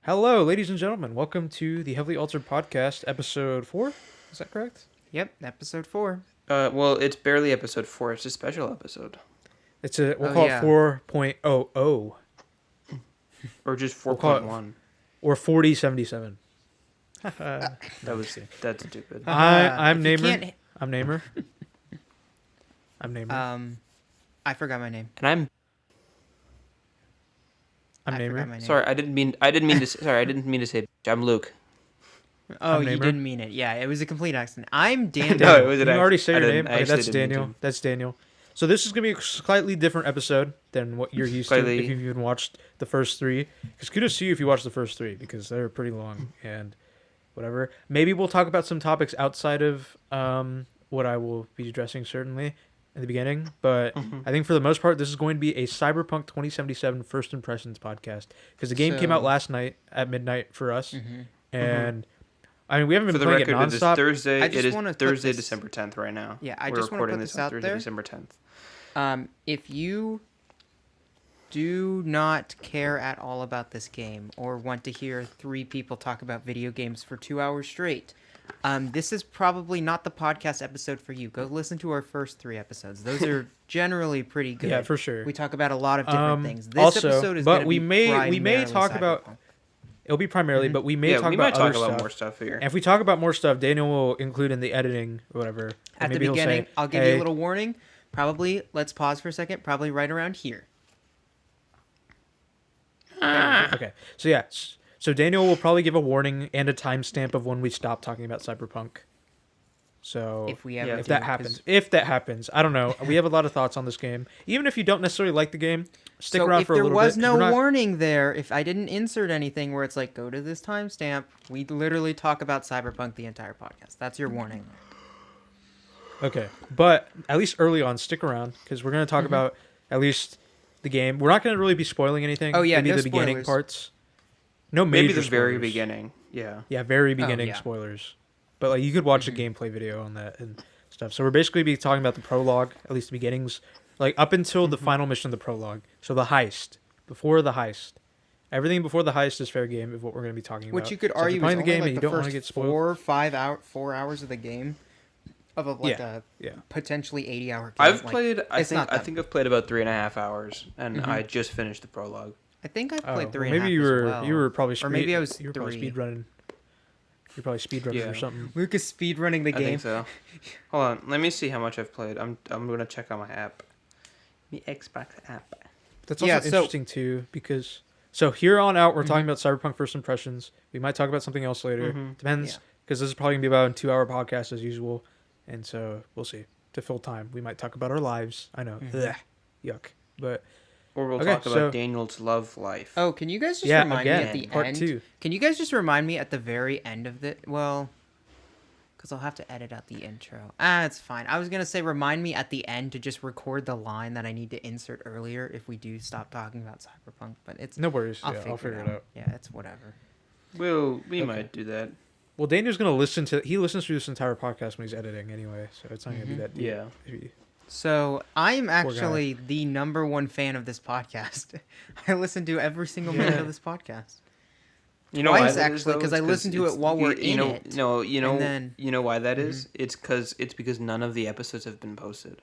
Hello, ladies and gentlemen. Welcome to the Heavily Altered Podcast, episode 4. Is that correct? Yep, episode 4. Well, it's barely episode 4. It's a special episode. We'll call it 4.00. Or just We'll call it 4.1. Or 4077. That's stupid. I'm If you Naimur. can't- I'm Naimur. I'm Naimur. I forgot my name. And I'm I'm I forgot Naimur. my name. sorry. I didn't mean to. Sorry, I didn't mean to say. I'm Luke. Oh, I'm you Naimur. didn't mean it. Yeah, it was a complete accident. I'm Daniel. No, it was Did an you already acc- say I your didn't- name? I Okay, actually that's didn't mean Daniel. to. That's Daniel. So this is going to be a slightly different episode than what you're used to Slightly. if you've even watched the first 3. Because kudos to you if you watched the first 3, because they're pretty long and whatever. Maybe we'll talk about some topics outside of what I will be addressing, certainly, in the beginning. But I think for the most part, this is going to be a Cyberpunk 2077 First Impressions podcast. Because the game came out last night at midnight for us. And, I mean, we haven't For been the playing it record, it is nonstop. Thursday. I just It is wanna put Thursday, this- December 10th, right now. Yeah, I We're just wanna recording put this this on out Thursday, there. December 10th. If you do not care at all about this game or want to hear 3 people talk about video games for 2 hours straight, this is probably not the podcast episode for you. Go listen to our first 3 episodes. Those are generally pretty good. Yeah, for sure. We talk about a lot of different things. This Also, episode is but gonna we be may primarily talk about- Cyberpunk. It'll be primarily, but we may Yeah, talk we about might talk other about stuff. more stuff here. And if we talk about more stuff, Daniel will include in the editing or whatever. Or At the maybe he'll beginning, say, I'll give you "Hey," a little warning. Probably, let's pause for a second. Probably right around here. Okay. So yeah. So Daniel will probably give a warning and a timestamp of when we stop talking about Cyberpunk. So If we ever Yeah. if do, that 'cause- happens, I don't know. We have a lot of thoughts on this game. Even if you don't necessarily like the game, stick So around if for a there little was bit. 'Cause no we're not- warning there, if I didn't insert anything where it's like, go to this timestamp, we literally talk about Cyberpunk the entire podcast. That's your warning. Okay, but at least early on, stick around because we're going to talk about at least the game. We're not going to really be spoiling anything. Oh, yeah, maybe no the beginning spoilers. parts. No major Maybe the very spoilers. beginning. Yeah. Yeah, very beginning yeah. spoilers. But like you could watch a gameplay video on that and stuff. So we're basically be talking about the prologue, at least the beginnings, like up until the final mission of the prologue. So the heist, before the heist, everything before the heist is fair game of what we're going to be talking about. Which you could So if you're argue is playing only like and you the don't want to first get spoiled. 4 or 4 hours of the game of a, like a Yeah. potentially 80-hour game. I've Like, played. I it's think. not I that- think I've played about 3.5 hours, and I just finished the prologue. I think I've Oh, played well, 3 and a half maybe you as were well. you were probably Or maybe I was you were probably 3. speedrunning. You're probably speedrunning Yeah. or something. Luke is speedrunning the I game. think so. Hold on. Let me see how much I've played. I'm gonna check on my app. The Xbox app. That's also Yeah, so- interesting too because so here on out we're talking about Cyberpunk First Impressions. We might talk about something else later. Depends Yeah. because this is probably gonna be about a 2-hour podcast as usual, and so we'll see. To fill time, we might talk about our lives. I know, Ugh, yuck, but Or we'll Okay, talk about so- Daniel's love life. Oh, can you guys just yeah, remind me again, at the part end? 2. Can you guys just remind me at the very end of the because I'll have to edit out the intro. It's fine. I was gonna say remind me at the end to just record the line that I need to insert earlier if we do stop talking about Cyberpunk. But it's No worries. I'll I'll figure it out. Yeah, it's whatever. We might do that. Well, Daniel's gonna listen to. He listens to this entire podcast when he's editing anyway, so it's not gonna be that deep. Yeah. Maybe. So I'm guy. actually the #1 fan of this podcast. I listen to every single minute of this podcast. You know Twice, why that is, actually, though? 'cause It's I listened to it's- it while we're you in know, it, No, and then- you know why that is? It's because none of the episodes have been posted.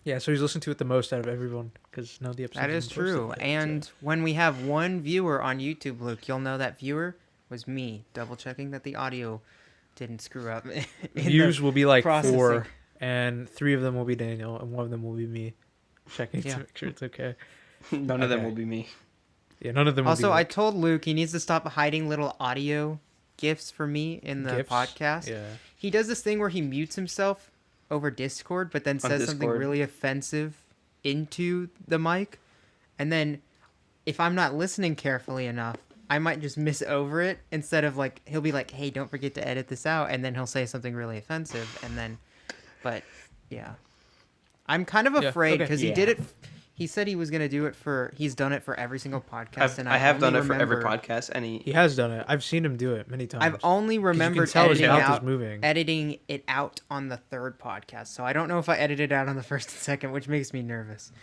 Yeah, so he's listened to it the most out of everyone because none of the episodes. That have is been posted true. yet, And so. when we have one viewer on YouTube, Luke, you'll know that viewer was me, double checking that the audio didn't screw up. in the Views will be like processing. 4, and 3 of them will be Daniel, and 1 of them will be me, checking Yeah. to make sure it's okay. None of them Okay. will be me. Yeah, none of them. Will Also, be I like told Luke he needs to stop hiding little audio gifs for me in the GIFs. podcast. Yeah. He does this thing where he mutes himself over Discord, but then says something Discord. really offensive into the mic. And then if I'm not listening carefully enough, I might just miss over it instead of like, he'll be like, hey, don't forget to edit this out. And then he'll say something really offensive. And then, but yeah. I'm kind of Yeah, afraid okay. because he did it. He said he was going to do it he's done it for every single podcast. I have done only it for every remember- podcast, and He has done it. I've seen him do it many times. I've only remembered tell his editing mouth is moving. editing it out on the 3rd podcast. So I don't know if I edited it out on the 1st and 2nd, which makes me nervous.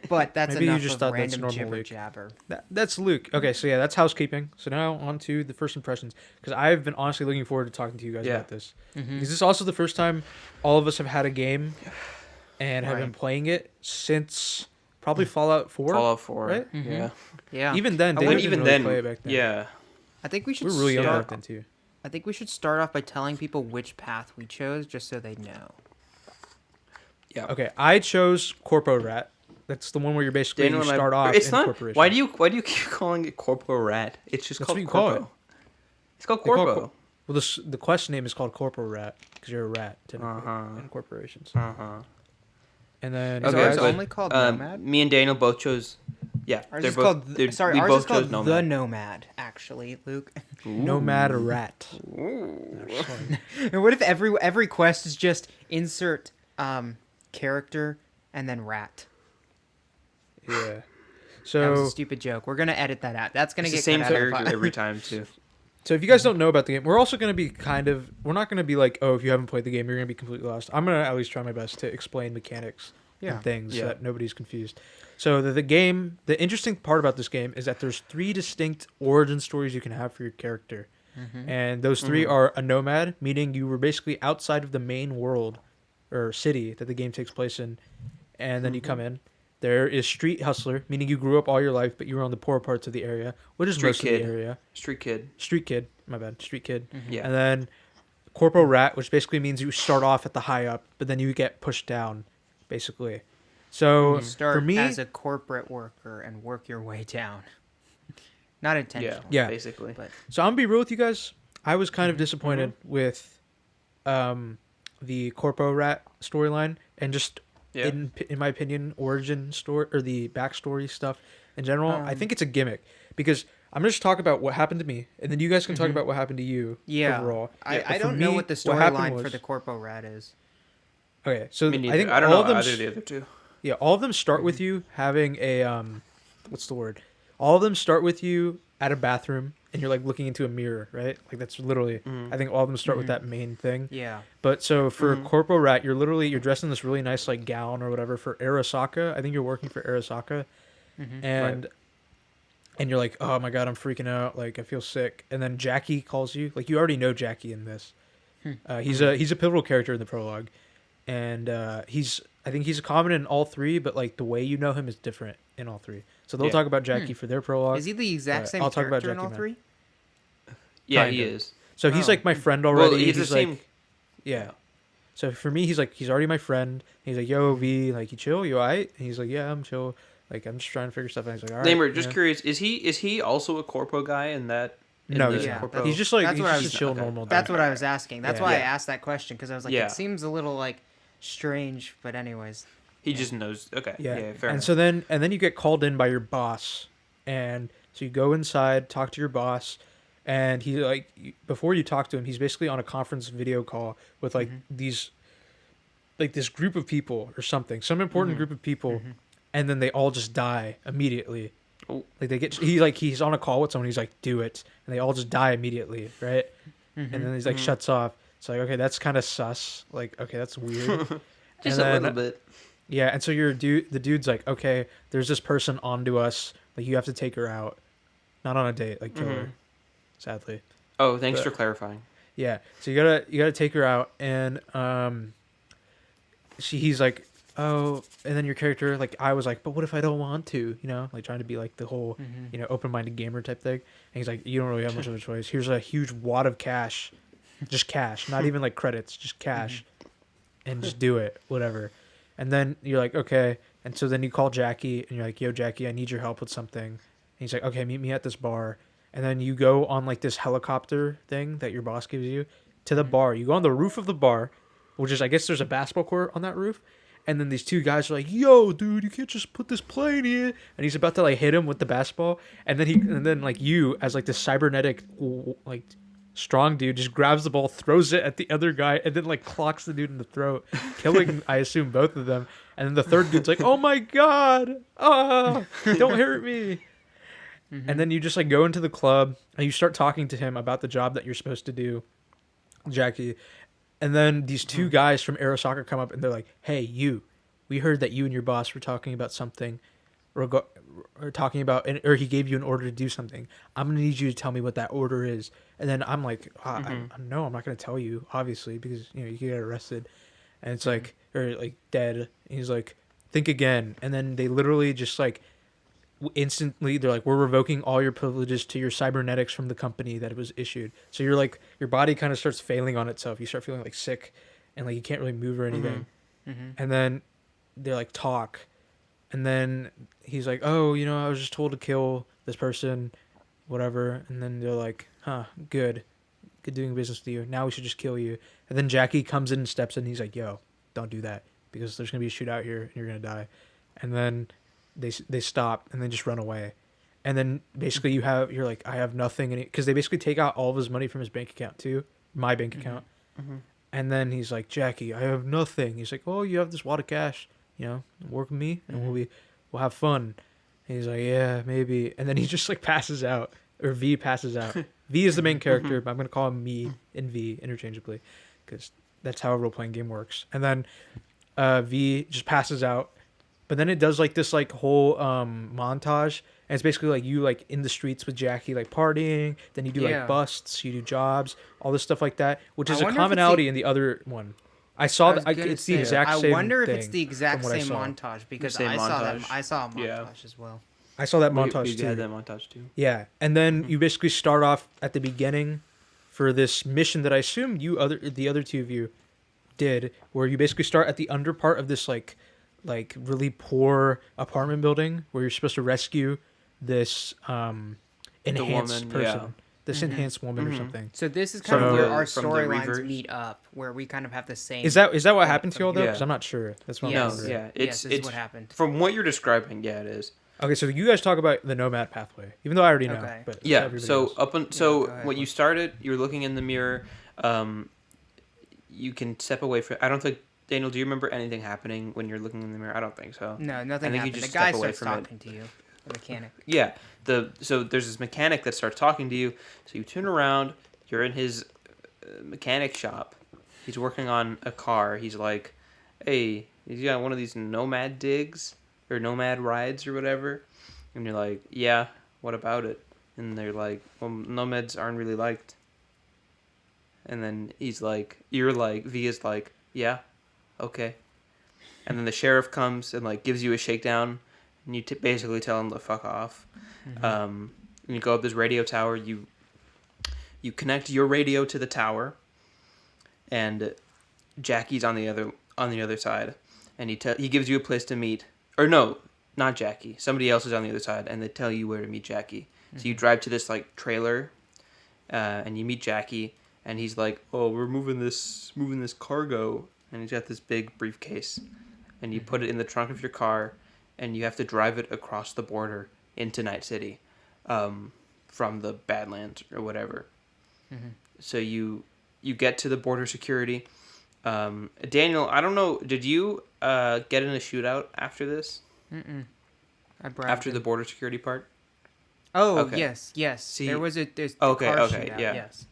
But that's Maybe you enough just of thought that's random normal, jibber Luke. jabber. That's Luke. Okay, so yeah, that's housekeeping. So now on to the first impressions, because I've been honestly looking forward to talking to you guys Yeah. about this. Mm-hmm. Because this is also the first time all of us have had a game and have been Right. playing it since probably Fallout 4. Fallout 4. right? Mhm. Yeah. Yeah. Even then, I David wouldn't didn't even really then, play it back then. yeah. I think we should We were really young start. back then too. I think we should start off by telling people which path we chose, just so they know. Yeah. Okay, I chose Corpo Rat. That's the one where you're basically Daniel you and I- start off it's in not. a corporation. Why do you keep calling it Corpo Rat? It's just That's called what you call Corpo. it. It's called They call it Corpo. Well, the quest name is called Corpo Rat because you're a rat technically Uh-huh. in corporations. Uh-huh. And then Is Okay, ours but, only called Nomad? Me and Daniel both chose. Yeah, Ours they're is both. called. they're- Sorry, we ours both is called chose the Nomad. Nomad. Actually, Luke. Nomad Rat. Ooh. No, sorry. And what if every quest is just insert character and then rat? Yeah. That was So a stupid joke. We're gonna edit that out. That's gonna It's the get same cut out of the character file. every time too. if you guys don't know about the game, we're also going to be we're not going to be like, oh, if you haven't played the game, you're going to be completely lost. I'm going to at least try my best to explain mechanics Yeah. and things so Yeah. that nobody's confused. So the interesting part about this game is that there's 3 distinct origin stories you can have for your character. Mhm. And those 3 are a nomad, meaning you were basically outside of the main world or city that the game takes place in, and then you come in. There is street hustler, meaning you grew up all your life, but you were on the poor parts of the area, which is Street most kid. of the area. Street kid. Street kid, my bad, street kid. Yeah. And then Corpo Rat, which basically means you start off at the high up, but then you get pushed down, basically. So Start for me, as a corporate worker and work your way down. Not Yeah. intentional. Yeah. Basically. But so I'm gonna be real with you guys. I was kind of disappointed with the Corpo Rat storyline and just Yeah. in my opinion, origin story or the backstory stuff in general. I Um, think it's a gimmick because I'm gonna just talk about what happened to me, and then you guys can talk about what happened to you. yeah, overall. I But for don't know me, what the what happened storyline for was- the Corpo Rat is. Okay, so Me neither. I think I don't all know of them either of the other two. Yeah, all of them start with you having a what's the word? All of them start with you at a bathroom and you're like looking into a mirror, right? Like that's literally I think all of them start with that main thing. Yeah. But so for Corpo Rat, you're dressed in this really nice like gown or whatever for Arasaka. I think you're working for Arasaka. And and you're like, "Oh my god, I'm freaking out. Like I feel sick." And then Jackie calls you. Like you already know Jackie in this. He's a pivotal character in the prologue. And I think he's common in all 3, but like the way you know him is different in all 3. So they'll Yeah. talk about Jackie for their prologue. Is he the exact same I'll talk about character in all Jackie, 3? Yeah, Kinda. he is. So he's Oh. like my friend already. Well, he's the like, same. yeah. So for me, he's already my friend. He's like, yo, V, like, you chill? You alright? And he's like, yeah, I'm chill. Like, I'm just trying to figure stuff out. He's like, alright. Naimur, just yeah. curious, is he also a corpo guy in that? In No, the he's Yeah, not. corpo? He's just like, That's he's what I just was- a chill, okay. normal That's dude. what I was asking. That's Yeah. why I Yeah. asked that question, because I was like, Yeah. it seems a little like strange, but anyways. He just knows. Okay. Yeah. Fair and enough. so then you get called in by your boss. And so you go inside, talk to your boss. And he like before you talk to him, he's basically on a conference video call with like these, like this group of people or something, some important group of people, and then they all just die immediately. Oh. Like he's on a call with someone. He's like, do it, and they all just die immediately, right? And then he's like shuts off. It's like, okay, that's kind of sus. Like, okay, that's weird. Just and a then- little bit. Yeah, and so the dude's like, okay, there's this person onto us. Like, you have to take her out, not on a date, like kill her. Sadly. Oh, thanks But- for clarifying. Yeah, so you gotta take her out, and he's like, oh, and then your character, like, I was like, but what if I don't want to, like trying to be like the whole, open-minded gamer type thing, and he's like, you don't really have much of a choice. Here's a huge wad of cash, just cash, not even like credits, just cash, and just do it, whatever. And then you're like, okay, and so then you call Jackie, and you're like, yo, Jackie, I need your help with something, and he's like, okay, meet me at this bar. And then you go on like this helicopter thing that your boss gives you to the bar. You go on the roof of the bar, which is, I guess there's a basketball court on that roof. And then these 2 guys are like, yo, dude, you can't just put this plane here. And he's about to like hit him with the basketball. And then like you as like this cybernetic like strong dude just grabs the ball, throws it at the other guy, and then like clocks the dude in the throat, killing, I assume, both of them. And then the third dude's like, oh my God, don't hurt me. And then you just like go into the club and you start talking to him about the job that you're supposed to do, Jackie. And then these 2 guys from Arasaka come up and they're like, hey, you we heard that you and your boss were talking about something, reg- or talking about, or he gave you an order to do something. I'm gonna need you to tell me what that order is." And then I'm like, "No, I'm not gonna tell you, obviously, because you could get arrested." And it's like, or like dead. And he's like, "Think again." And then they literally just like instantly they're like, "We're revoking all your privileges to your cybernetics from the company that it was issued." So you're like, your body kind of starts failing on itself. You start feeling like sick, and like you can't really move or anything. And then they're like, "Talk." And then he's like, "Oh, I was just told to kill this person, whatever." And then they're like, "Huh, good doing business with you. Now we should just kill you." And then Jackie comes in and steps in. And he's like, "Yo, don't do that because there's gonna be a shootout here and you're gonna die." And then they stop and then just run away. And then basically you're like, "I have nothing," because they basically take out all of his money from his bank account too, my bank account. And then he's like, "Jackie, I have nothing." He's like, "Oh, you have this wad of cash, work with me and we'll have fun." And he's like, "Yeah, maybe." And then he just like passes out, or V passes out. V is the main character, but I'm gonna call him me and V interchangeably, because that's how a role playing game works. And then V just passes out, but then it does like this like whole montage, and it's basically like you like in the streets with Jackie like partying. Then you do like busts, you do jobs, all this stuff like that, which is a commonality in the other one. I saw that it's the exact same. I wonder if thing it's the exact from what I same saw. montage, because same I saw montage. that. I saw a montage as well. I saw that We montage too. had that montage too. Yeah, and then you basically start off at the beginning for this mission that I assume the other two of you did, where you basically start at the under part of this like really poor apartment building where you're supposed to rescue this enhanced woman, person, this enhanced woman or something. So this is kind of where our from the storylines Reavers? meet up, where we kind of have the same. Is that what happened to you all though? Yeah. Because I'm not sure. That's what I'm Yes. wondering. Yeah, Yes, this is what happened. From what you're describing, yeah, it is. Okay, so you guys talk about the nomad pathway, even though I already know. Okay. But Yeah. everybody So else. go ahead, what you started, you're looking in the mirror. You can step away from. I don't think Daniel. Do you remember anything happening when you're looking in the mirror? I don't think so. No, nothing I think you happened. just The guy step away starts from it. talking to you, the mechanic. Yeah. So there's this mechanic that starts talking to you. So you turn around. You're in his mechanic shop. He's working on a car. He's like, "Hey, you got one of these nomad digs or nomad rides or whatever?" And you're like, "Yeah. What about it?" And they're like, "Well, nomads aren't really liked." And then he's like, V is like, "Yeah, okay." And then the sheriff comes and like gives you a shakedown, and you basically tell him to fuck off. And you go up this radio tower. You connect your radio to the tower, and Jackie's on the other side, and he gives you a place to meet. Or no, not Jackie. Somebody else is on the other side, and they tell you where to meet Jackie. So you drive to this like trailer, and you meet Jackie. And he's like, "Oh, we're moving this cargo," and he's got this big briefcase, and you put it in the trunk of your car, and you have to drive it across the border into Night City, from the Badlands or whatever. So you get to the border security. Daniel, I don't know, did you get in a shootout after this? I bribed After him. the border security part? Oh, Okay. yes. See- There's the Okay, car okay, shootout, yeah. yes.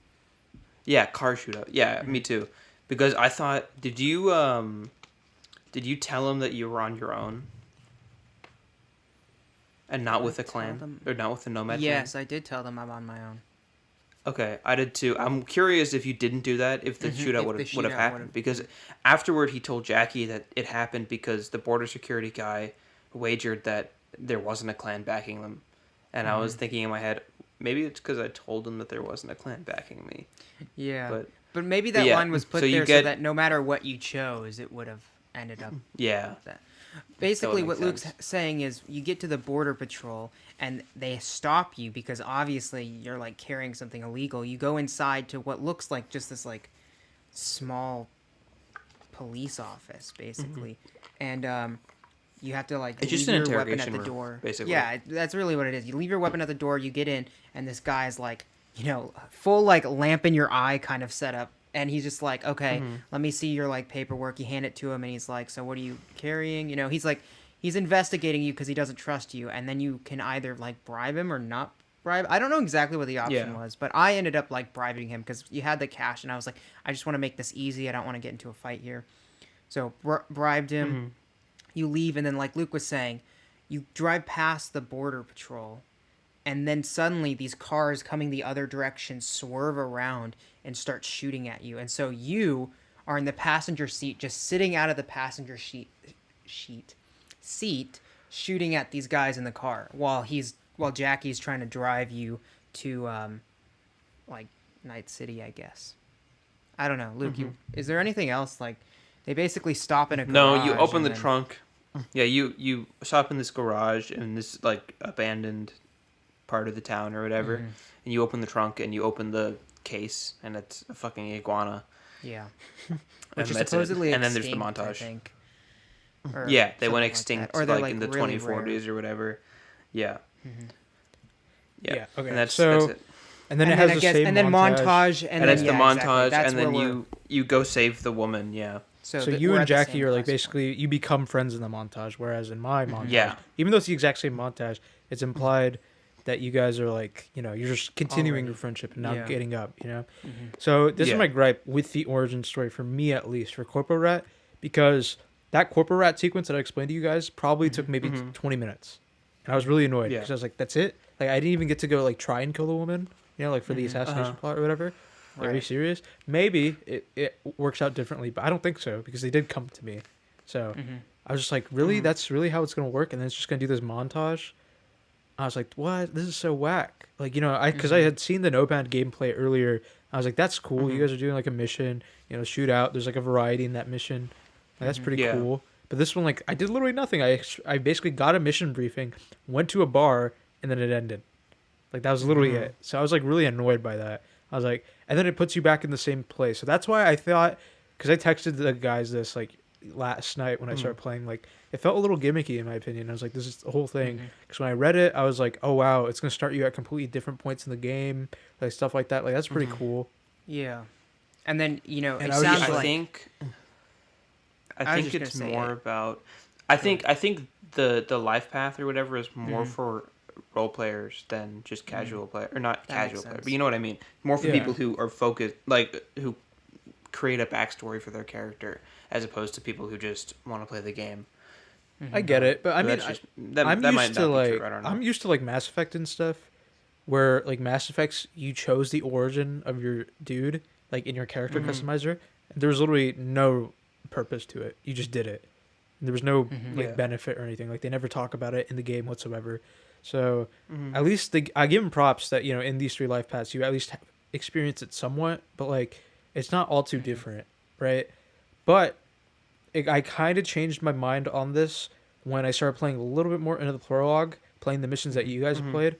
Yeah, car shootout. Yeah, me too. Because I thought, did you tell him that you were on your own? And not with a tell clan? them? Or not with the nomad Yes, clan? I did tell them I'm on my own. Okay, I did too. I'm curious if you didn't do that, if the shootout If would the have shootout happened. would've- Because afterward, he told Jackie that it happened because the border security guy wagered that there wasn't a clan backing them. And I was thinking in my head, maybe it's because I told him that there wasn't a clan backing me. Yeah. But Maybe that yeah, line was put so you there so get- that no matter what you chose, it would have ended up yeah. that. Basically, make what Luke's sense. saying is you get to the border patrol and they stop you because obviously you're like carrying something illegal. You go inside to what looks like just this like small police office, basically, and you have to like It's just leave an your weapon at interrogation the room, door. basically. Yeah, that's really what it is. You leave your weapon at the door, you get in, and this guy's like, full like lamp in your eye kind of setup. And he's just like, okay, let me see your like paperwork. You hand it to him, and he's like, so what are you carrying? He's like, he's investigating you because he doesn't trust you. And then you can either like bribe him or not bribe. I don't know exactly what the option was, but I ended up like bribing him because you had the cash, and I was like, I just want to make this easy. I don't want to get into a fight here. So bribed him, you leave, and then like Luke was saying, you drive past the border patrol, and then suddenly these cars coming the other direction swerve around and start shooting at you, and so you are in the passenger seat, just sitting out of the passenger seat, shooting at these guys in the car while Jackie's trying to drive you to like Night City, I guess. I don't know, Luke. Is there anything else? Like, they basically stop in a garage. No, you open the then... trunk. Yeah, you stop in this garage in this like abandoned part of the town or whatever, and you open the trunk and you open the case, and it's a fucking iguana. Yeah, Which is supposedly and extinct, then there's the montage. I think. Or Yeah, they went like extinct or they're in the really 2040s rare. or whatever. Yeah. Yeah, okay. And that's So- it. And then it And has then, I the guess, same and then montage, And then, it's the yeah, montage, exactly. That's and then where you go save the woman. Yeah. So we're you at and the Jackie same are like quest point. basically you become friends in the montage, whereas in my montage, Yeah. even though it's the exact same montage, it's implied that you guys are like, you know, you're just continuing your friendship and not Yeah. getting up, you know. So this is Yeah. my gripe with the origin story for me, at least for Corpo Rat, because that Corpo Rat sequence that I explained to you guys probably took maybe 20 minutes, and I was really annoyed Yeah. because I was like, that's it. Like I didn't even get to go like try and kill the woman, you know, like for the assassination plot or whatever. Like, are you Right. serious? Maybe it works out differently, but I don't think so because they did come to me. So I was just like, really? That's really how it's going to work? And then it's just going to do this montage? I was like, what? This is so whack. Like, you know, because I had seen the Nomad gameplay earlier. I was like, that's cool. You guys are doing like a mission, you know, shootout. There's like a variety in that mission. Like, that's pretty Yeah. cool. But this one, like, I did literally nothing. I basically got a mission briefing, went to a bar, and then it ended. Like, that was literally it. So I was like really annoyed by that. I was like, and then it puts you back in the same place. So that's why I thought, because I texted the guys this like last night when I started playing, like it felt a little gimmicky in my opinion. I was like, this is the whole thing. Because when I read it, I was like, oh wow, it's gonna start you at completely different points in the game, like stuff like that. Like that's pretty cool. Yeah, and then you know And it I was sounds just like I think I was just it's gonna say more it. about. I think the life path or whatever is more for role players than just casual player or not That makes casual player, sense. but you know what I mean. More for Yeah. people who are focused, like who create a backstory for their character, as opposed to people who just want to play the game. I get it, but I So mean, that's just, that, I'm that used might to not be like true. I don't know. I'm used to like Mass Effect and stuff, where like Mass Effects you chose the origin of your dude like in your character customizer. And there was literally no purpose to it. You just did it. And there was no like Yeah. benefit or anything. Like they never talk about it in the game whatsoever. So at least I give them props that you know in these three life paths you at least experience it somewhat, but like it's not all too different, right? But I kind of changed my mind on this when I started playing a little bit more into the prologue, playing the missions that you guys have played.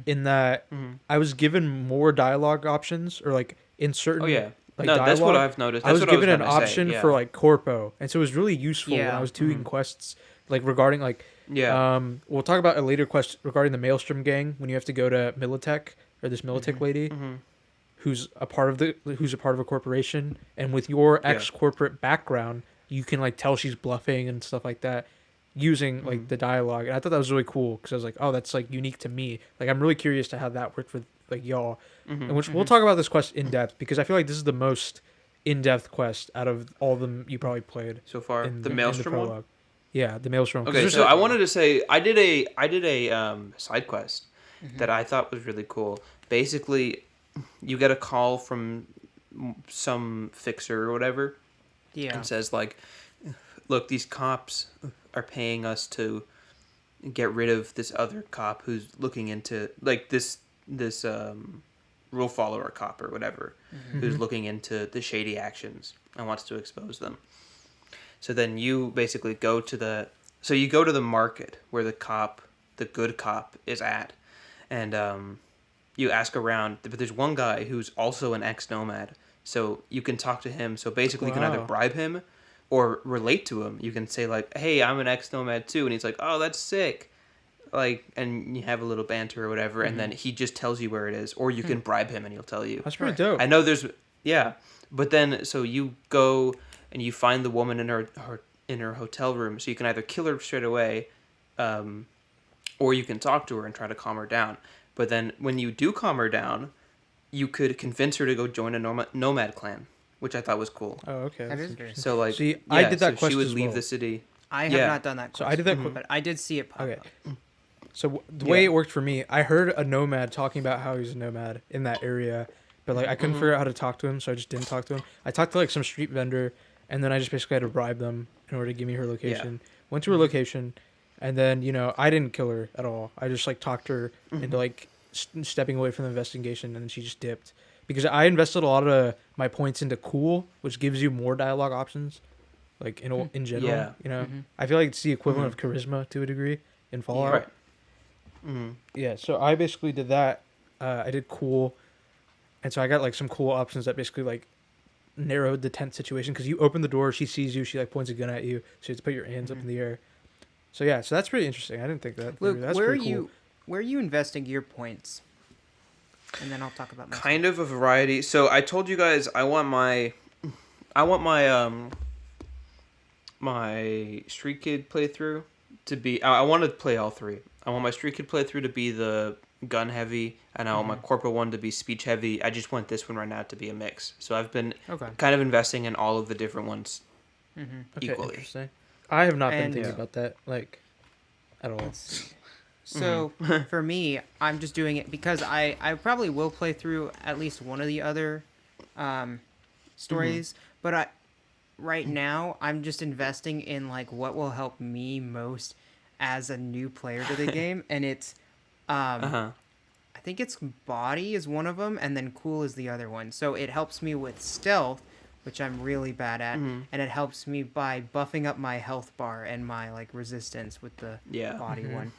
In that I was given more dialogue options, or like in certain Oh yeah, like no, dialogue, that's what I've noticed. I That's was what given an gonna say, option yeah. for like corpo, and so it was really useful when Yeah. I was doing quests like regarding like Yeah. we'll talk about a later quest regarding the Maelstrom gang when you have to go to Militech or this Militech lady who's a part of a corporation, and with your ex corporate background you can like tell she's bluffing and stuff like that using like the dialogue, and I thought that was really cool because I was like, oh, that's like unique to me. Like I'm really curious to how that worked with like y'all, and which we'll talk about this quest in depth because I feel like this is the most in-depth quest out of all of them you probably played So far, in the in Maelstrom one. prologue. Yeah, the Maelstrom. 'Cause Okay, there's so a- I wanted to say I did a side quest that I thought was really cool. Basically, you get a call from some fixer or whatever, yeah, and says like, "Look, these cops are paying us to get rid of this other cop who's looking into like this rule follower cop or whatever, who's looking into the shady actions and wants to expose them." So then you basically go to the market where the good cop is at, and you ask around. But there's one guy who's also an ex-nomad, so you can talk to him. So basically, you can either Wow. bribe him or relate to him. You can say like, "Hey, I'm an ex-nomad too," and he's like, "Oh, that's sick." Like, and you have a little banter or whatever, and then he just tells you where it is, or you can bribe him and he'll tell you. that's pretty Right. dope. I know yeah, but then so you go and you find the woman in her hotel room, so you can either kill her straight away, or you can talk to her and try to calm her down. But then when you do calm her down, you could convince her to go join a nomad clan, which I thought was cool. Oh, okay. that that's is interesting. interesting. So like, See, I did that so quest she would as leave well. the city. I have Yeah. not done that. So Quest, I did that. Mhm. but I did see it pop Okay. up. So the way Yeah. it worked for me, I heard a nomad talking about how he's a nomad in that area, but like I couldn't Mhm. figure out how to talk to him, so I just didn't talk to him. I talked to like some street vendor, and then I just basically had to bribe them in order to give me her location. Went to her location, and then I didn't kill her at all. I just like talked her into like stepping away from the investigation, and then she just dipped because I invested a lot of my points into cool, which gives you more dialogue options, like in general. Yeah. Mhm. I feel like it's the equivalent Mhm. of charisma to a degree in Fallout. Right. Mm-hmm. Yeah, so I basically did that. I did cool, and so I got like some cool options that basically like narrowed the tent situation because you open the door, she sees you, she like points a gun at you, so you have to put your hands up in the air. So yeah, so that's pretty interesting. I didn't think that. Luke, That's where are pretty cool. you investing your points? And then I'll talk about my Kind of a variety. So I told you guys I want my my Street Kid playthrough to be. I want to play all three. I want my Street Kid playthrough to be the gun heavy, and I want my corporate one to be speech heavy. I just want this one right now to be a mix. So I've been Okay. kind of investing in all of the different ones Okay, equally. interesting. I have not been And- thinking Yeah. about that like at all. So for me, I'm just doing it because I probably will play through at least one of the other stories, but right now I'm just investing in like what will help me most as a new player to the game, and it's Uh-huh. I think it's body is one of them, and then cool is the other one. So it helps me with stealth, which I'm really bad at, and it helps me by buffing up my health bar and my like resistance with the Yeah. body one.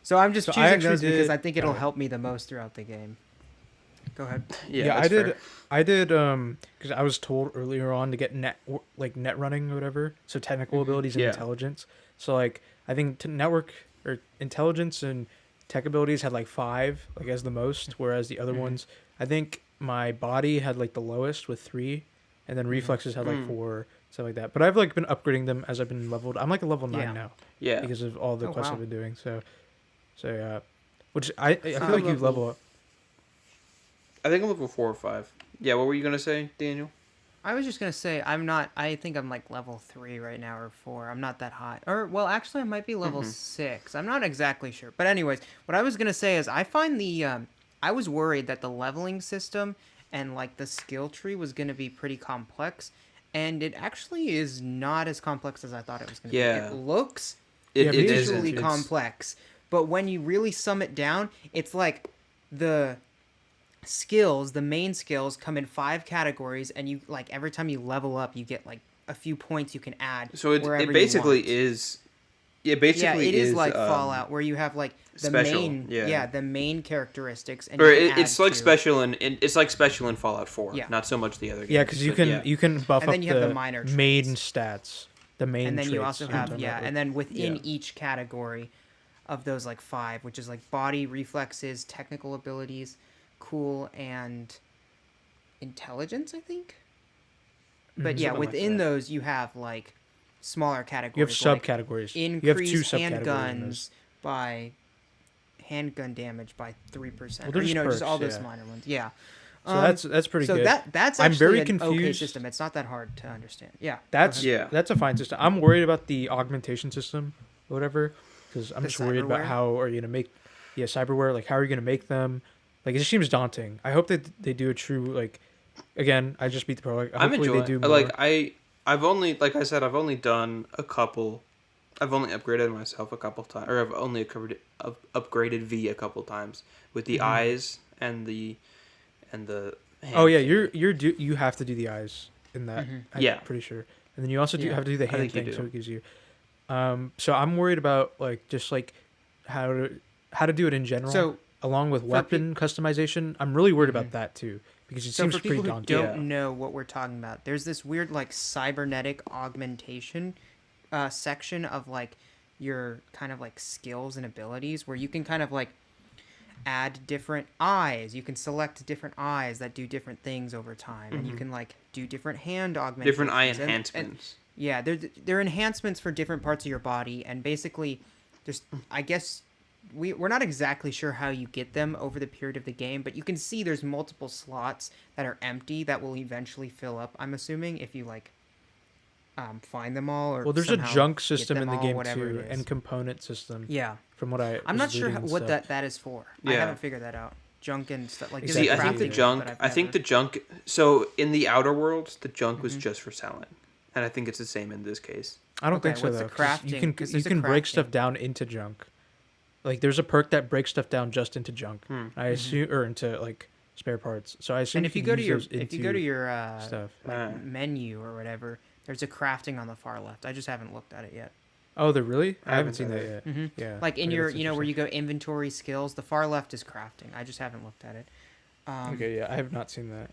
So I'm just So I choosing actually those because did- I think it'll okay. help me the most throughout the game. Go ahead. Yeah, I that's did. fair. I did because I was told earlier on to get net running or whatever. So technical abilities and Yeah. intelligence. So like I think network or intelligence and tech abilities had like 5 like as the most, whereas the other ones I think my body had like the lowest with 3, and then reflexes had like 4, stuff like that. But I've like been upgrading them as I've been leveled. I'm like a level 9 Yeah. now Yeah. because of all the Oh, quests wow. I've been doing. So yeah, which I feel I'm like you level- level up. I think I'm level 4 or 5. Yeah, what were you gonna say, Daniel? I was just gonna say I'm not. I think I'm like level 3 right now or 4. I'm not that high. Or well, actually, I might be level 6. I'm not exactly sure. But anyways, what I was gonna say is I find the. I was worried that the leveling system and like the skill tree was gonna be pretty complex, and it actually is not as complex as I thought it was gonna Yeah. be. It looks Yeah, It me too. isn't. visually It's- complex, but when you really sum it down, it's like the skills, the main skills come in 5 categories, and you like every time you level up you get like a few points you can add So it wherever basically you want. is. Yeah, basically yeah, it is like um, Fallout where you have like the special, main yeah. the main characteristics, and Or you can it's add like to. special it's like special in Fallout 4. Yeah. Not so much the other games. Yeah, because you but can yeah. you can buff And up then you have the minor main traits. stats, the main. And then you traits also you're have talking about, and then within Yeah. each category of those like 5, which is like body, reflexes, technical abilities, cool, and intelligence, I think. But yeah, Something like within that. those you have like smaller categories. you have like subcategories. You have 2 increase subcategories. in those. handguns by handgun damage by 3%. Well, Or, they're just just perks, all those yeah. minor ones. Yeah. So that's pretty so good. that's I'm actually very an okay confused. system. It's not that hard to understand. Yeah. That's go ahead. Yeah. that's a fine system. I'm worried about the augmentation system, or whatever, because I'm The just worried about cyberware? how are you gonna make, cyberware. Like how are you gonna make them? Like it just seems daunting. I hope that they do a true like. Again, I just beat the prologue. I'm Hopefully enjoying they do it. more. Like I've only like I said I've only done a couple. I've only upgraded myself a couple times, or I've only upgraded V a couple times with the eyes and the Oh yeah, hand thing. you have to do the eyes in that. I'm Yeah. pretty sure. And then you also Yeah. have to do the I hand think you thing, do. so it gives you. So I'm worried about like just like how to do it in general. So along with for weapon customization, I'm really worried about that too because it So seems for pretty people who daunting. don't Yeah. know what we're talking about, there's this weird like cybernetic augmentation section of like your kind of like skills and abilities where you can kind of like add different eyes. You can select different eyes that do different things over time, and you can like do different hand augmentations. different eye and- enhancements. yeah, they're enhancements for different parts of your body, and basically, there's I guess we're not exactly sure how you get them over the period of the game, but you can see there's multiple slots that are empty that will eventually fill up. I'm assuming if you like find them all, or Well, there's a somehow junk get system in them the all, game whatever too, it is. and component system. Yeah, From what I I'm was not sure reading and what stuff. that is for. I Yeah. haven't figured that out. Junk and stuff like. Exactly. See, I think the crafting, junk. but I've I think never- the junk. So in the Outer Worlds, the junk was just for selling, and I think it's the same in this case. I don't Okay, think so what's the though. 'Cause You crafting? can 'Cause you there's a can break crafting. stuff down into junk. Like there's a perk that breaks stuff down just into junk. I assume or into like spare parts. So I assume And if you can go to use your those if you go to into your stuff. menu or whatever, there's a crafting on the far left. I just haven't looked at it yet. Oh, they're really? I I haven't haven't seen done that it. yet. Yeah. Like in Okay, your, that's where you interesting. go inventory skills, the far left is crafting. I just haven't looked at it. Okay, yeah, I have not seen that.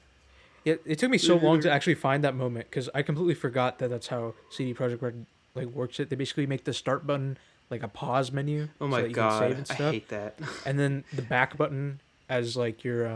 Yeah, it took me so long to actually find that moment because I completely forgot that that's how CD Projekt Red like works it. They basically make the start button like a pause menu. Oh so my that you can save god, and I stuff. hate that. And then the back button as like your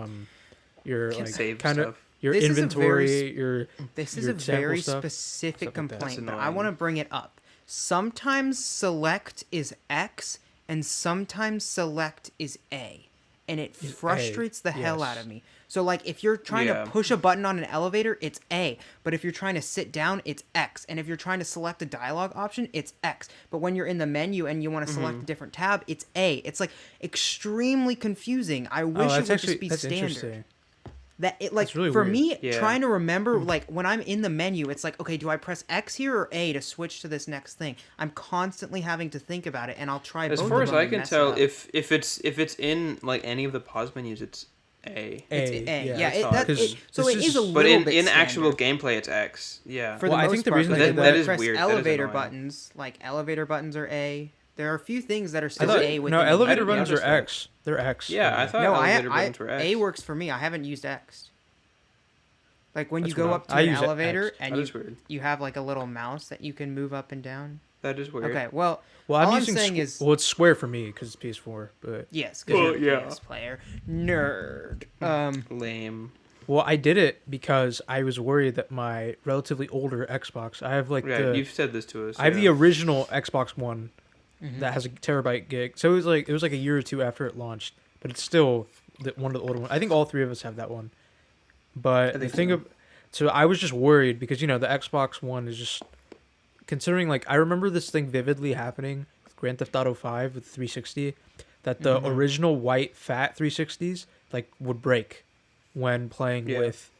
Can like save kind of stuff. your This is a inventory, very your This is your a sample very stuff, specific stuff like that. complaint, That's but I annoying. want to bring it up. Sometimes select is X and sometimes select is A. And it Is A, frustrates the hell out yes. of me. So, like, if you're trying Yeah. to push a button on an elevator, it's A. But if you're trying to sit down, it's X. And if you're trying to select a dialogue option, it's X. But when you're in the menu and you want to select a different tab, it's A. It's, like, extremely confusing. I wish it that's would actually just be that's standard. interesting. That it like That's really for weird. me Yeah. trying to remember like when I'm in the menu, it's like, okay, do I press X here or A to switch to this next thing? I'm constantly having to think about it, and I'll try As both far of as them I and can mess it tell, up. if it's in like any of the pause menus, it's A. It's A, A. yeah, Yeah, it's it, hard, that, 'cause it, so this it is- is a But little But in bit actual standard gameplay, it's X. Yeah. for Well, the I most think the part. reason But they then did when that I is press weird. That is elevator annoying. buttons, like elevator buttons are A. There are a few things that are I still thought, A within no, the elevator menu. buttons are noticed that. X. They're X. Yeah, I thought No, elevator I buttons were X. A works for me. I haven't used X. Like when you That's go weird. up to I an use elevator X. and That is weird. you have like a little mouse that you can move up and down. That is weird. Okay, well, Well, I'm all using I'm saying is well, it's square for me because it's PS4, but yes, because Well, you're a yeah. PS player nerd. Lame. well, I did it because I was worried that my relatively older Xbox, I have like Yeah, the you've said this to us. I have the yeah. original Xbox One that has a terabyte gig. So it was like a year or two after it launched, but it's still one of the older ones. I think all three of us have that one. But the think thing so. of so I was just worried because the Xbox One is just considering like I remember this thing vividly happening with Grand Theft Auto 5 with 360 that the original white fat 360s like would break when playing Yeah. with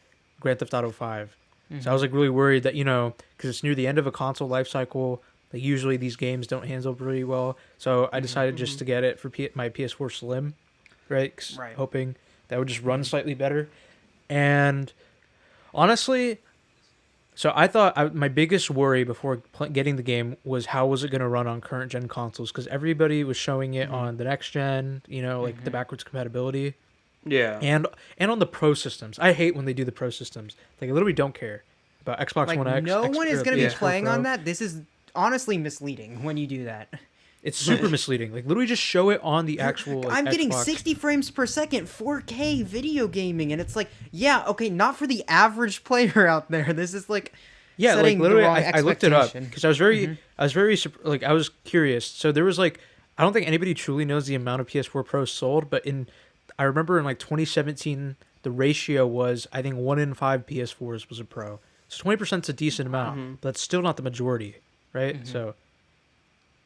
Grand Theft Auto 5. So I was like really worried that because it's near the end of a console life cycle, like usually these games don't handle pretty well. So I decided just to get it for my PS4 Slim, right? 'Cause Right. hoping that would just run slightly better. And honestly, so I thought my biggest worry before getting the game was how was it going to run on current gen consoles because everybody was showing it on the next gen, like the backwards compatibility. Yeah. And on the pro systems. I hate when they do the pro systems. Like I literally don't care about Xbox like One X. no one is going to be PS4 playing on Pro. that. This is honestly misleading when you do that. It's super misleading. Like literally just show it on the actual like, I'm getting Xbox. 60 frames per second, 4K video gaming, and it's like, yeah, okay, not for the average player out there. This is like, Yeah, like setting the literally wrong I looked it up expectation. because I was very like I was curious. So there was like I don't think anybody truly knows the amount of PS4 Pros sold, but I remember in like 2017 the ratio was I think 1 in 5 PS4s was a Pro. So 20% is a decent amount, but that's still not the majority, right? So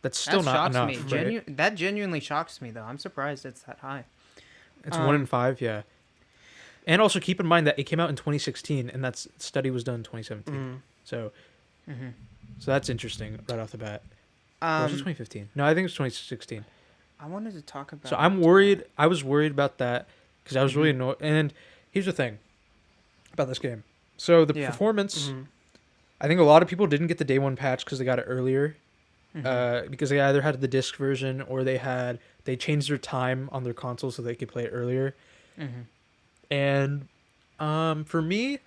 that's still that not shocks enough. me. Right? That genuinely shocks me, though. I'm surprised it's that high. It's 1 in 5, yeah. And also keep in mind that it came out in 2016, and that study was done in 2017. So that's interesting right off the bat. Or was it 2015? No, I think it's 2016. I wanted to talk about. So I'm worried. I was worried about that because I was really annoyed. And here's the thing about this game. So the Yeah. performance, I think a lot of people didn't get the day one patch because they got it earlier. Because they either had the disc version or they changed their time on their console so they could play it earlier. And for me,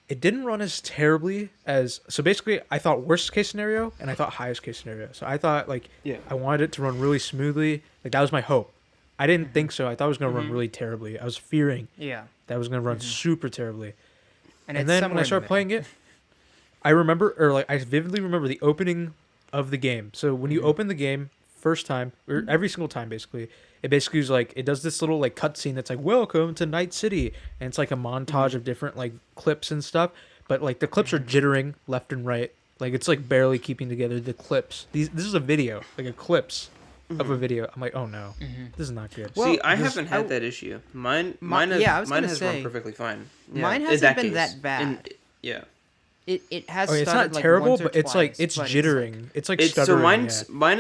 it didn't run as terribly as so basically I thought worst case scenario and I thought highest case scenario. So I thought like I wanted it to run really smoothly. Like that was my hope. I didn't think so. I thought it was gonna run really terribly. I was fearing Yeah. that it was gonna run super terribly. And, And then when I started playing it, I remember I vividly remember the opening of the game. So when you open the game first time or every single time basically, it basically is like it does this little like cutscene that's like welcome to Night City, and it's like a montage of different like clips and stuff. But like the clips are jittering left and right, Like it's like barely keeping together the clips. This is a video, like a clips of a video. I'm like, oh no, this is not good. Well, See, I this- haven't had that issue. Mine yeah, I was mine gonna has say, run perfectly fine. Yeah, mine in hasn't been case. that bad. Yeah. It has. Okay, it's stuttered, not like, terrible, once or but it's like twice, it's but jittering. It's like It's so stuttering. mine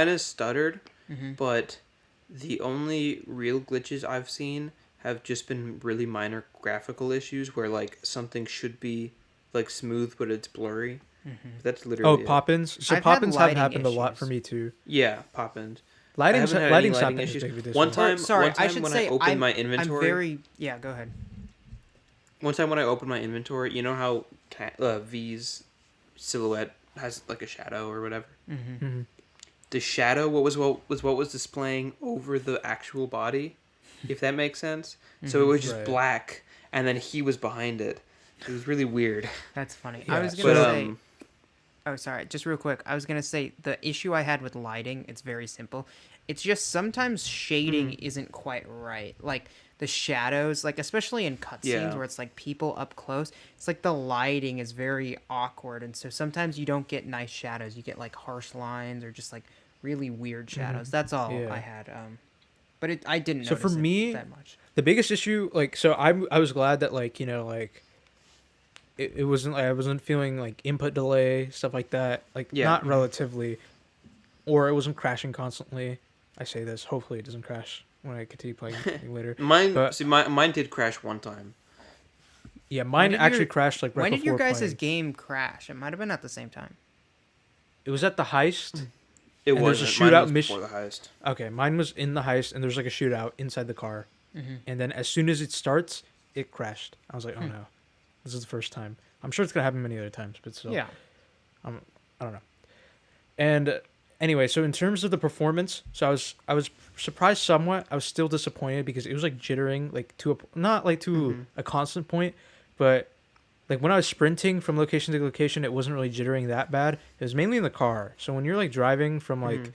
is stuttered, Mm-hmm. but the only real glitches I've seen have just been really minor graphical issues where like something should be like smooth but it's blurry. That's Oh, literally it. pop-ins. So I've had pop-ins have lighting happened a lot issues. for me too. Yeah, pop-ins. I Lighting's haven't had lighting's any not lighting been as issues. big with this One one. time, Sorry, one time I should when say I opened I'm, my I'm inventory, very. Yeah, go ahead. one time when I opened my inventory, you know how V's silhouette has like a shadow or whatever. Mm-hmm. The shadow what was displaying over the actual body, if that makes sense. So it was just Right. black, and then he was behind it. It was really weird. That's funny. Yeah, I was gonna But say. Oh, sorry. Just real quick. I was gonna say the issue I had with lighting. It's very simple. It's just sometimes shading isn't quite right. Like the shadows, like especially in cutscenes Yeah. where it's like people up close. It's like the lighting is very awkward, and so sometimes you don't get nice shadows. You get like harsh lines or just like really weird shadows. That's all Yeah. I had. But I didn't. So for notice it me, that much. The biggest issue, like, so I was glad that like like it wasn't like I wasn't feeling like input delay stuff like that. Like Yeah. not relatively, or it wasn't crashing constantly. I say this. Hopefully, it doesn't crash when I continue playing later. Mine, But- mine did crash one time. Yeah, mine did actually your- crashed like right When did your before guys' playing. game crash? It might have been at the same time. It was at the heist. It And there's was a mine shootout was mission- before the heist. Okay, mine was in the heist, and there's like a shootout inside the car. And then as soon as it starts, it crashed. I was like, oh no, this is the first time. I'm sure it's gonna happen many other times, but still. Yeah. I don't know. And anyway, so in terms of the performance, so I was surprised somewhat. I was still disappointed because it was like jittering, like to a not like to a constant point, but like when I was sprinting from location to location, it wasn't really jittering that bad. It was mainly in the car. So when you're like driving from like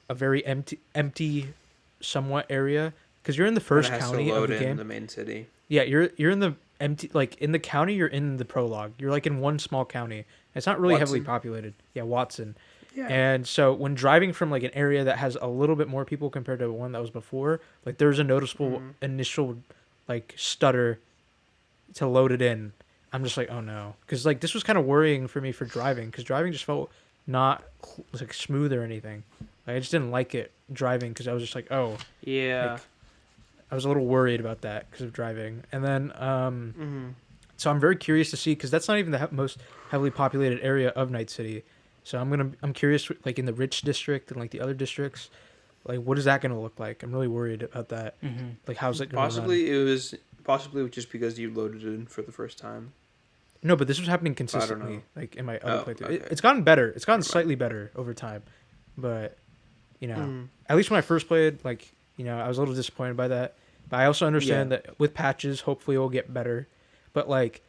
a very empty, somewhat area, because you're in the first When it has county to of load the in game. the main city. Yeah, you're in the empty, like in the county. You're in the prologue. You're like in one small county. It's not really heavily Watson. populated. Yeah, Watson. Yeah. And so when driving from like an area that has a little bit more people compared to one that was before, like there's a noticeable initial like stutter to load it in. I'm just like, oh no, because like this was kind of worrying for me for driving, because driving just felt not like smooth or anything. Like, I just didn't like it driving because I was just like, oh, Yeah. like, I was a little worried about that because of driving. And then so I'm very curious to see, because that's not even the most heavily populated area of Night City. So I'm curious, like in the rich district and like the other districts, like what is that gonna look like? I'm really worried about that. Like how's it gonna Possibly it was just because you loaded it in for the first time. No, but this was happening know. consistently. Like in my other Oh, playthrough, okay. it's gotten better. It's gotten slightly better over time, but you know, at least when I first played, like I was a little disappointed by that. But I also understand that with patches, hopefully it will get better. But like,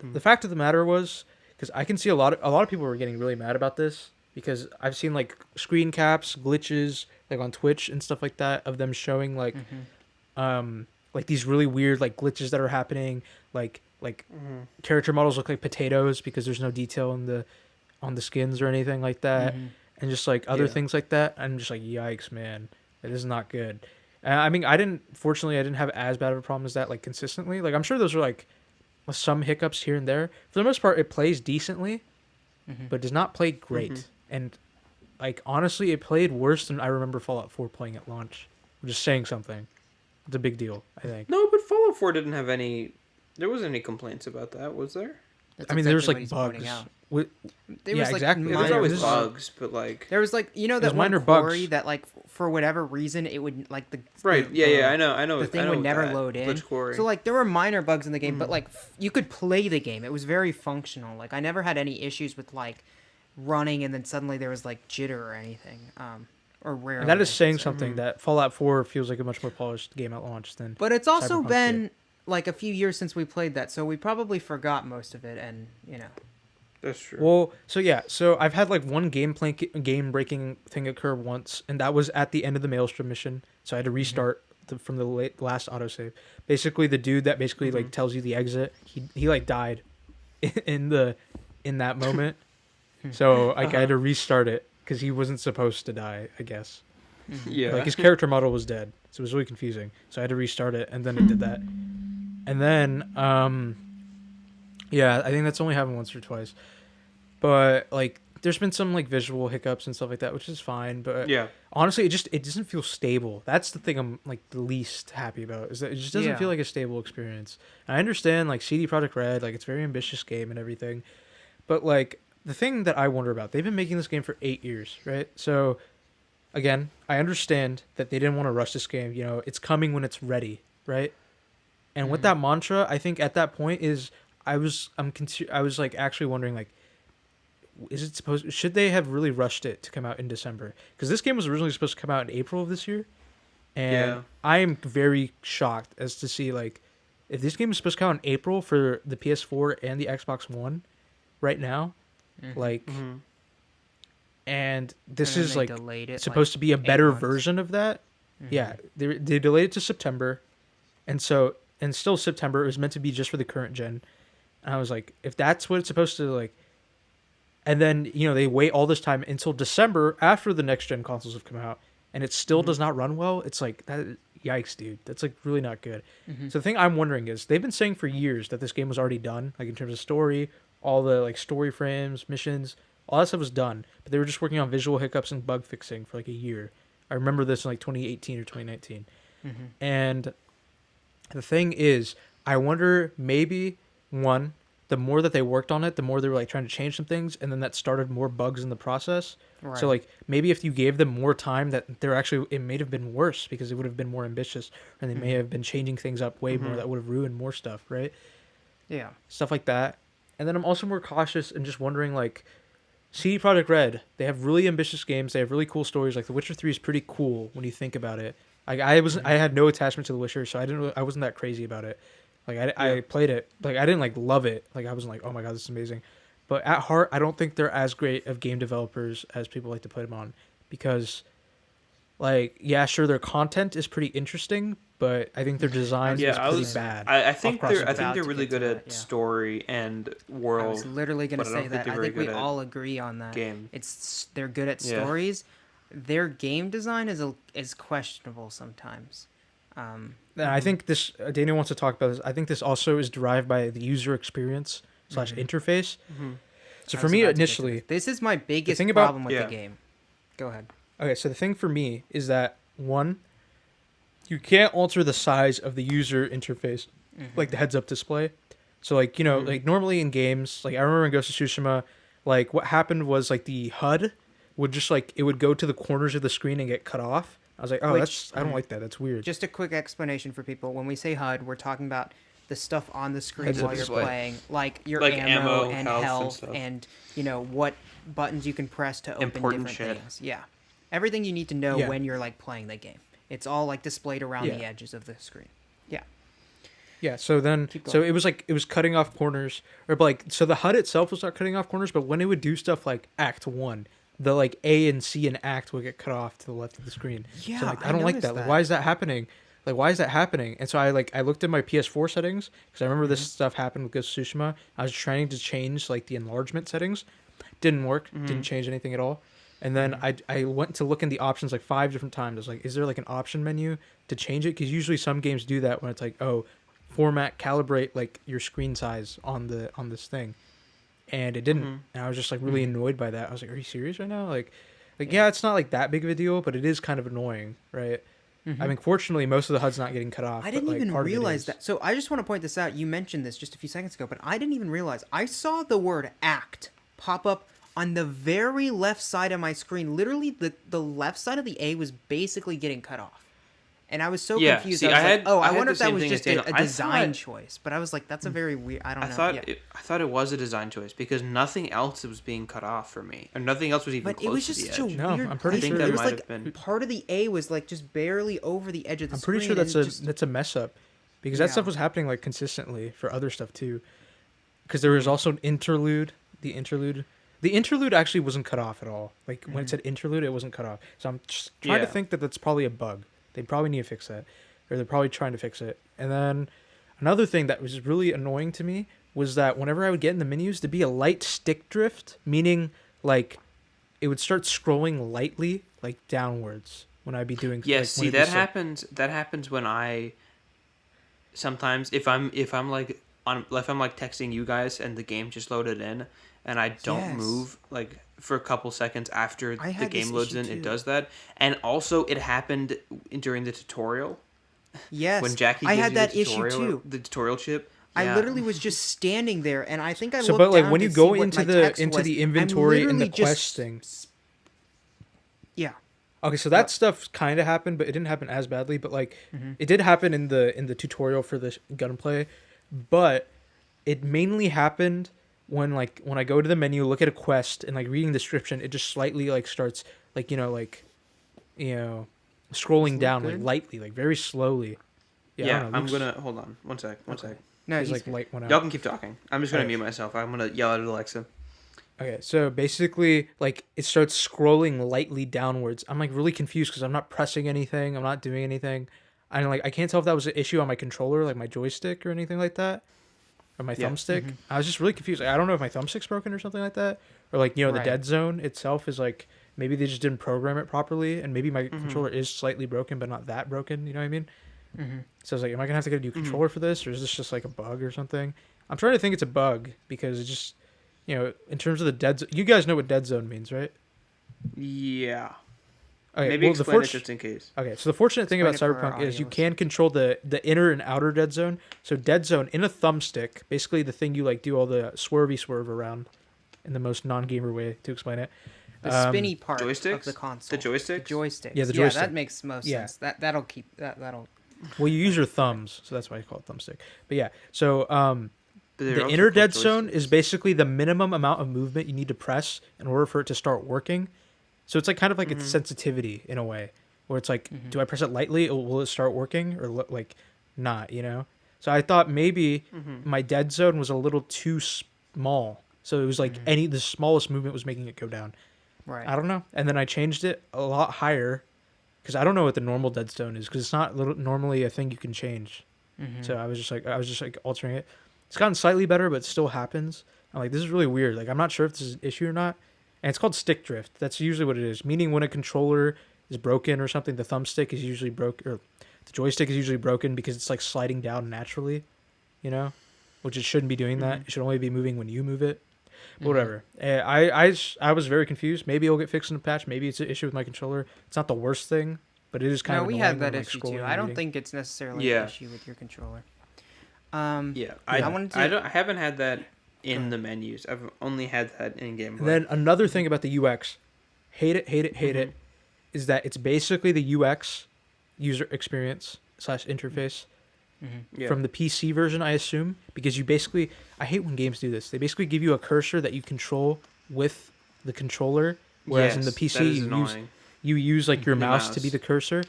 the fact of the matter was, because I can see a lot of people were getting really mad about this, because I've seen like screen caps, glitches, like on Twitch and stuff like that, of them showing like these really weird like glitches that are happening, like character models look like potatoes because there's no detail on the skins or anything like that, and just like other things like that. I'm just like, yikes, man, it is not good. I mean, fortunately I didn't have as bad of a problem as that, like consistently. Like I'm sure those are like some hiccups here and there. For the most part, it plays decently, but does not play great. And like honestly, it played worse than I remember Fallout 4 playing at launch. I'm just saying something. It's a big deal, I think. No, but Fallout 4 didn't have any. There wasn't any complaints about that, was there? That's I mean, there's exactly like what he's pointing bugs. out. Yeah, There was like exactly. Yeah, there's minor always this is- bugs, but like. There was like There's that one minor quarry bugs. that like for whatever reason it would like Right. the, Yeah. I know. the thing I know would never that. load in. Glitch quarry. So like there were minor bugs in the game, but like you could play the game. It was very functional. Like I never had any issues with like running and then suddenly there was like jitter or anything. Or rarely. And that is I should saying say. something, that Fallout 4 feels like a much more polished game at launch than. But it's also Cyberpunk been did. like a few years since we played that, so we probably forgot most of it, and That's true. Well, so I've had like one game breaking thing occur once, and that was at the end of the Maelstrom mission. So I had to restart from the last autosave. Basically, the dude that basically like tells you the exit, he like died in that moment, So I had to restart it because he wasn't supposed to die, I guess. Yeah. Like his character model was dead, so it was really confusing. So I had to restart it, and then it did that. And then, yeah, I think that's only happened once or twice. But like, there's been some like visual hiccups and stuff like that, which is fine. But Yeah. honestly, it doesn't feel stable. That's the thing I'm like the least happy about, is that it just doesn't feel like a stable experience. I understand like CD Projekt Red, like it's a very ambitious game and everything, but like the thing that I wonder about, they've been making this game for 8 years, right? So again, I understand that they didn't want to rush this game. You know, it's coming when it's ready, right? And with that mantra, I think at that point is I was like actually wondering like, is it supposed, should they have really rushed it to come out in December? Because this game was originally supposed to come out in April of this year, and I am very shocked as to see like if this game is supposed to come out in April for the PS4 and the Xbox One right now, like, and this And then is they like delayed it, supposed to be a 8 better months. version of that. Yeah, they delayed it to September, and still September. It was meant to be just for the current gen. And I was like, if that's what it's supposed to like, and then they wait all this time until December after the next gen consoles have come out, and it still does not run well. It's like that. Yikes, dude. That's like really not good. So the thing I'm wondering is they've been saying for years that this game was already done, like in terms of story, all the like story frames, missions, all that stuff was done, but they were just working on visual hiccups and bug fixing for like a year. I remember this in like 2018 or 2019. And the thing is, I wonder maybe one, the more that they worked on it, the more they were like trying to change some things, and then that started more bugs in the process. Right. So like maybe if you gave them more time, that they're actually, it may have been worse because it would have been more ambitious, and they may have been changing things up way more that would have ruined more stuff, right? Yeah. Stuff like that. And then I'm also more cautious and just wondering like, CD Projekt Red, they have really ambitious games. They have really cool stories. Like The Witcher 3 is pretty cool when you think about it. Like I had no attachment to The Witcher, so I wasn't that crazy about it. Like I played it, like I didn't like love it. Like I wasn't like, oh my god, this is amazing. But at heart, I don't think they're as great of game developers as people like to put them on, because, like, yeah, sure, their content is pretty interesting, but I think their design is pretty bad. I think Across the they're board. really good at story and world. I was literally going to but I don't say think that. they're I very think we good at all agree on that. game. They're good at Yeah. stories. Their game design is questionable sometimes. And I think this, Daniel wants to talk about this. I think this also is derived by the user experience / interface. So I for was me about to get to initially, this is my biggest thing about- problem with Yeah. the game. Go ahead. okay, so the thing for me is that one, you can't alter the size of the user interface, like the heads-up display. So like like normally in games, like I remember in Ghost of Tsushima, like what happened was like the HUD would just like it would go to the corners of the screen and get cut off. I was like, oh, Which- I don't like that. That's weird. Just a quick explanation for people. When we say HUD, we're talking about the stuff on the screen Heads-up while you're display. playing, like your Like ammo, ammo, and health and health, stuff. and what buttons you can press to open Important different shit. things. Yeah, everything you need to know Yeah. when you're like playing the game. It's all like displayed around the Yeah. edges of the screen. Yeah. Yeah, so then, Keep so going. it was like, it was cutting off corners, or like, so the HUD itself was not cutting off corners, but when it would do stuff like Act 1, the like A and C in Act would get cut off to the left of the screen. Yeah, so like, I I don't like noticed that. Like, that. why is that happening? Like, why is that happening? And so I looked at my PS4 settings, because I remember this stuff happened with Ghost of Tsushima. I was trying to change like the enlargement settings. Didn't work, didn't change anything at all. And then I went to look in the options like 5 different times. I was like, is there like an option menu to change it? Because usually some games do that when it's like, oh, format, calibrate like your screen size on this thing, and it didn't. And I was just like really annoyed by that. I was like, are you serious right now? Like yeah, it's not like that big of a deal, but it is kind of annoying, right? I mean, fortunately, most of the HUD's not getting cut off. I didn't but, like, even part of it realize is. that. So I just want to point this out. You mentioned this just a few seconds ago, but I didn't even realize. I saw the word act pop up on the very left side of my screen. Literally, the left side of the A was basically getting cut off. And I was so Yeah, confused. see, I was I like, had- oh, I I had wonder the if that same was thing as just a Daniel. I design thought- choice. But I was like, that's a very weird. I don't I know. thought Yeah. I thought it was a design choice because nothing else was being cut off for me, and nothing else was even But close it was to just the such a edge. No, weird. I'm pretty I think sure that It was might like have been. part of the A was like just barely over the edge of the I'm screen. pretty sure and that's it that's a mess up, because that Yeah. stuff was happening like consistently for other stuff too. Because there was also an interlude. The interlude actually wasn't cut off at all. Like when it said interlude, it wasn't cut off. So I'm just trying to Yeah. think that that's probably a bug. They probably need to fix that, or they're probably trying to fix it. And then another thing that was really annoying to me was that whenever I would get in the menus, there'd be a light stick drift, meaning like it would start scrolling lightly like downwards when I'd be doing. Yes, like, see when it'd be that so- happens. That happens when I sometimes if I'm like on if I'm like texting you guys and the game just loaded in and I don't Yes. move like for a couple seconds after I the had this game loads issue in, too. it does that. And also it happened during the tutorial Yes, when Jackie I gives had you that the issue tutorial, too. the tutorial chip. I Yeah. literally was just standing there, and I think I So, looked but like down when to you see go what into my the text was. I'm inventory and the literally quest just- thing. Yeah. Okay, so that stuff kind of happened, but it didn't happen as badly. But like, it did happen in the tutorial for the gunplay, but it mainly happened when I go to the menu, look at a quest, and like reading the description, it just slightly like starts like scrolling look down like good? lightly, like very slowly. I Yeah, don't know, I'm Luke's- gonna hold on one sec. No, his he's like good. light went out. Y'all can keep talking. I'm just gonna Okay. mute myself. I'm gonna yell at Alexa. Okay, so basically, like it starts scrolling lightly downwards. I'm like really confused because I'm not pressing anything. I'm not doing anything. I can't tell if that was an issue on my controller, like my joystick or anything like that, or my Yeah. thumbstick. I was just really confused. Like, I don't know if my thumbstick's broken or something like that, or like the Right. dead zone itself is like maybe they just didn't program it properly, and maybe my controller is slightly broken, but not that broken. You know what I mean? So I was like, am I gonna have to get a new controller for this, or is this just like a bug or something? I'm trying to think it's a bug because it just, in terms of the dead zone, you guys know what dead zone means, right? Yeah. Okay, Maybe well, explain it just in case. Okay, so the fortunate thing about Explain it for our Cyberpunk is you audios. can control the inner and outer dead zone. So dead zone in a thumbstick, basically the thing you like do all the swerve around, in the most non-gamer way to explain it. The spinny part Joysticks? of the console. The joysticks? The joysticks. Yeah, the Yeah, joystick. that makes most Yeah. sense. That'll keep that'll. Well, you use your thumbs, so that's why I call it thumbstick. But yeah, so But they're the also inner called dead zone joysticks. is basically the minimum amount of movement you need to press in order for it to start working. So it's like kind of like its sensitivity in a way, where it's like, do I press it lightly, or will it start working, or like not? So I thought maybe my dead zone was a little too small, so it was like the smallest movement was making it go down. Right. I don't know, and then I changed it a lot higher, because I don't know what the normal dead zone is, because it's not normally a thing you can change. So I was just like altering it. It's gotten slightly better, but it still happens. I'm like, this is really weird. Like, I'm not sure if this is an issue or not. And it's called stick drift. That's usually what it is. Meaning when a controller is broken or something, the thumbstick is usually broken, or the joystick is usually broken because it's like sliding down naturally, which it shouldn't be doing that. It should only be moving when you move it. But whatever. I was very confused. Maybe it'll get fixed in the patch. Maybe it's an issue with my controller. It's not the worst thing, but it is kind No, of we annoying had when that I'm, like, issue scrolling too. and I don't reading. think it's necessarily Yeah. an issue with your controller. Yeah, I wanted to- I haven't had that in the menus. I've only had that in game. And then another thing about the UX, hate it, is that it's basically the UX, user experience / interface, from the PC version, I assume, because you basically, I hate when games do this. They basically give you a cursor that you control with the controller, whereas in the PC you use like your The mouse to be mouse. the cursor.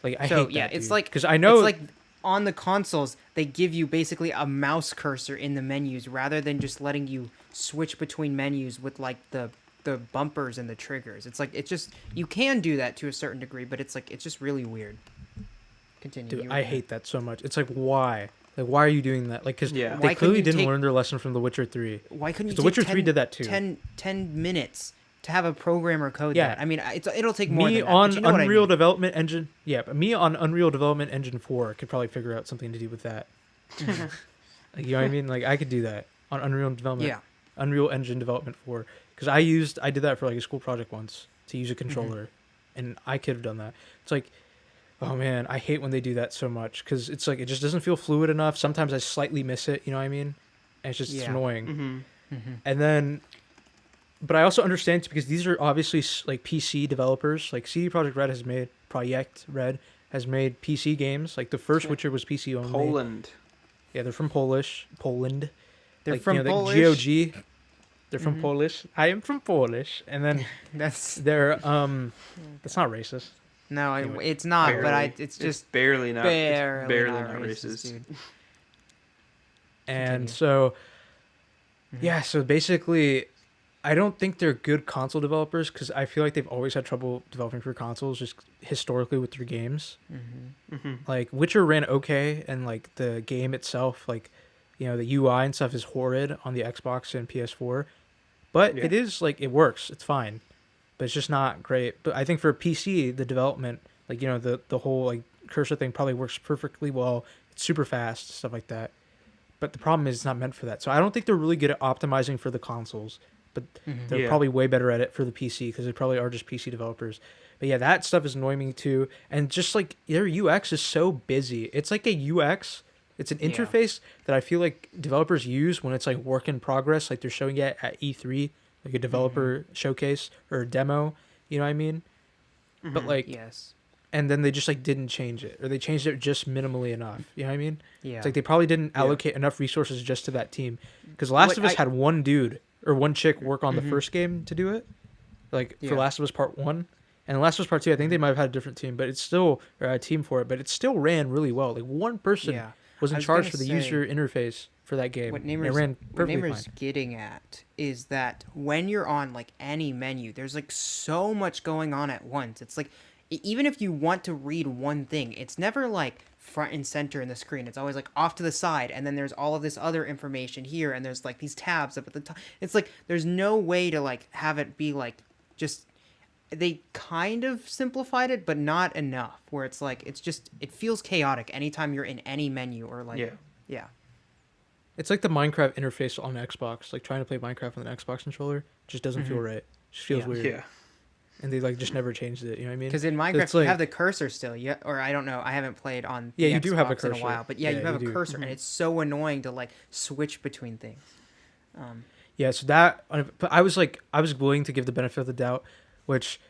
Like I So hate yeah, that, it's dude. like because I know it's like on the consoles they give you basically a mouse cursor in the menus rather than just letting you switch between menus with like the bumpers and the triggers. It's like it's just you can do that to a certain degree, but it's like it's just really weird. Continue. dude, you were I gonna- hate that so much. It's like why? Like why are you doing that? Like because Yeah. they Why couldn't clearly you didn't take- learn their lesson from The Witcher 3. Why couldn't you? The take Witcher 3 10 did that too. 10 minutes to have a programmer code Yeah. that. I mean, it'll take more Me than that. on but you know what I Unreal mean. Development Engine, yeah, but me on Unreal Development Engine 4 could probably figure out something to do with that. Like, you know what I mean? Like I could do that on Unreal Development, Yeah. Unreal Engine Development 4, because I did that for like a school project once to use a controller, and I could have done that. It's like, oh man, I hate when they do that so much because it's like it just doesn't feel fluid enough. Sometimes I slightly miss it, you know what I mean? And it's just it's Yeah. annoying. And then, but I also understand because these are obviously like PC developers. Like CD Projekt Red has made PC games. Like the first Witcher was PC only. Poland. Yeah, they're from Poland. They're like, from like Polish. GOG. They're from Polish. I am from Polish, and then That's they're That's not racist. no, Anyway, it's not. But Barely. it's just barely not. barely, It's barely not not racist, racist. dude. And Continue. so, yeah, so basically, I don't think they're good console developers because I feel like they've always had trouble developing for consoles just historically with their games. Like, Witcher ran okay, and, like, the game itself, like, the UI and stuff is horrid on the Xbox and PS4. but Yeah. it is like it works. It's fine, but it's just not great. But I think for PC, the development, like the whole like cursor thing probably works perfectly well. It's super fast, stuff like that. But the problem is it's not meant for that. So I don't think they're really good at optimizing for the consoles, but they're Yeah. probably way better at it for the PC because they probably are just PC developers. But yeah, that stuff is annoying me too. And just like their UX is so busy. It's like a UX. It's an Yeah. interface that I feel like developers use when it's like work in progress, like they're showing it at E3, like a developer showcase or a demo. You know what I mean? But like, Yes. and then they just like didn't change it, or they changed it just minimally enough. You know what I mean? Yeah. It's like they probably didn't Yeah. allocate enough resources just to that team. Because Last What of Us I- had one dude or one chick work on the first game to do it, like Yeah. for Last of Us Part 1. And Last of Us Part 2, I think they might have had a different team, but it's still, or a team for it, but it still ran really well. Like one person Yeah. was I in was charge gonna for the say, user interface for that game. What and it Namer's, ran what perfectly Namer's fine. getting at is that when you're on like any menu, there's like so much going on at once. It's like even if you want to read one thing, it's never like front and center in the screen. It's always like off to the side, and then there's all of this other information here, and there's like these tabs up at the top. It's like there's no way to like have it be like just they kind of simplified it, but not enough. Where it's like it's just it feels chaotic anytime you're in any menu or like yeah. It's like the Minecraft interface on Xbox. Like trying to play Minecraft on an Xbox controller just doesn't feel right. Just feels Yeah. weird. Yeah. And they like just never changed it. You know what I mean? Because in So Minecraft it's you like- have the cursor still, yeah, or I don't know. I haven't played on Yeah, the you do have a Xbox in cursor. a while, but yeah, Yeah, you have you a do. cursor, and it's so annoying to like switch between things. Yeah, so that, but I was willing to give the benefit of the doubt, which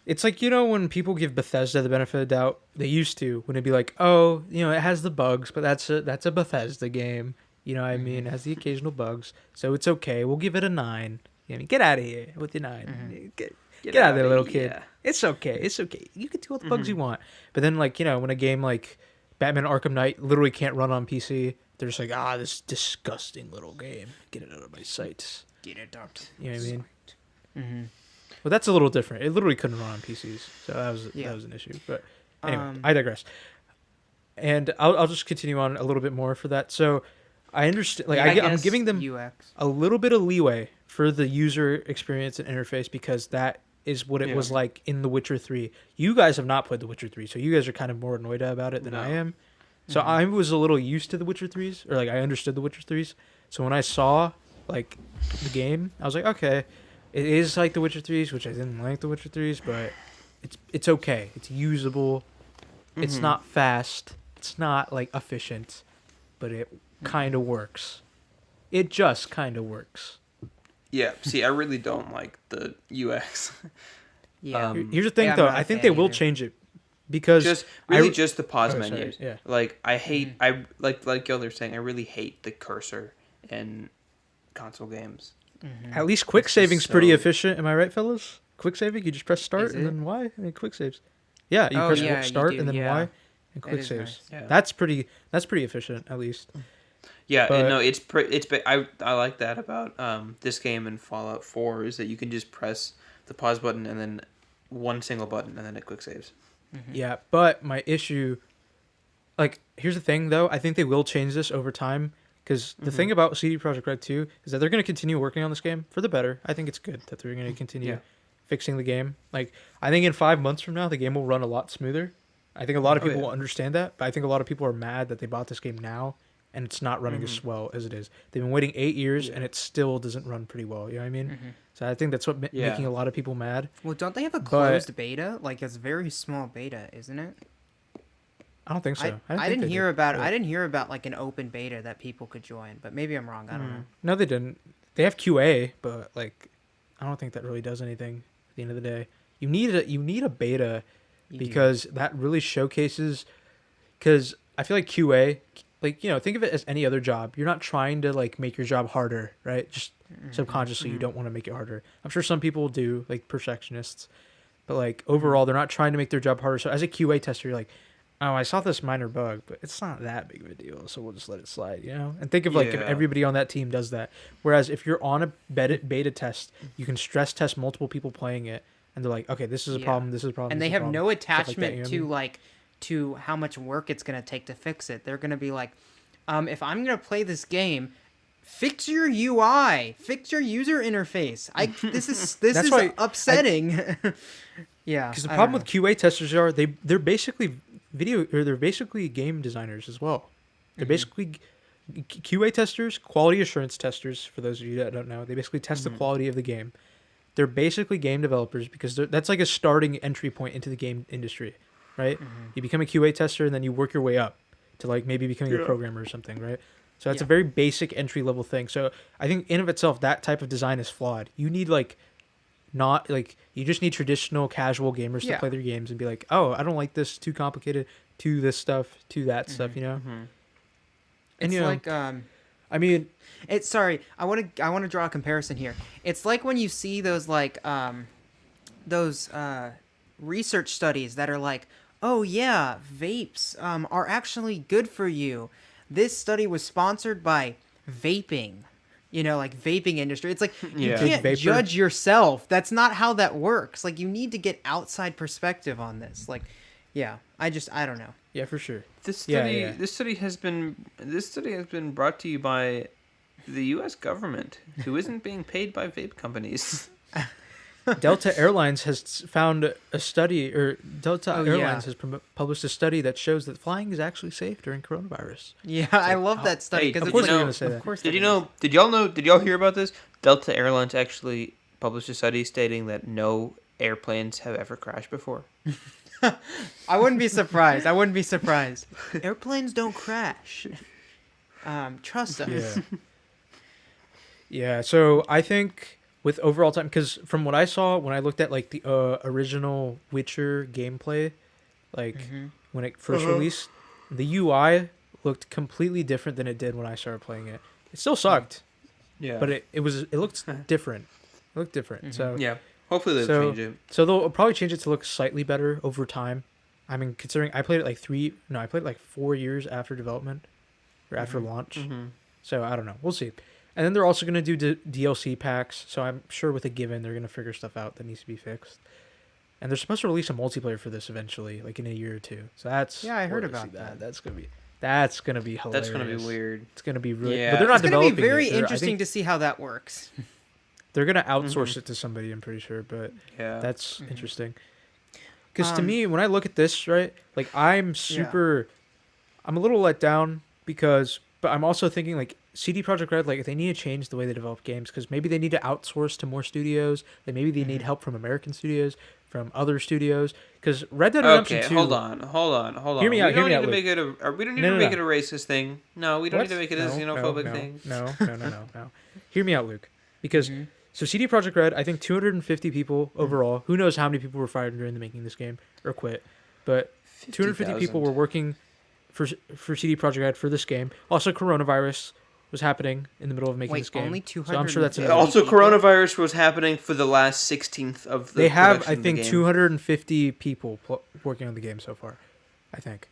it's like, when people give Bethesda the benefit of the doubt, they used to, when it'd be like, oh, it has the bugs, but that's a Bethesda game. You know what I mean? It has the occasional bugs, so it's okay. We'll give it a 9. You know, get out of here with your 9. Get out of there, little kid. It's okay. It's okay. You can do all the bugs you want. But then, like, when a game like Batman Arkham Knight literally can't run on PC, they're just like, this disgusting little game. Get it out of my sight. Get it out. You know what I mean? Mm-hmm. Well, that's a little different. It literally couldn't run on PCs, so that was an issue. But anyway, I digress. And I'll just continue on a little bit more for that. So I understand. Like I'm guess giving them UX. a little bit of leeway for the user experience and interface because that is what it was like in The Witcher 3. You guys have not played The Witcher 3, so you guys are kind of more annoyed about it than I am. So I was a little used to The Witcher 3s, or like I understood The Witcher 3s. So when I saw like the game, I was like, okay, it is like The Witcher 3s, which I didn't like The Witcher 3s, but it's okay. It's usable. It's not fast. It's not like efficient, but it kind of works. It just kind of works. Yeah. See, I really don't like the UX. Yeah. Here's the thing, Yeah, I'm though. not a I think fan they will either. change it because just the pause Oh, sorry, menus. yeah. Like I hate I like y'all are saying. I really hate the cursor in console games. at least quick It's just saving's pretty so- efficient. Am I right, fellas? Quick saving, you just press start Is and it? then Y. I mean, quick saves. Yeah, you Oh, press yeah, you start do, and then yeah. Y and That quick is saves. nice. Yeah. That's pretty efficient at least. Yeah, But- no, I like that about this game and Fallout 4 is that you can just press the pause button and then one single button and then it quick saves. Yeah, but my issue, like, here's the thing though. I think they will change this over time because the thing about CD Projekt Red 2 is that they're going to continue working on this game for the better. I think it's good that they're going to continue Yeah. fixing the game. Like, I think in 5 months from now, the game will run a lot smoother. I think a lot of Oh, people yeah. will understand that, but I think a lot of people are mad that they bought this game now and it's not running as well as it is. They've been waiting 8 years and it still doesn't run pretty well. You know what I mean? So I think that's what Yeah. making a lot of people mad. Well, don't they have a But- closed beta? Like it's a very small beta, isn't it? I don't think so. I think didn't they hear did. about. But- I didn't hear about like an open beta that people could join, but maybe I'm wrong. I don't know. No, they didn't. They have QA, but like, I don't think that really does anything. At the end of the day, you need a beta You do. because that really showcases. Because I feel like QA, like think of it as any other job. You're not trying to like make your job harder, right? Just subconsciously, you don't want to make it harder. I'm sure some people do, like perfectionists, but like overall, they're not trying to make their job harder. So as a QA tester, you're like, oh, I saw this minor bug, but it's not that big of a deal, so we'll just let it slide, And think of like if Yeah. everybody on that team does that. Whereas if you're on a beta test, you can stress test multiple people playing it, and they're like, okay, this is a Yeah. problem, this is a problem, And this they is a have problem, no stuff like that, attachment you know what I to mean? like to how much work it's gonna take to fix it. They're gonna be like, if I'm gonna play this game, fix your UI, fix your user interface. This is That's why upsetting. Yeah. Because the I problem don't with QA testers are they're basically they're basically game designers as well. They're basically QA testers, quality assurance testers. For those of you that don't know, they basically test the quality of the game. They're basically game developers because that's like a starting entry point into the game industry, right? You become a QA tester and then you work your way up to like maybe becoming a programmer or something, right? So that's a very basic entry level thing. So I think in of itself that type of design is flawed. You need like not like you just need traditional casual gamers to play their games and be like, oh, I don't like this, too complicated, to this stuff, to that stuff, you know. And It's you know, like I mean, it's sorry. I want to draw a comparison here. It's like when you see those like research studies that are like, oh yeah, vapes are actually good for you. This study was sponsored by vaping. You know, like vaping industry. It's like you Yeah. can't Vapor. judge yourself. That's not how that works. Like you need to get outside perspective on this. Like, yeah, I don't know. yeah, for sure. This Yeah, study has been brought to you by the U.S. government, who isn't being paid by vape companies. Delta Airlines has found a study, or Delta Oh, yeah. Airlines has published a study that shows that flying is actually safe during coronavirus. Yeah, I love that study Hey, because of it's course like, you're gonna say that. of course. Did it you is. know? Did y'all know? Did y'all hear about this? Delta Airlines actually published a study stating that no airplanes have ever crashed before. I wouldn't be surprised. Airplanes don't crash. Trust us. Yeah. Yeah, so I think with overall time, because from what I saw when I looked at like the original Witcher gameplay, like when it 1st released, the UI looked completely different than it did when I started playing it. It still sucked, Yeah, but it looked different. It looked different. So yeah. Hopefully they'll change it. So they'll probably change it to look slightly better over time. I mean, considering I played it like 4 years after development or after launch. So I don't know. We'll see. And then they're also going to do DLC packs. So I'm sure with a given, they're going to figure stuff out that needs to be fixed. And they're supposed to release a multiplayer for this eventually, like in a year or two. So that's I heard we're gonna about see that. That's gonna be hilarious. That's gonna be weird. It's gonna be really. Yeah. But they're not It's going developing to be very it. I interesting think to see how that works. they're gonna outsource it to somebody. I'm pretty sure, but Yeah, that's interesting. Because to Um, me, when I look at this, right, like I'm a little let down but I'm also thinking like CD Projekt Red, like they need to change the way they develop games because maybe they need to outsource to more studios. Like maybe they need help from American studios, from other studios. Because Red Dead Redemption 2. hold on. Hear me out, We don't hear me need out, to Luke. make it a. We don't need No, to no, make no. it a racist thing. No, we don't What? need to make it a xenophobic thing. No. Hear me out, Luke. Because so CD Projekt Red, I think 250 people overall. Who knows how many people were fired during the making of this game or quit? But 250 people were working for CD Projekt Red for this game. Also, coronavirus was happening in the middle of making this game. only So I'm sure that's 250? another. Also, people? coronavirus was happening for the last 16th of the. They have, production I of the think, game. 250 people working on the game so far. I think.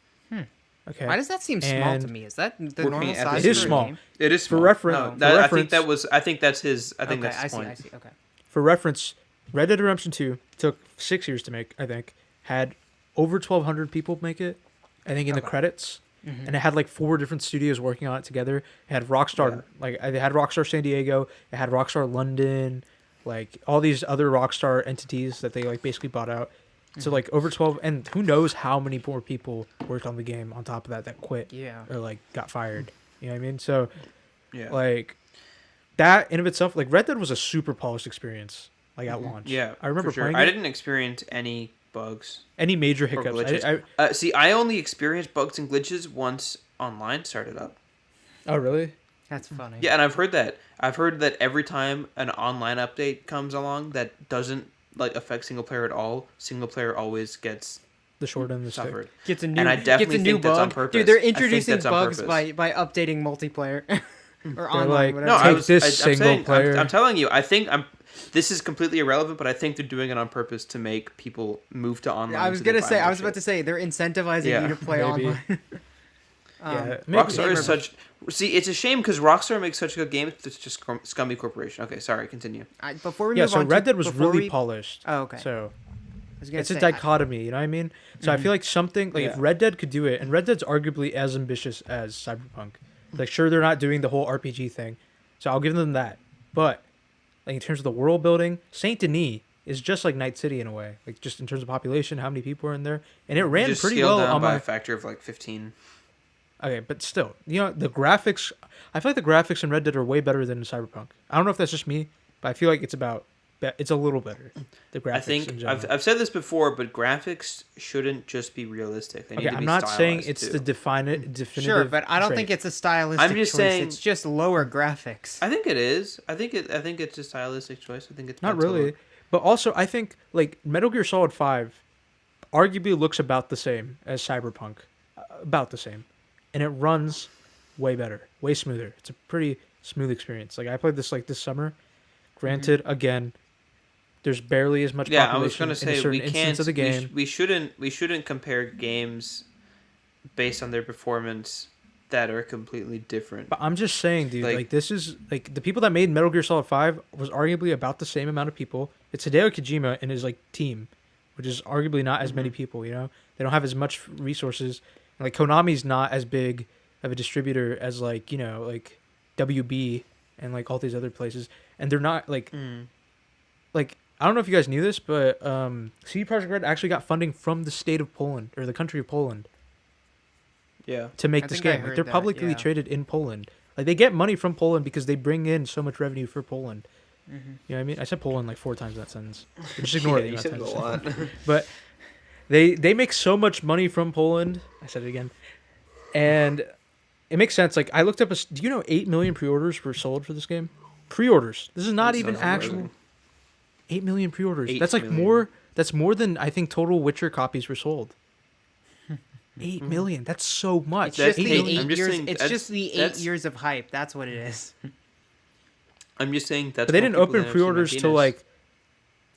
Okay. Why does that seem small to And me? Is that the working normal at size? the It is for a small. game? It is For small. reference- No, for that, I think reference- that was. I think that's his. I think Okay, that's his point. I see. Okay. For reference, Red Dead Redemption 2 took 6 years to make, I think. Had over 1,200 people make it, I think, in the credits. And it had like 4 different studios working on it together. It had Rockstar, they had Rockstar San Diego, it had Rockstar London, like all these other Rockstar entities that they like basically bought out. So like over 12, and who knows how many more people worked on the game on top of that quit Yeah. or like got fired. You know what I mean? So Yeah. like that in of itself, like Red Dead was a super polished experience, like at launch. Yeah. I remember for sure. playing I it. didn't experience any bugs. Any major Or hiccups? glitches. See, I only experienced bugs and glitches once online started up. Oh really? That's funny. Yeah, and I've heard that. I've heard that every time an online update comes along that doesn't like affect single player at all, single player always gets The short end of the stick. suffered. Gets a new, And I definitely gets a new think that's on bug. purpose. Dude, they're I think introducing that's on bugs purpose. by updating multiplayer or online. like, Whatever. No, Take I was. this I'm single saying, player. I'm telling you. I think I'm. This is completely irrelevant, but I think they're doing it on purpose to make people move to online. I was so they gonna buy say. more I was shit. about to say they're incentivizing Yeah, you to play maybe. online. Yeah, maybe. Rockstar is such. See, it's a shame because Rockstar makes such good games. It's just scummy corporation. Okay, sorry. Continue. Before we Yeah, move so on, Red Dead was before really we- polished. Oh, okay. So I was gonna it's say, a dichotomy, you know what I mean? So I feel like something like if Yeah. Red Dead could do it, and Red Dead's arguably as ambitious as Cyberpunk. Like, sure, they're not doing the whole RPG thing, So I'll give them that. But like in terms of the world building, Saint Denis is just like Night City in a way. Like just in terms of population, how many people are in there, and it ran Just pretty scaled well down on by my. a factor of like 15. Okay, but still, the graphics. I feel like the graphics in Red Dead are way better than in Cyberpunk. I don't know if that's just me, but I feel like it's a little better. The graphics. I in think general. I've said this before, but graphics shouldn't just be realistic. They need Okay, to I'm be not saying stylized, it's too. the definitive. Sure, but I don't trait. think it's a stylistic I'm just choice. saying- It's just lower graphics. I think it is. I think it's a stylistic choice. I think it's Not meant to really, look- but also I think like Metal Gear Solid 5 arguably looks about the same as Cyberpunk, about the same, and it runs way better, way smoother. It's a pretty smooth experience. Like I played this like this summer. Granted, again, there's barely as much Yeah, population I was gonna in a say certain we instance can't. of the game. We shouldn't compare games based on their performance that are completely different. But I'm just saying, dude, Like- like this is like the people that made Metal Gear Solid 5 was arguably about the same amount of people. It's Hideo Kojima and his like team, which is arguably not as many people, They don't have as much resources. And, like Konami's not as big of a distributor as like, like WB and like all these other places. And they're not like like I don't know if you guys knew this, but CD Projekt Red actually got funding from the state of Poland or the country of Poland Yeah. to make I this think I game. Like heard they're that, publicly yeah. traded in Poland. Like they get money from Poland because they bring in so much revenue for Poland. You know what I mean? I said Poland like 4 times in that sentence. But just ignore Yeah, it. you the said amount it of a times I lot. said it. But they make so much money from Poland. I said it again. And it makes sense. Like I looked up do you know 8 million pre-orders were sold for this game? Pre-orders. This is not That even sounds actual amazing. 8 million pre-orders. 8 That's like million. more. That's more than I think total Witcher copies were sold. 8 million. That's so much. It's just That- the hey, 8 I'm just years. saying It's that's- just the 8 that's- years of hype. That's what it is. I'm just saying that's. But they more didn't people open than I've seen my pre-orders till penis. like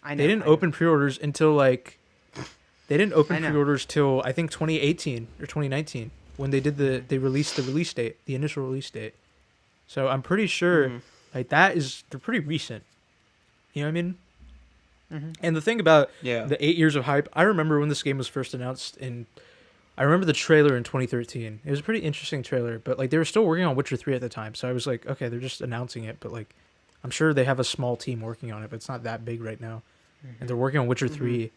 I know. they didn't I know. open pre-orders until like they didn't open I know. pre-orders till I think 2018 or 2019 when they released the release date, the initial release date. So I'm pretty sure like they're pretty recent. You know what I mean? And the thing about Yeah. the 8 years of hype, I remember when this game was first announced I remember the trailer in 2013. It was a pretty interesting trailer, but like they were still working on Witcher 3 at the time. So I was like, okay, they're just announcing it, but like I'm sure they have a small team working on it, but it's not that big right now. And they're working on Witcher 3.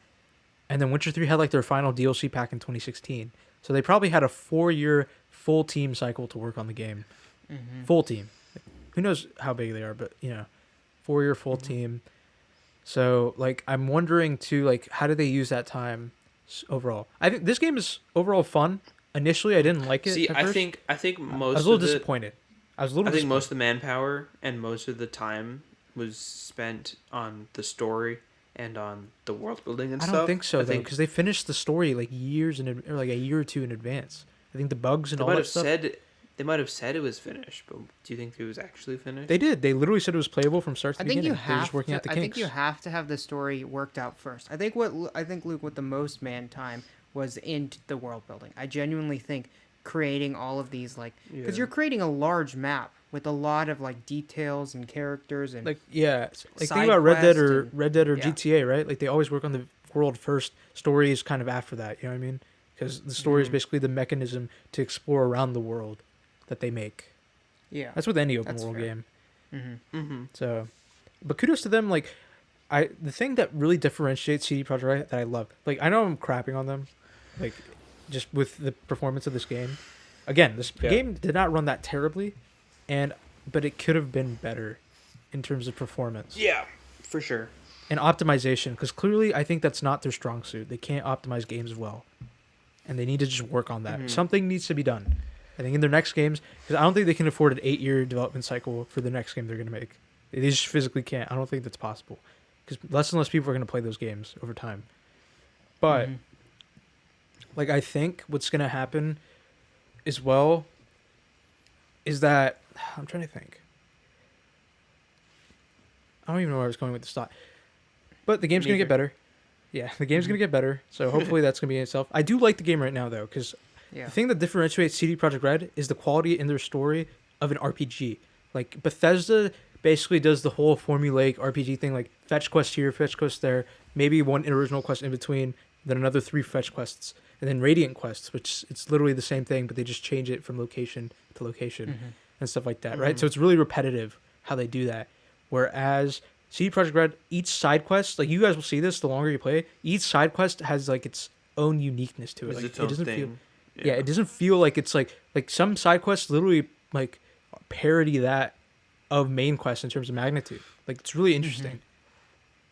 And then Witcher 3 had like their final DLC pack in 2016. So they probably had a 4-year full team cycle to work on the game. Full team. Who knows how big they are, but 4-year full team. So like I'm wondering too, like how do they use that time overall? I think this game is overall fun. Initially, I didn't like it. See, at I first. think I most. was a little of the, disappointed. I was a little. I think most of disappointed. the manpower and most of the time was spent on the story and on the world building and I stuff. don't think so I though, think because they finished the story like or like a year or two in advance. I think the bugs and they all might that have stuff. said they might have said it was finished, but do you think it was actually finished? They did. They literally said it was playable from start to I think beginning. you They're have. just working To, out the I think kinks. you have to have the story worked out first. I think Luke with the most man time was into the world building. I genuinely think creating all of these because Yeah. you're creating a large map with a lot of like details and characters and Like like think side about Red Dead quest or and- yeah. GTA, right? Like they always work on the world first. Story is kind of after that. You know what I mean? Because the story is basically the mechanism to explore around the world that they make. yeah. That's with any open That's world fair. game. Mm-hmm. So, but kudos to them. Like, the thing that really differentiates CD Projekt Red that I love. Like, I know I'm crapping on them, like, just with the performance of this game. Again, this game did not run that terribly, but it could have been better in terms of performance Yeah, for sure. and optimization. Because clearly, I think that's not their strong suit. They can't optimize games well, and they need to just work on that. Something needs to be done. I think in their next games, because I don't think they can afford an 8-year development cycle for the next game they're going to make. They just physically can't. I don't think that's possible. Because less and less people are going to play those games over time. But, like, I think what's going to happen as well is that... I'm trying to think. I don't even know where I was going with this thought. But the game's going to get better. Yeah, the game's going to get better. So hopefully that's going to be in itself. I do like the game right now, though, because... Yeah. The thing that differentiates CD Projekt Red is the quality in their story of an RPG. Like Bethesda basically does the whole formulaic RPG thing, like fetch quest here, fetch quest there, maybe one original quest in between, then another 3 fetch quests, and then Radiant quests, which it's literally the same thing, but they just change it from location to location and stuff like that, right? So it's really repetitive how they do that. Whereas CD Projekt Red, each side quest, like you guys will see this the longer you play, each side quest has like its own uniqueness to it. It's Like its it own doesn't thing. feel yeah, it doesn't feel like it's like some side quests literally like parody that of main quests in terms of magnitude. Like it's really interesting.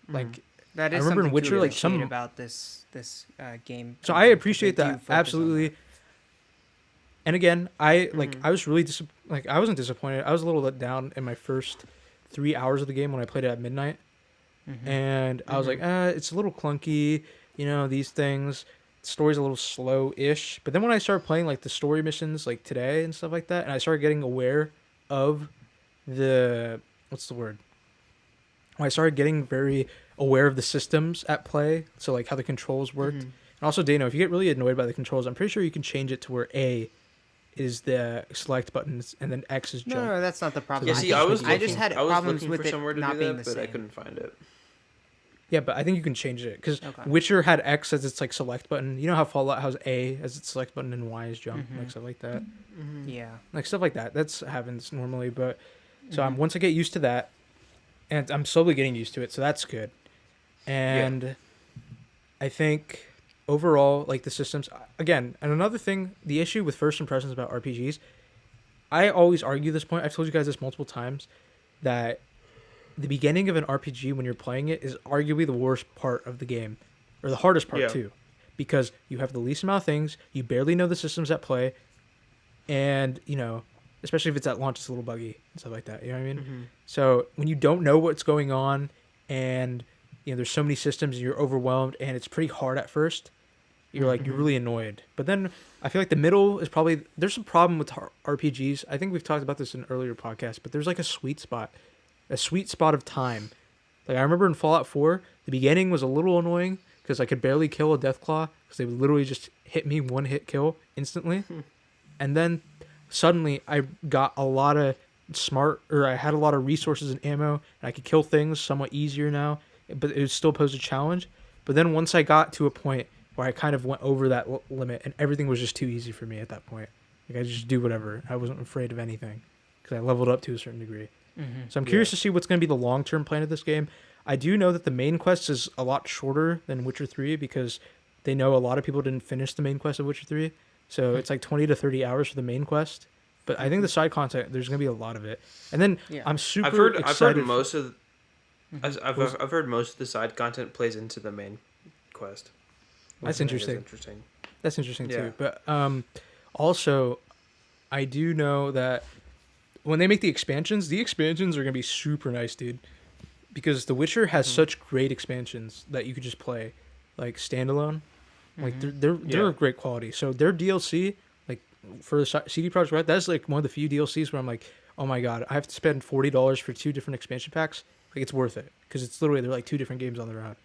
Like That I is remember in something Witcher, to like, appreciate some- about this game. so I appreciate They do that focus on absolutely. that. And again, I was really like I wasn't disappointed. I was a little let down in my first 3 hours of the game when I played it at midnight, and I was like, it's a little clunky, these things. The story's a little slow-ish. But then when I started playing like the story missions like today and stuff like that, and I started getting aware of the what's the word? When I started getting very aware of the systems at play, so like how the controls worked. And also, Dano, if you get really annoyed by the controls, I'm pretty sure you can change it to where A is the select buttons and then X is jump. No, that's not the problem. Yeah, see, I was I just had I was problems looking with for it somewhere to not do being that, the but I same. couldn't find it. Yeah, but I think you can change it because Okay. Witcher had X as its like select button. You know how Fallout has A as its select button and Y is jump, like stuff like that. Yeah. Like stuff like that. That's happens normally, but so once I get used to that, and I'm slowly getting used to it, so that's good. And I think overall, like the systems again, and another thing, the issue with first impressions about RPGs, I always argue this point. I've told you guys this multiple times that the beginning of an RPG when you're playing it is arguably the worst part of the game, or the hardest part too, because you have the least amount of things, you barely know the systems at play, and especially if it's at launch, it's a little buggy and stuff like that. You know what I mean? So when you don't know what's going on, and there's so many systems, and you're overwhelmed, and it's pretty hard at first. You're like you're really annoyed, but then I feel like the middle is probably there's a problem with RPGs. I think we've talked about this in earlier podcasts, but there's like a sweet spot of time. Like I remember in Fallout 4, the beginning was a little annoying because I could barely kill a Deathclaw because they would literally just hit me one hit kill instantly, and then suddenly I got a lot of I had a lot of resources and ammo, and I could kill things somewhat easier now, but it would still pose a challenge. But then once I got to a point where I kind of went over that limit, and everything was just too easy for me at that point. Like I just do whatever. I wasn't afraid of anything because I leveled up to a certain degree. So I'm curious to see what's going to be the long-term plan of this game. I do know that the main quest is a lot shorter than Witcher 3 because they know a lot of people didn't finish the main quest of Witcher 3. So it's like 20 to 30 hours for the main quest. But I think the side content, there's going to be a lot of it. And then I'm super excited. I've heard most of I've heard most of the side content plays into the main quest. That's interesting. That's interesting too. But also, I do know that when they make the expansions are going to be super nice, dude. Because The Witcher has such great expansions that you could just play, like standalone. Like they're of great quality. So their DLC, like for the CD Projekt Red, that's like one of the few DLCs where I'm like, oh my god, I have to spend $40 for 2 different expansion packs. Like it's worth it because it's literally they're like 2 different games on their own.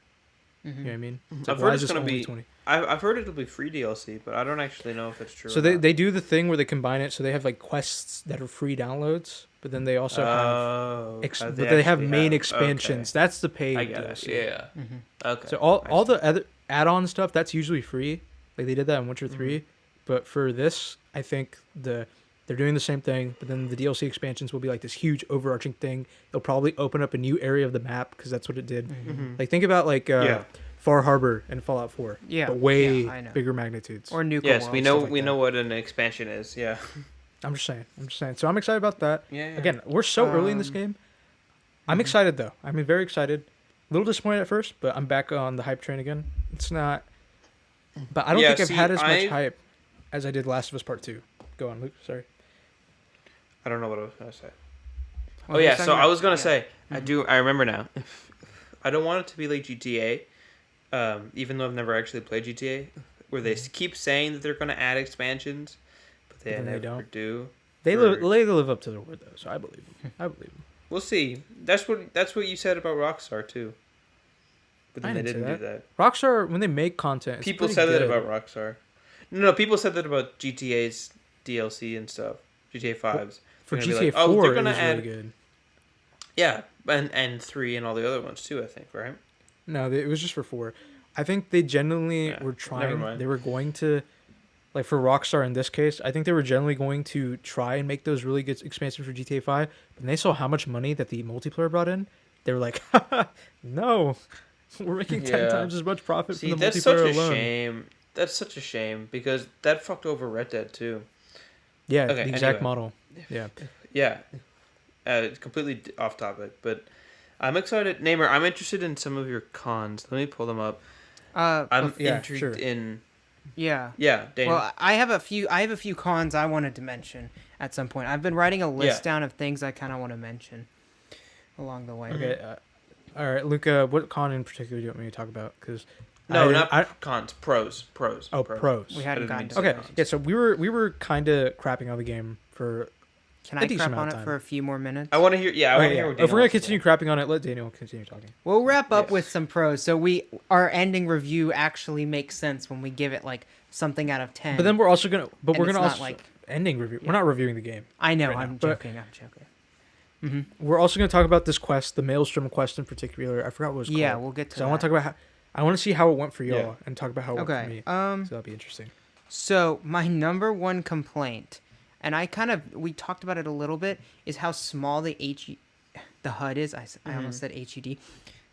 You know what I mean? It's like, I've heard why it's is this gonna only be. 20? I've heard it'll be free DLC, but I don't actually know if it's true. So they do the thing where they combine it. So they have like quests that are free downloads, but then they also have but they have main expansions. Okay. That's the paid I get it. DLC. Yeah. Okay. So all the other add-on stuff that's usually free. Like they did that in Witcher 3, but for this, I think they're doing the same thing. But then the DLC expansions will be like this huge overarching thing. They'll probably open up a new area of the map because that's what it did. Like think about like Far Harbor and Fallout 4. Yeah, but way I know. bigger magnitudes. Or Nuka yes, World, we know stuff like we that. know what an expansion is. Yeah. I'm just saying. So I'm excited about that. Yeah. Again, we're so early in this game. I'm excited though. I mean, very excited. A little disappointed at first, but I'm back on the hype train again. It's not, but I don't think I've had as much hype as I did Last of Us Part 2. Go on, Luke. Sorry. I don't know what I was gonna say. Well, Oh yeah, he's so I was gonna talking say I remember now. I don't want it to be like GTA, even though I've never actually played GTA, where they keep saying that they're gonna add expansions, but they then they never don't. do. They live up to their word though, so I believe them. We'll see. That's what you said about Rockstar too. But then I they didn't say didn't do that. Rockstar, when they make content, it's People pretty said that good. about Rockstar. No, people said that about GTA's DLC and stuff. GTA 5's. For They're gonna GTA be 4, they're it gonna was add really good. Yeah, and 3 and all the other ones too, I think, right? No, it was just for 4. I think they genuinely Yeah, were never trying. mind. They were going to like for Rockstar in this case, I think they were generally going to try and make those really good expansions for GTA 5. But when they saw how much money that the multiplayer brought in, they were like, no, we're making 10 Yeah. times as much profit See, from the that's such multiplayer a alone. shame. That's such a shame because that fucked over Red Dead too. Yeah, Okay, the exact anyway. model. Yeah. Yeah, completely off topic, but I'm excited. Namer, I'm interested in some of your cons. Let me pull them up. I'm yeah, intrigued sure. in. Yeah. Yeah, Daniel. Well, I have a few cons I wanted to mention at some point. I've been writing a list down of things I kind of want to mention along the way. Okay. All right, Luca, what con in particular do you want me to talk about? Because no, not cons. Pros. Oh, pros. We I hadn't didn't gotten mean to to say Okay. cons. Yeah. So we were kind of crapping on the game for Can a I decent crap on amount it of time. for a few more minutes? I want to hear. Yeah, I want to hear what Daniel If we're gonna wants to continue say. crapping on it, let Daniel continue talking. We'll wrap up Yes. with some pros. So our ending review actually makes sense when we give it like something out of 10. But then we're also gonna. But And we're it's gonna not also like- ending review. Yeah. We're not reviewing the game. I know, right now, I'm but- joking. We're also gonna talk about this quest, the Maelstrom quest in particular. I forgot what it was called. Yeah, we'll get to So that. I want to talk about how. I want to see how it went for y'all Yeah. and talk about how it went for Okay. me. So that'll be interesting. So my number one complaint, and we talked about it a little bit, is how small the HUD is. I almost said HUD.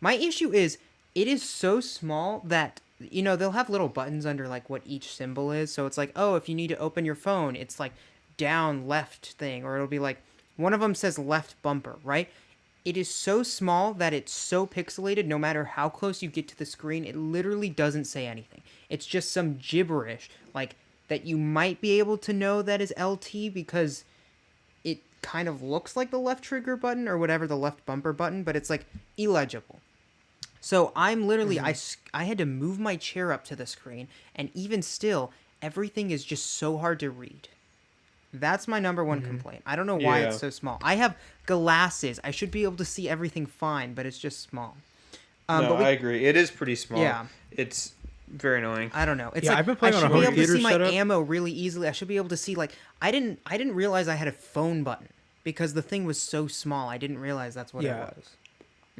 My issue is it is so small that they'll have little buttons under like what each symbol is. So it's like, oh, if you need to open your phone, it's like down left thing, or it'll be like one of them says left bumper, right? It is so small that it's so pixelated. No matter how close you get to the screen, it literally doesn't say anything. It's just some gibberish, like that you might be able to know that is LT because it kind of looks like the left trigger button or whatever, the left bumper button, but it's like illegible. So I'm literally, I had to move my chair up to the screen, and even still, everything is just so hard to read. That's my number one complaint. I don't know why it's so small. I have glasses. I should be able to see everything fine, but it's just small. No, I agree. It is pretty small. Yeah. It's very annoying. I don't know. It's Yeah, like I've been playing I on a should be home able to theater see my setup. ammo really easily. I should be able to see like I didn't realize I had a phone button because the thing was so small. I didn't realize that's what it Yeah. was.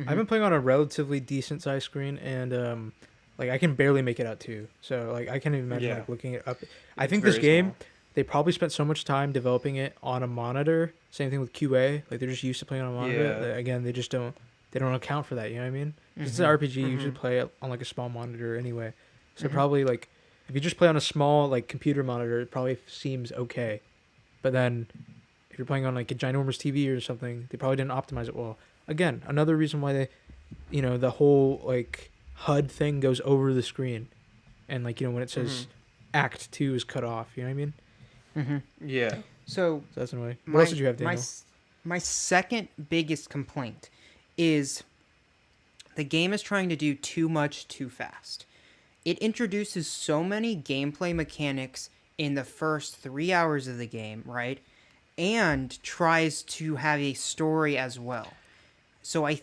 I've been playing on a relatively decent sized screen, and like I can barely make it out too. So like I can't even imagine Yeah. like looking it up. I It's think this very game, small. they probably spent so much time developing it on a monitor. Same thing with QA. Like they're just used to playing on a monitor. Yeah. Again, they just don't account for that. You know what I mean? 'Cause it's an RPG. You usually play it on like a small monitor anyway. So probably like if you just play on a small like computer monitor, it probably seems okay. But then if you're playing on like a ginormous TV or something, they probably didn't optimize it well. Again, another reason why they, the whole like HUD thing goes over the screen, and like when it says Act 2 is cut off. You know what I mean? Yeah. So So that's annoying. What else did you have, Daniel? My second biggest complaint is the game is trying to do too much too fast. It introduces so many gameplay mechanics in the first 3 hours of the game, right? And tries to have a story as well. So I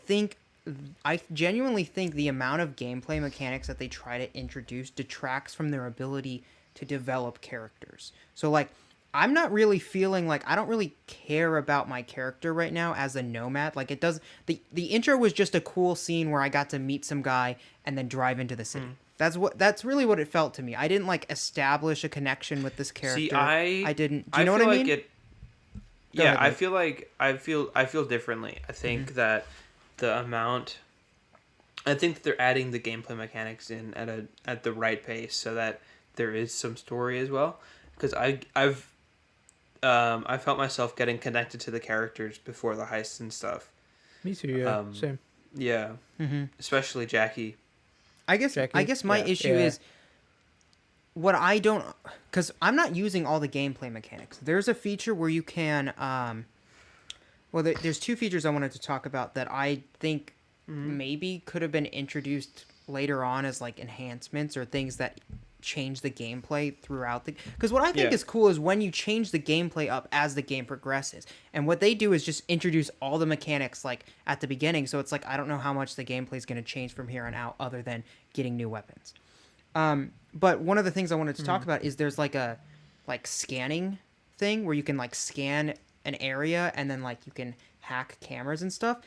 genuinely think the amount of gameplay mechanics that they try to introduce detracts from their ability to develop characters. So like I'm not really feeling like I don't really care about my character right now as a nomad. Like it does the intro was just a cool scene where I got to meet some guy and then drive into the city. That's really what it felt to me. I didn't like establish a connection with this character. See, I didn't. Do you know what feel I mean? Like Go yeah, ahead, I Mike. feel like I feel differently. I think that the amount. I think that they're adding the gameplay mechanics in at the right pace so that there is some story as well. Because I've I felt myself getting connected to the characters before the heists and stuff. Me too. Yeah. Um, Same. Yeah, especially Jackie. I guess Jackie? my Yeah. issue Yeah. is what I don't, because I'm not using all the gameplay mechanics. There's a feature where you can there's two features I wanted to talk about that I think maybe could have been introduced later on as like enhancements or things that change the gameplay throughout because what I think Yeah. is cool is when you change the gameplay up as the game progresses, and what they do is just introduce all the mechanics like at the beginning, so it's like I don't know how much the gameplay is going to change from here on out other than getting new weapons. But one of the things I wanted to talk about is there's like a scanning thing where you can like scan an area and then like you can hack cameras and stuff.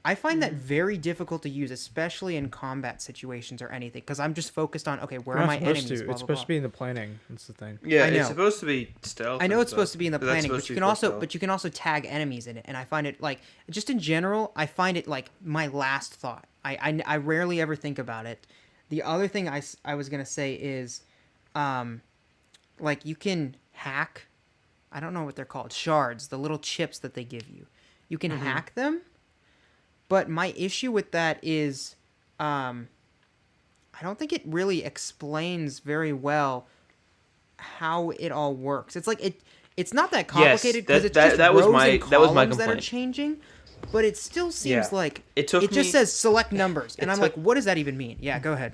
I find that very difficult to use, especially in combat situations or anything, because I'm just focused on, okay, where You're are not my supposed enemies? to. Blah, It's blah, supposed to blah. be in the planning. That's the thing. Yeah, I know. it's supposed to be stealth. I know and it's supposed stuff, to be in the but that's planning, supposed but to you be can for also stealth. tag enemies in it, and I find it like just in general, I find it like my last thought. I rarely ever think about it. The other thing I was gonna say is, like you can hack. I don't know what they're called, shards, the little chips that they give you. You can hack them, but my issue with that is, I don't think it really explains very well how it all works. It's like it's not that complicated because it's just rows and columns that are changing, but it still seems like It took just me- says select numbers, and I'm like, took- what does that even mean? Yeah, go ahead.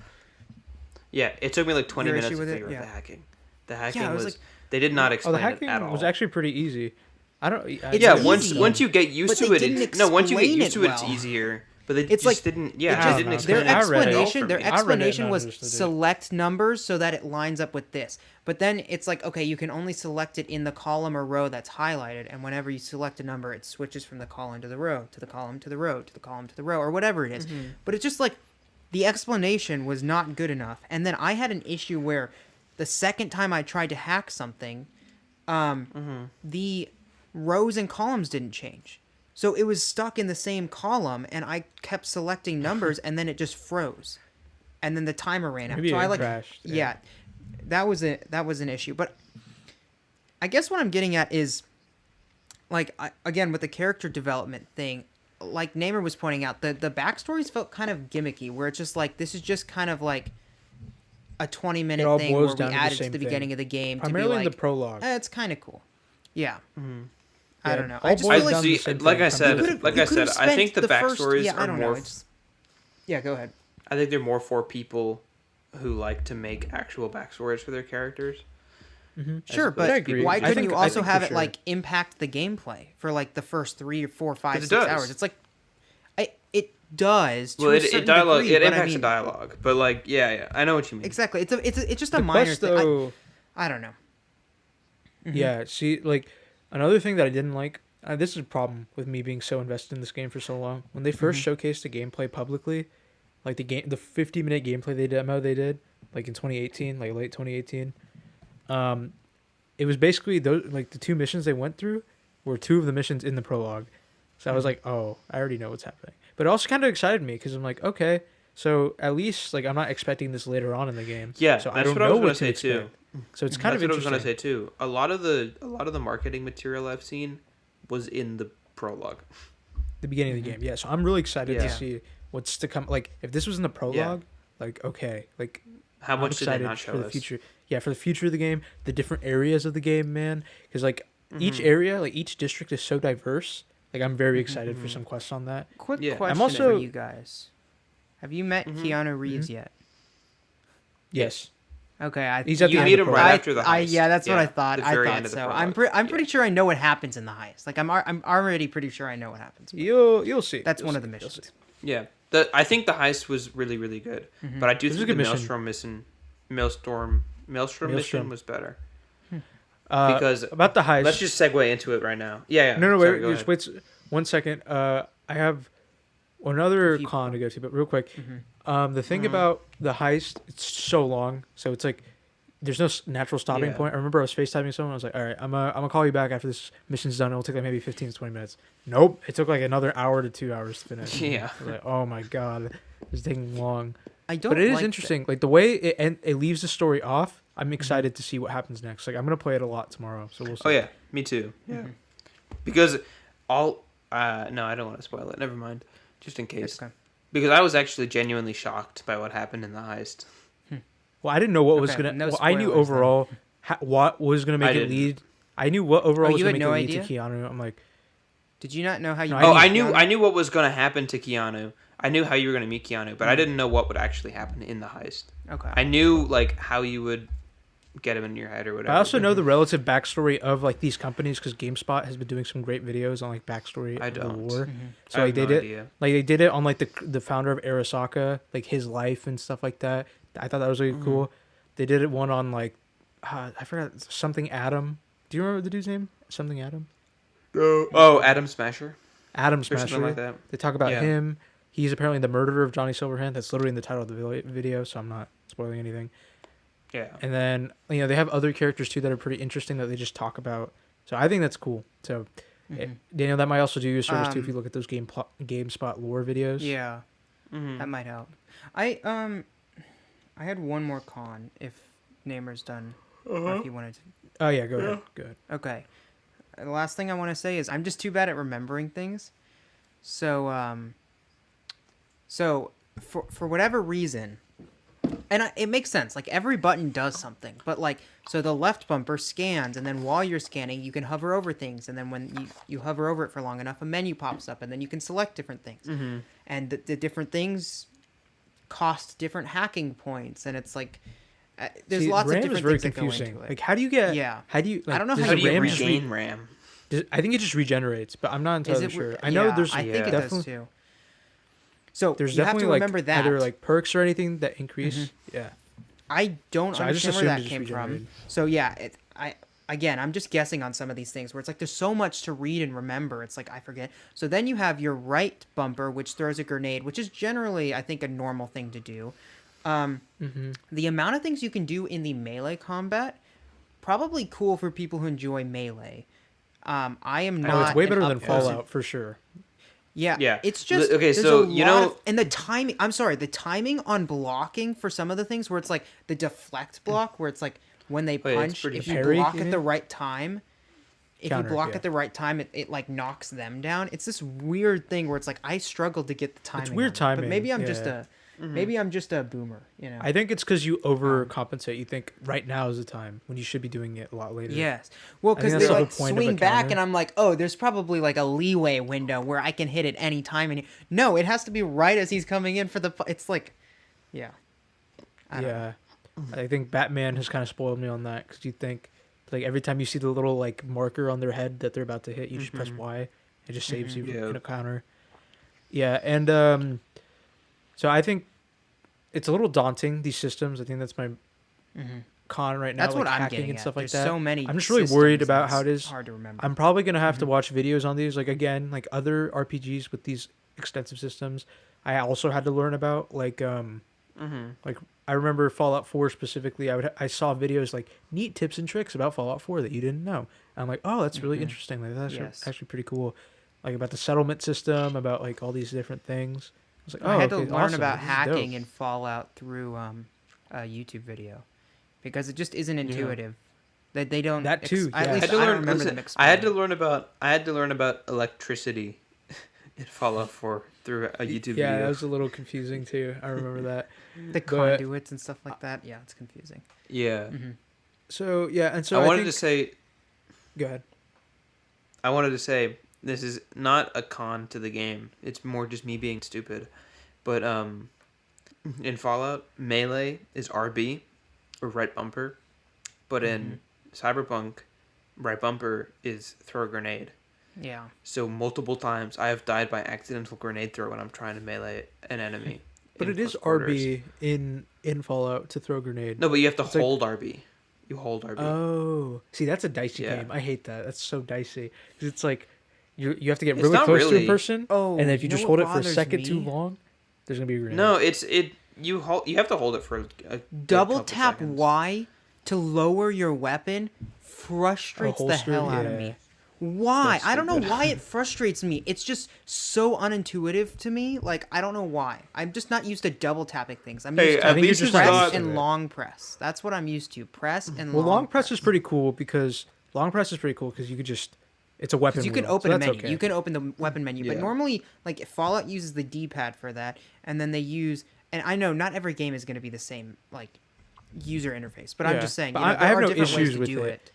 Yeah, it took me like 20 Your minutes issue to with it? figure out Yeah. the hacking. The hacking I was was like- they did not Oh, explain the hacking it at all. was actually pretty easy. I don't. It's yeah, easy, once you get used but to they it, didn't once you get explain used it to it, it's well. easier. But they It's just like didn't. it Yeah, just- they didn't explain their it very well explanation for their me. I read it explanation and was understood it. select numbers so that it lines up with this, but then it's like, okay, you can only select it in the column or row that's highlighted, and whenever you select a number, it switches from the column to the row to the column to the row to the column to the row, or whatever it is. But it's just like the explanation was not good enough. And then I had an issue where the second time I tried to hack something, the rows and columns didn't change. So it was stuck in the same column, and I kept selecting numbers, and then it just froze, and then the timer ran out. Maybe so it I like, crashed, yeah, yeah. that was an issue. But I guess what I'm getting at is, like, again with the character development thing, like Naimur was pointing out, the backstories felt kind of gimmicky, where it's just like this is just kind of like a 20-minute It all thing where boils we down to the added to same the thing. beginning of the game Primarily to be in like, the prologue. it's kind of cool. Yeah. I Yeah, don't know. all I just boils feel like down to the See, same like thing. I said, Primarily. like you I could've said, I think spent the first- backstories yeah, I are don't more. know. Yeah, go ahead. I think they're more for people who like to make actual backstories for their characters. Sure, opposed but to I agree. why I couldn't think- you I also think for have it sure. like impact the gameplay for like the first 3 or 4, 5, 'Cause it 6 does. hours? It's like, it does. To Well, a it certain dialogue degree, it but impacts I mean, the dialogue, but like yeah, I know what you mean. Exactly. It's just a The minor quest, thing. though, I don't know. yeah. See, like another thing that I didn't like. This is a problem with me being so invested in this game for so long. When they 1st showcased the gameplay publicly, like the 50-minute gameplay demo they did, like in 2018, like late 2018. It was basically those like the 2 missions they went through were 2 of the missions in the prologue. So I was like, oh, I already know what's happening. But it also kind of excited me because I'm like, okay, so at least like I'm not expecting this later on in the game. Yeah, so I that's don't what I know was gonna what to say, expect. too. So it's kind That's of what I was interesting. gonna say too. A lot of the marketing material I've seen was in the prologue. The beginning of the game, yeah. So I'm really excited to Yeah. see what's to come. Like if this was in the prologue, like okay, like How I'm much did they excited not show for the us? future. Yeah, for the future of the game, the different areas of the game, man. Because like each area, like each district is so diverse. Like I'm very excited for some quests on that. Quick Yeah. question I'm also- for you guys: have you met Keanu Reeves yet? Yes. Okay, He's at the You end meet of him the right prologue. after the heist. Yeah, that's what Yeah, I thought. the I very thought end of the so. prologue. I'm pretty sure I know what happens in the heist. Like I'm already pretty sure I know what happens. You'll see. That's You'll one see. of the You'll missions. see. Yeah, I think the heist was really really good, but I do This is a think the good mission. Maelstrom mission Maelstrom. was better. Uh, Because about the heist. let's just segue into it right now. Yeah. No, sorry, wait. go Just ahead. wait 1 second. I have another If you- con to go to, but real quick. The thing about the heist, it's so long, so it's like there's no natural stopping Yeah. point. I remember I was FaceTiming someone. I was like, all right, I'm gonna call you back after this mission's done. It'll take like maybe 15 to 20 minutes. Nope, it took like another hour to 2 hours to finish. Yeah. I was like, oh my god, it's taking long. I don't. But it is like interesting, like the way it leaves the story off. I'm excited to see what happens next. Like I'm gonna play it a lot tomorrow, so we'll see. Oh yeah, me too. Yeah. Because no, I don't want to spoil it. Never mind. Just in case. Okay. Because I was actually genuinely shocked by what happened in the heist. Well, I didn't know what was Okay, gonna. no well, I knew spoilers, then. overall what was gonna make I it didn't. lead. I knew what overall Oh, was you gonna had make no it lead idea? to Keanu. I'm like, Did you not know how you? No, met I Keanu? knew what was going to happen to Keanu. I knew how you were going to meet Keanu, but I didn't know what would actually happen in the heist. Okay. I knew like how you would get him in your head or whatever. I also know the relative backstory of like these companies because GameSpot has been doing some great videos on like backstory I of the don't. war. So I like have they no did, idea. like they did it on like the founder of Arasaka, like his life and stuff like that. I thought that was really cool. They did it one on like I forgot something Adam. Do you remember the dude's name? Something Adam. Oh, Adam Smasher. Adam Or something Smasher. like that. They talk about Yeah. him. He's apparently the murderer of Johnny Silverhand. That's literally in the title of the video, so I'm not spoiling anything. Yeah. And then they have other characters too that are pretty interesting that they just talk about. So I think that's cool. So Daniel, that might also do you a service too if you look at those GameSpot lore videos. Yeah, that might help. I had one more con if Naimur's done. Or if you wanted to. Oh yeah, go ahead. Go ahead. Okay. The last thing I want to say is I'm just too bad at remembering things. So for whatever reason, and it makes sense. Like every button does something, but like so the left bumper scans, and then while you're scanning, you can hover over things, and then when you hover over it for long enough, a menu pops up, and then you can select different things, and the different things cost different hacking points, and it's like. There's lots of RAM different is very things that go confusing. into it. Like, how do you get? Yeah. How do you? Like, I don't know does How do you RAM just regain RAM? I think it just regenerates, but I'm not entirely sure. I know there's I think it definitely does too. So there's you have definitely to remember like that. either like perks or anything that increase. Yeah. I don't So I just understand where that assumed it came just from. regenerated. So yeah, I'm just guessing on some of these things where it's like there's so much to read and remember. It's like I forget. So then you have your right bumper, which throws a grenade, which is generally I think a normal thing to do. The amount of things you can do in the melee combat, probably cool for people who enjoy melee. I am not. Oh, it's way better an than up person. Fallout for sure. Yeah, Yeah. it's just Okay, there's so, a you lot know- of, and the timing. I'm sorry, the timing on blocking for some of the things where it's like the deflect block, where it's like when they yeah, it's punch, pretty if you Parry, block you at mean? the right time, Counter, if you block yeah. at the right time, it like knocks them down. It's this weird thing where it's like I struggled to get the timing. weird on it, timing, but maybe I'm just a boomer. I think it's because you overcompensate. You think right now is the time when you should be doing it a lot later. Yes. Well, I think because that's they the whole like point of a swing back, counter. and I'm like, oh, there's probably like a leeway window where I can hit at any time. And no, it has to be right as he's coming in for the. It's like, yeah. I don't know. I think Batman has kind of spoiled me on that because you think like every time you see the little like marker on their head that they're about to hit, you just press Y. It just saves you Yeah. in a counter. Yeah, and so I think it's a little daunting, these systems. I think that's my con right now. That's like what I'm hacking getting and at. stuff like There's that. so many. I'm just really worried systems about and how it it's is. hard to remember. I'm probably gonna have to watch videos on these. Like again, like other RPGs with these extensive systems. I also had to learn about like I remember Fallout 4 specifically. I saw videos like neat tips and tricks about Fallout 4 that you didn't know. And I'm like, oh, that's really interesting. Like that's Yes. actually pretty cool. Like about the settlement system, about like all these different things. I was like, oh, I had to okay, learn awesome. about This is hacking dope. in Fallout through a YouTube video because it just isn't intuitive. That they don't. That too, At yeah. least I had to I don't learn. remember Listen, them I had to explaining. learn about electricity in Fallout 4 through a YouTube Yeah, video. that was a little confusing too. I remember that. The But- conduits and stuff like that. Yeah, it's confusing. Yeah. So yeah, and so I wanted think, to say. Go ahead. I wanted to say this is not a con to the game. It's more just me being stupid. But in Fallout, melee is RB or right bumper, but in Cyberpunk, right bumper is throw a grenade. Yeah. So multiple times I have died by accidental grenade throw when I'm trying to melee an enemy. But in it is close quarters. RB in Fallout to throw a grenade. No, but you have to like- hold RB. You hold RB. Oh, see, that's a dicey Yeah. game. I hate that. That's so dicey because it's like you have to get It's really not close to a really. person. Oh, and then if you you know just what hold it for a bothers second too me? long, there's gonna be a grenade. No, you hold. You have to hold it for a good Double couple tap seconds. Y to lower your weapon frustrates the holster? hell out of Yeah. me. Why? That's I don't know stupid. why it frustrates me. It's just so unintuitive to me. Like I don't know why. I'm just not used to double tapping things. I'm Hey, used at to think least you're it's just press not. and long press. That's what I'm used to. Press and Well, long long press is pretty cool because you could just it's a weapon. Because you can wheel, open so a that's menu. okay. You can open the weapon menu. But Yeah. normally, like Fallout uses the D-pad for that, and then they use. And I know not every game is going to be the same like user interface, but I'm Yeah, just saying. but You know, I there have are no different ways issues to with do it. it.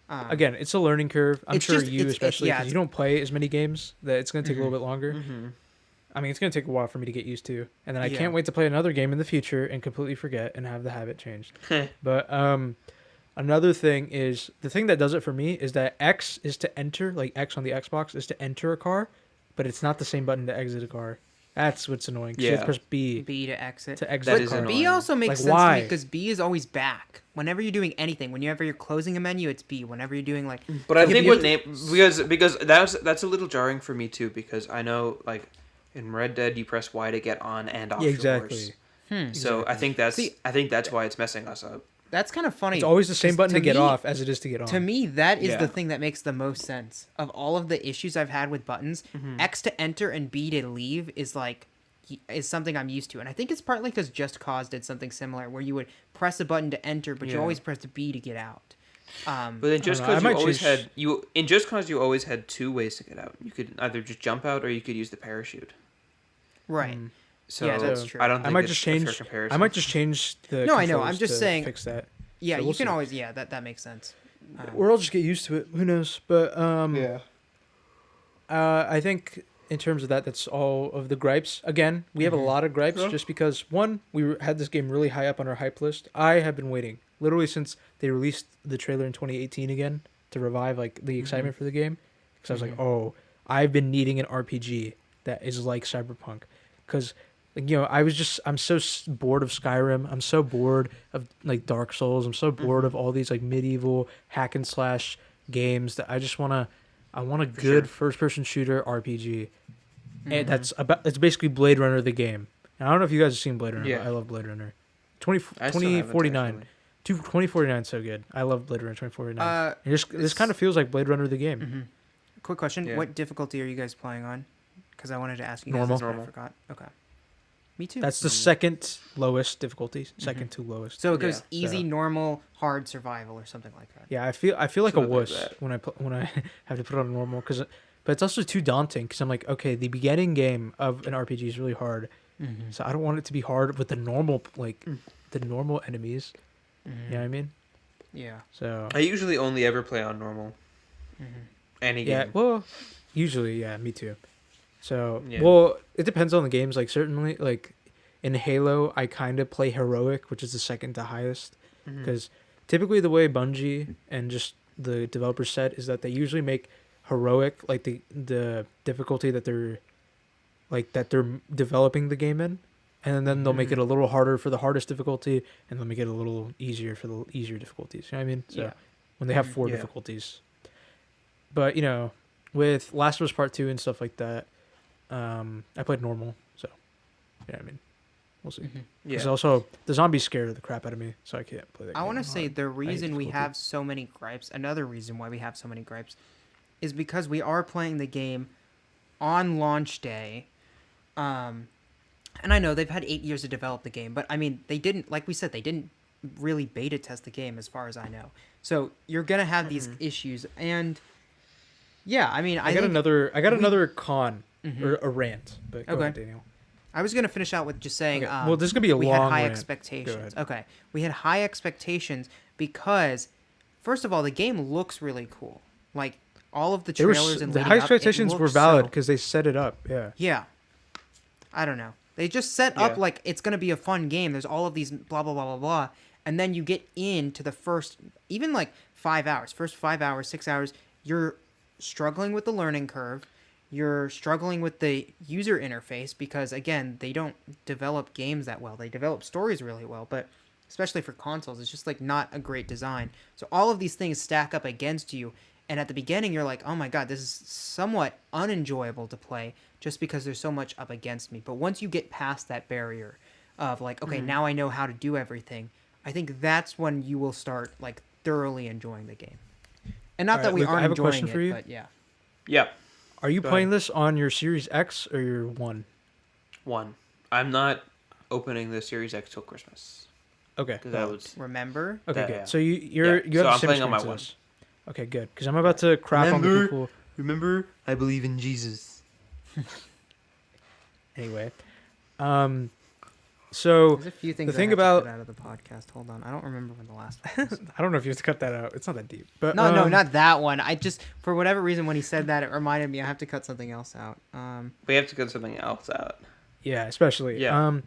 Again, it's a learning curve. I'm It's sure just- you it's- especially yeah, because it's- you don't play as many games that it's gonna take a little bit longer. I mean, it's gonna take a while for me to get used to, and then I Yeah. can't wait to play another game in the future and completely forget and have the habit changed. But another thing is the thing that does it for me is that X is to enter, like X on the Xbox is to enter a car, but it's not the same button to exit a car. That's what's annoying. 'Cause you have to Yeah. press B B to exit. to exit That the is card. annoying. B also makes Like, sense to why? me because B is always back. Whenever you're doing anything, whenever you're closing a menu, it's B. Whenever you're doing like, But I Yeah, think but what you name because that's a little jarring for me too, because I know like in Red Dead you press Y to get on and off Yeah, your exactly. horse. hmm. So I think that's why it's messing us up. That's kind of funny. It's always the same 'cause button to get me- off as it is to get on. To me, that is Yeah. the thing that makes the most sense of all of the issues I've had with buttons. X to enter and B to leave is something I'm used to, and I think it's partly because Just Cause did something similar, where you would press a button to enter, but you Yeah. always press the B to get out. But then just know, I because you might always change- had you in Just Cause you always had two ways to get out. You could either just jump out or you could use the parachute. Right. So Yeah, that's true. I don't think I might it's just a fair change. comparison. I might just change the. No, I know, controls I'm just to saying- fix that. Yeah, So you we'll can see. always. Yeah, that makes sense. Or I'll just get used to it. Who knows? But I think in terms of that, that's all of the gripes. Again, we have a lot of gripes Yeah. just because one, had this game really high up on our hype list. I have been waiting literally since they released the trailer in 2018 again to revive like the excitement for the game. Because I was like, oh, I've been needing an RPG that is like Cyberpunk. Because I'm so bored of Skyrim. I'm so bored of like Dark Souls. I'm so bored of all these like medieval hack and slash games that I want a good first person shooter RPG. And it's basically Blade Runner the game. And I don't know if you guys have seen Blade Runner, Yeah. but I love Blade Runner. I still haven't, 2049. actually. 2049 is so good. I love Blade Runner 2049. This it's- kind of feels like Blade Runner the game. Quick question: Yeah. what difficulty are you guys playing on? Because I wanted to ask you guys Normal. this, but I Normal. forgot. Okay. Me too. That's the second lowest difficulty, second to lowest. So it goes Yeah, easy, so- normal, hard, survival, or something like that. Yeah, I feel like a Something like wuss that. when I have to put on normal but it's also too daunting because I'm like, okay, the beginning game of an RPG is really hard, so I don't want it to be hard with the normal the normal enemies. You know what I mean? Yeah. So I usually only ever play on normal. Any yeah, game. well, usually yeah, me too. So Yeah. well, it depends on the games. Like certainly, like in Halo, I kind of play heroic, which is the second to highest, because typically the way Bungie and just the developers said is that they usually make heroic like the difficulty that they're developing the game in, and then they'll make it a little harder for the hardest difficulty, and they'll make it a little easier for the easier difficulties. You know what I mean? So Yeah. when they have four Yeah. difficulties. But with Last of Us Part 2 and stuff like that, I played normal, so yeah, I mean, we'll see. Mm-hmm. Because Yeah. also the zombies scare the crap out of me, so I can't play that. I game want to on say hard. the reason we difficulty. have so many gripes, another reason why we have so many gripes, is because we are playing the game on launch day. And I know they've had 8 years to develop the game, but I mean, they didn't, like we said, they didn't really beta test the game as far as I know. So you're going to have these issues. And yeah, I mean, I got think another con or a rant, but go Okay. ahead, Daniel. I was going to finish out with just saying, Okay, well, this is gonna be a we long had high rant. expectations. Go Okay. We had high expectations because, first of all, the game looks really cool. Like, all of the They were trailers and the leading high up, it expectations were looks valid so- because they set it up. Yeah. Yeah. I don't know. They just set up Yeah. like it's going to be a fun game. There's all of these blah, blah, blah, blah, blah. And then you get into the first, even like 5 hours, first 5 hours, 6 hours, you're struggling with the learning curve. You're struggling with the user interface because, again, they don't develop games that well. They develop stories really well, but especially for consoles, it's just like not a great design. So all of these things stack up against you. And at the beginning, you're like, oh my God, this is somewhat unenjoyable to play just because there's so much up against me. But once you get past that barrier of like, okay, now I know how to do everything, I think that's when you will start like thoroughly enjoying the game. And not All right, that we Luke, I aren't have a enjoying question it, for you. but yeah. Yeah. Are you Go playing ahead. this on your Series X or your One? One. I'm not opening the Series X till Christmas. Okay. Because that was. Remember? Okay, Yeah, good. yeah. So you Yeah, you have so the I'm same playing on my experience as us. Okay, good. Because I'm about to crap on the Remember? people. Remember, I believe in Jesus. Anyway, so There's a few things the thing I have to about cut out of the podcast. Hold on. I don't remember when the last one was. I don't know if you have to cut that out. It's not that deep. But No, not that one. I just, for whatever reason, when he said that, it reminded me I have to cut something else out. We have to get something else out. Yeah, especially. Yeah.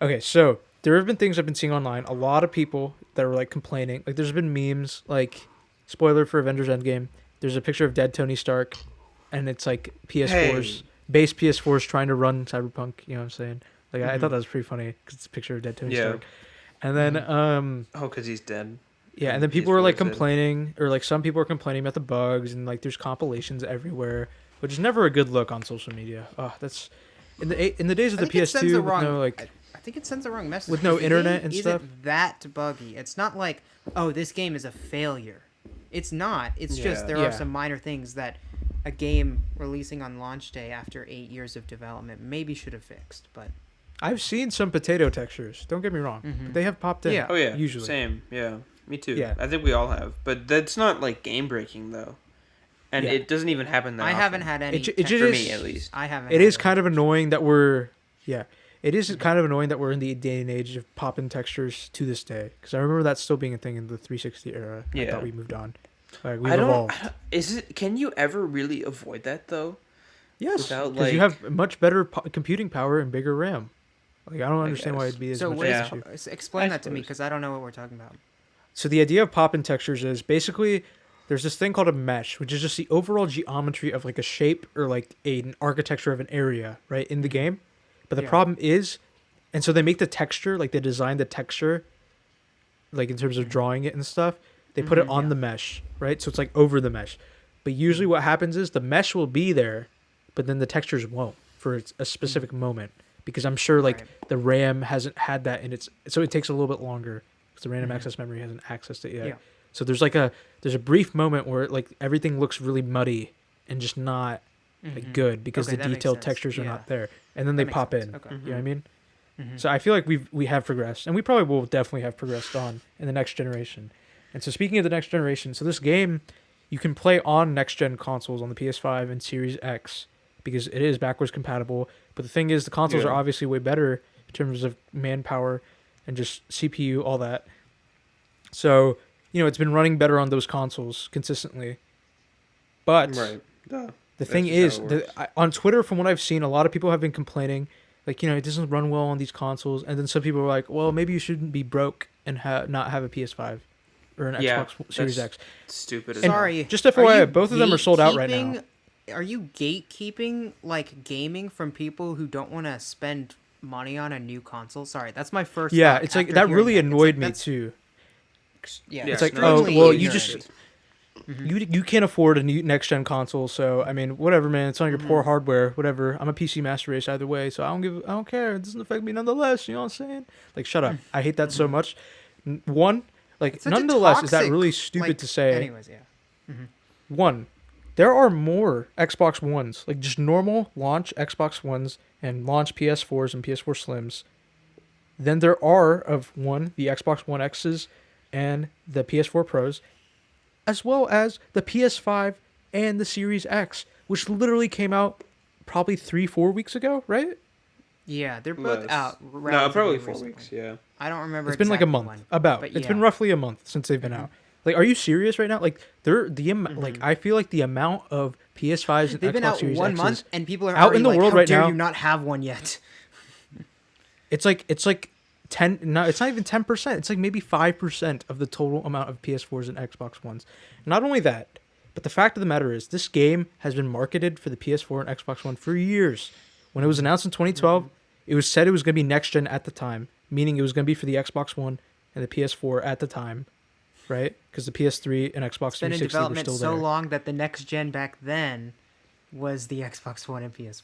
Okay, so there have been things I've been seeing online. A lot of people that were like complaining. Like, there's been memes. Like, spoiler for Avengers Endgame. There's a picture of dead Tony Stark, and it's like PS4's base PS4 is trying to run Cyberpunk. You know what I'm saying? Like I thought Mhm. that was pretty funny because it's a picture of dead Tony Yeah. Stark. And then Oh, because he's dead. yeah, and And then people were like PS4 is dead. complaining, or like some people were complaining about the bugs, and like there's compilations everywhere, which is never a good look on social media. Oh, that's in the days of I the think it sends PS2 the with wrong. no like. I think it sends the wrong message With no because the internet game and isn't stuff? that buggy. It's not like, oh, this game is a failure. It's not. It's just there Yeah. are some minor things that a game releasing on launch day after 8 years of development maybe should have fixed. But I've seen some potato textures. Don't get me wrong, but they have popped in. Yeah. Oh yeah, usually. same. Yeah, me too. Yeah. I think we all have, but that's not like game breaking though, and Yeah. it doesn't even happen that I often. haven't had any. It tech- just for is- me at least. I haven't. It had is any. kind of annoying that we're It is kind of annoying that we're in the day and age of popping textures to this day. Because I remember that still being a thing in the 360 era. I Yeah. thought we moved on. Like we've I don't. evolved. Is it? Can you ever really avoid that though? Yes, without, because you like- have much better computing power and bigger RAM. Like I don't understand why guess. it'd be as So much what of Yeah. an issue. explain I that to me suppose. because I don't know what we're talking about. So the idea of popping textures is basically there's this thing called a mesh, which is just the overall geometry of like a shape or like an architecture of an area, right, in the game. But the Yeah. problem is, and so they make the texture, like they design the texture, like in terms of drawing it and stuff. They put it Mhm, on yeah. the mesh, right? So it's like over the mesh. But usually what happens is the mesh will be there, but then the textures won't for a specific moment. Because I'm sure like Right. the RAM hasn't had that in its, so it takes a little bit longer because the random Mhm. access memory hasn't accessed it yet. Yeah. So there's like there's a brief moment where like everything looks really muddy and just not like Mhm. good because Okay, the that makes detailed sense. textures are Yeah. not there, and then That they makes pop sense. in. Okay. You know what I mean? Mhm. So I feel like we have progressed, and we probably will definitely have progressed on in the next generation. And so speaking of the next generation, so this game you can play on next gen consoles on the PS5 and Series X because it is backwards compatible. But the thing is, the consoles Yeah. are obviously way better in terms of manpower and just CPU, all that. So it's been running better on those consoles consistently. But Right. Duh. the That's thing just how is, it works. on Twitter, from what I've seen, a lot of people have been complaining, like, it doesn't run well on these consoles. And then some people are like, well, maybe you shouldn't be broke and not have a PS5 or an Yeah, Xbox Series that's X. Stupid. As And hell. Sorry. just are FYI, you both of them are sold out right now. gatekeeping- Are you gatekeeping like gaming from people who don't want to spend money on a new console? Sorry, that's my first. Yeah, thought it's like after that hearing really that. It's annoyed like, me that's- too. Yeah, It's like, extremely well, you ignorant. just you can't afford a new next gen console, so I mean, whatever, man. It's on your poor hardware, whatever. I'm a PC master race either way, so I don't care. It doesn't affect me nonetheless. You know what I'm saying? Like, shut up. I hate that so much. One, like, It's such a nonetheless, is that toxic, really stupid like- to say? Anyways, yeah. One, there are more Xbox Ones, like just normal launch Xbox Ones and launch PS4s and PS4 Slims, than there are of the Xbox One X's and the PS4 Pros, as well as the PS5 and the Series X, which literally came out probably 3-4 weeks ago, right? Yeah, they're both Less. out. No, relatively probably 4 recently. weeks. Yeah. I don't remember. It's been like a exactly month, when, about. but It's been yeah. roughly a month since they've been out. Like, are you serious right now? Like, like I feel like the amount of PS5s and They've been Xbox out Series 1 X's, month, and people are out already in the like, world "How right dare now- you not have one yet?" It's like 10. No, it's not even 10%. It's like maybe 5% of the total amount of PS4s and Xbox Ones. Not only that, but the fact of the matter is, this game has been marketed for the PS4 and Xbox One for years. When it was announced in 2012, it was said it was going to be next gen at the time, meaning it was going to be for the Xbox One and the PS4 at the time, right? Because the PS3 and Xbox It's been in 360 were development still so there. long that the next gen back then was the Xbox One and PS4.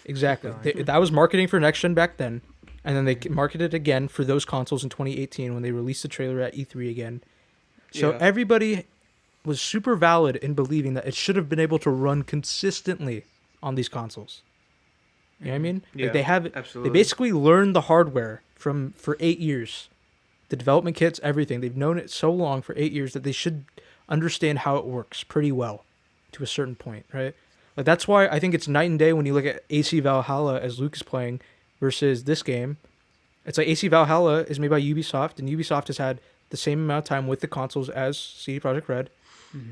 Exactly. Keep going. That was marketing for next gen back then, and then they marketed again for those consoles in 2018 when they released the trailer at E3 again. So Yeah. everybody was super valid in believing that it should have been able to run consistently on these consoles. You know what I mean? Yeah, Like they absolutely. basically learned the hardware for 8 years. The development kits, everything. They've known it so long for 8 years that they should understand how it works pretty well to a certain point, right? Like that's why I think it's night and day when you look at AC Valhalla as Luke is playing versus this game. It's like AC Valhalla is made by Ubisoft, and Ubisoft has had the same amount of time with the consoles as CD Projekt Red.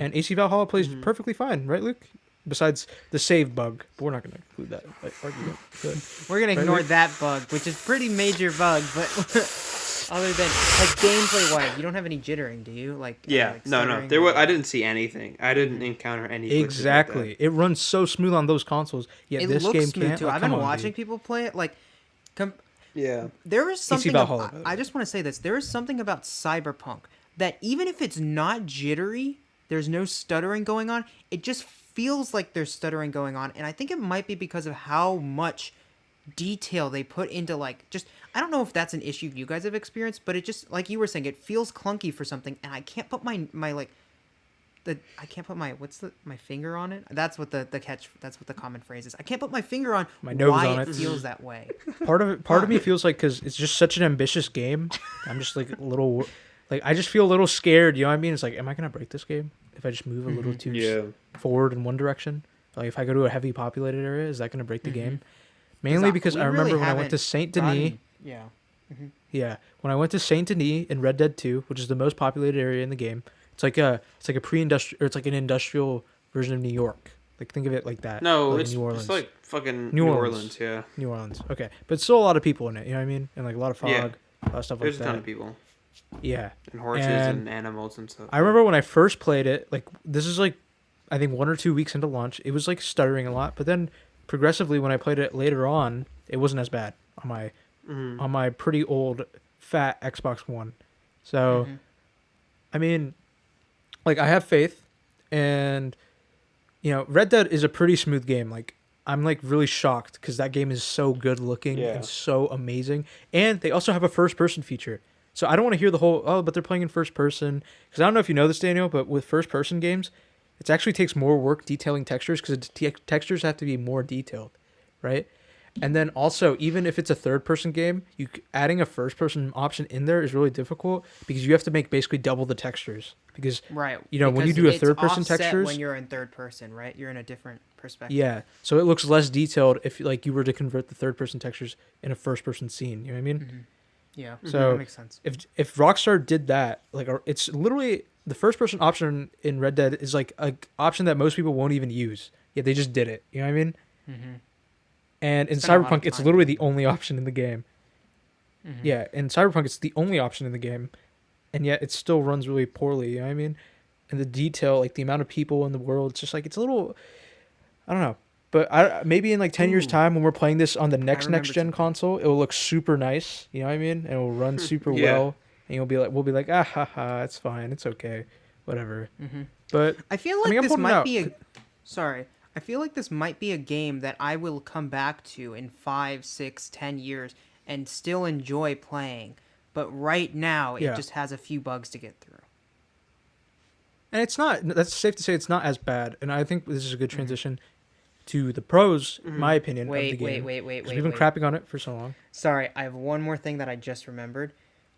And AC Valhalla plays perfectly fine, right, Luke? Besides the save bug, but we're not going to include that argument. But We're gonna Right, ignore Luke? that bug, which is pretty major bug, but Other than like gameplay wise, you don't have any jittering, do you? Like Yeah, like no, stuttering there or- was. I didn't see anything. I didn't encounter any glitches Exactly. Like It runs so smooth on those consoles. Yet It this looks game smooth can't. too. Like, I've come been on, watching dude. people play it. Like, yeah, there is something. Valhalla, About, by the I way. just want to say this. There is something about Cyberpunk that even if it's not jittery, there's no stuttering going on. It just feels like there's stuttering going on, and I think it might be because of how much detail they put into like just. I don't know if that's an issue you guys have experienced, but it just like you were saying, it feels clunky for something, and I can't put my like. I can't put my finger on it. That's what the catch. That's what the common phrase is. I can't put my finger on My nose why on it it. feels that way. Part of me feels like because it's just such an ambitious game. I'm just like a little, like I just feel a little scared. You know what I mean? It's like, am I gonna break this game if I just move a little too yeah. forward in one direction? Like if I go to a heavy populated area, is that gonna break the game? 'Cause Mainly because we I remember really when I went to haven't Saint Denis. gotten- Yeah. Yeah, when I went to Saint Denis in Red Dead 2, which is the most populated area in the game, it's like a pre-industrial, or it's like an industrial version of New York. Like think of it like that. No, like it's New Orleans. like fucking New New Orleans. Orleans. Yeah, New Orleans. Okay, but still a lot of people in it. You know what I mean? And like a lot of fog, Yeah. a lot of stuff there's like a that. ton of people Yeah, and horses And and animals and stuff. I remember when I first played it. Like this is like, I think 1 or 2 weeks into launch, it was like stuttering a lot. But then progressively, when I played it later on, it wasn't as bad on my pretty old fat Xbox One. So, I mean, like I have faith, and you know, Red Dead is a pretty smooth game. Like I'm like really shocked because that game is so good looking Yeah. and so amazing, and they also have a first person feature. So I don't want to hear the whole but they're playing in first person, because I don't know if you know this, Daniel, but with first person games, it actually takes more work detailing textures because textures have to be more detailed, right? And then also, even if it's a third person game, adding a first person option in there is really difficult because you have to make basically double the textures. Because Right. you know, when you because do a it's third person offset textures, when you're in third person, right? You're in a different perspective. yeah, so it looks less detailed if like you were to convert the third person textures in a first person scene. You know what I mean? Yeah. So that makes sense. If Rockstar did that, like it's literally the first person option in Red Dead is like a option that most people won't even use. Yet they just did it. You know what I mean? And in Spent a lot of Cyberpunk, it's time literally doing the only option in the game. Yeah, in Cyberpunk, it's the only option in the game, and yet it still runs really poorly. You know what I mean? And the detail, like the amount of people in the world, it's just like it's a little, I don't know. But maybe in like 10 years' Ooh. time, when we're playing this on the next remember gen something. console, it will look super nice. You know what I mean? And it will run super Yeah. well. And we'll be like, ah ha ha, it's fine, it's okay, whatever. But I feel like mean, I'm this putting it might out. be a. Sorry. I feel like this might be a game that I will come back to in 5, 6, 10 years and still enjoy playing. But right now, it Yeah. just has a few bugs to get through. And it's not, that's safe to say, it's not as bad. And I think this is a good transition to the pros, in my opinion, of the Wait, game. wait. 'Cause we've been crapping on it for so long. Sorry, I have one more thing that I just remembered.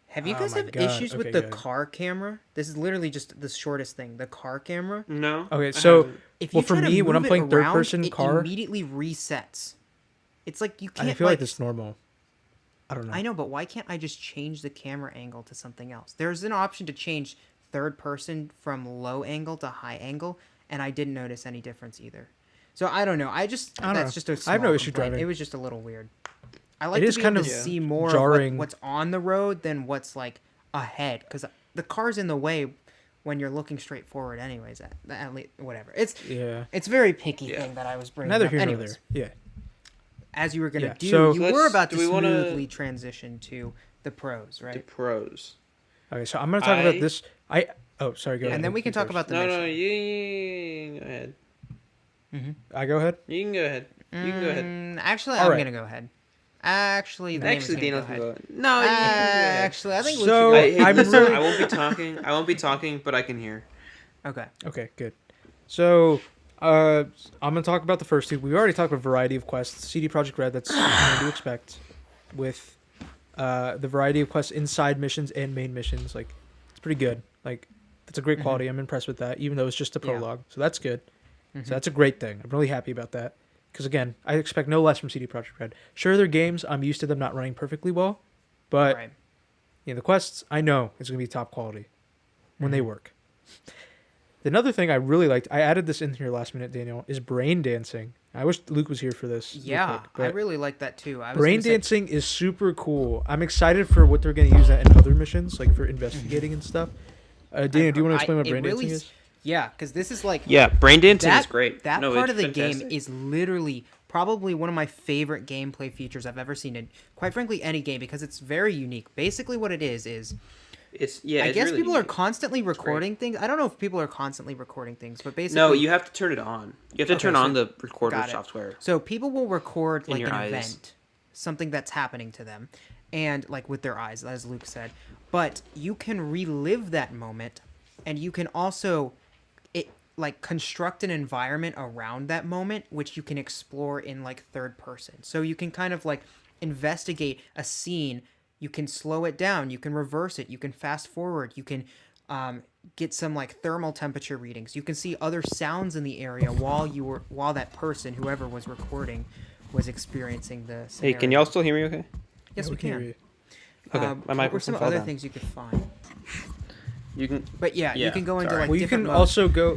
Have you Oh guys my have God. issues with Okay, the good. car camera? This is literally just the shortest thing. The car camera. No. Okay, I so haven't. If Well, you for try to me, when I'm move it playing third around, person it car- immediately resets. It's like you can't. I feel like like this is normal. I don't know. I know, but why can't I just change the camera angle to something else? There's an option to change third person from low angle to high angle, and I didn't notice any difference either. So I don't know. I don't That's know. just a I small have no issue complaint. driving. It was just a little weird. I like It to is be kind able to of see more jarring. of what's on the road than what's like ahead, because the car's in the way when you're looking straight forward. Anyways, at least whatever. Yeah. It's very picky Yeah. thing that I was bringing Neither up. here nor Anyways, there. Yeah. as you were gonna Yeah, do, so- you Let's- were about do to we wanna- smoothly transition to the pros, The right? pros. Okay, so I'm gonna talk about I- this. Oh, sorry. Go ahead. And then we You can talk first. about the No, mission. no, you go ahead. I go ahead. You can go ahead. You can go ahead. Actually, All I'm right. gonna go ahead. Actually, the name is Actually, gonna Daniel go can ahead. go ahead. No, you can go ahead. Actually, I think we So- should Hey, go. I'm listen, really- I won't be talking. I won't be talking, but I can hear. Okay. Okay, good. So, I'm gonna talk about the first two. We've already talked about a variety of quests. CD Projekt Red. That's what to expect with the variety of quests inside missions and main missions. Like, it's pretty good. Like, that's a great quality. I'm impressed with that, even though it's just a Yeah. prologue. So that's good. So that's a great thing. I'm really happy about that. Because again, I expect no less from CD Projekt Red. Sure, their games, I'm used to them not running perfectly well, but Right. you know, the quests, I know it's gonna be top quality when they work. Another thing I really liked, I added this in here last minute, Daniel, is brain dancing. I wish Luke was here for this. Yeah, quick, I really like that too. I was brain gonna say- dancing is super cool. I'm excited for what they're going to use that in other missions, like for investigating and stuff. Daniel, do you want to explain what brain dancing is? Yeah, because this is like Yeah, brain dancing is great. That No, part it's of the game fantastic. is literally probably one of my favorite gameplay features I've ever seen in, quite frankly, any game because it's very unique. Basically, what it is It's I it's guess really people are unique. constantly recording things. I don't know if people are constantly recording things, but basically, No, you have to turn it on. You have to Okay, turn so- on the recorder got it. software. So people will record In like your an eyes. event, something that's happening to them, and like with their eyes, as Luke said. But you can relive that moment, and you can also like construct an environment around that moment, which you can explore in like third person. So you can kind of like investigate a scene. You can slow it down. You can reverse it. You can fast forward. You can get some like thermal temperature readings. You can see other sounds in the area while that person, whoever was recording, was experiencing the Hey, scenario. can y'all still hear me? Okay. Yes, we hear can. you. Okay, my What were microphone some fell other down. things you could find? You can. But yeah, you Yeah, can go into sorry. like Well, you different can modes. also go,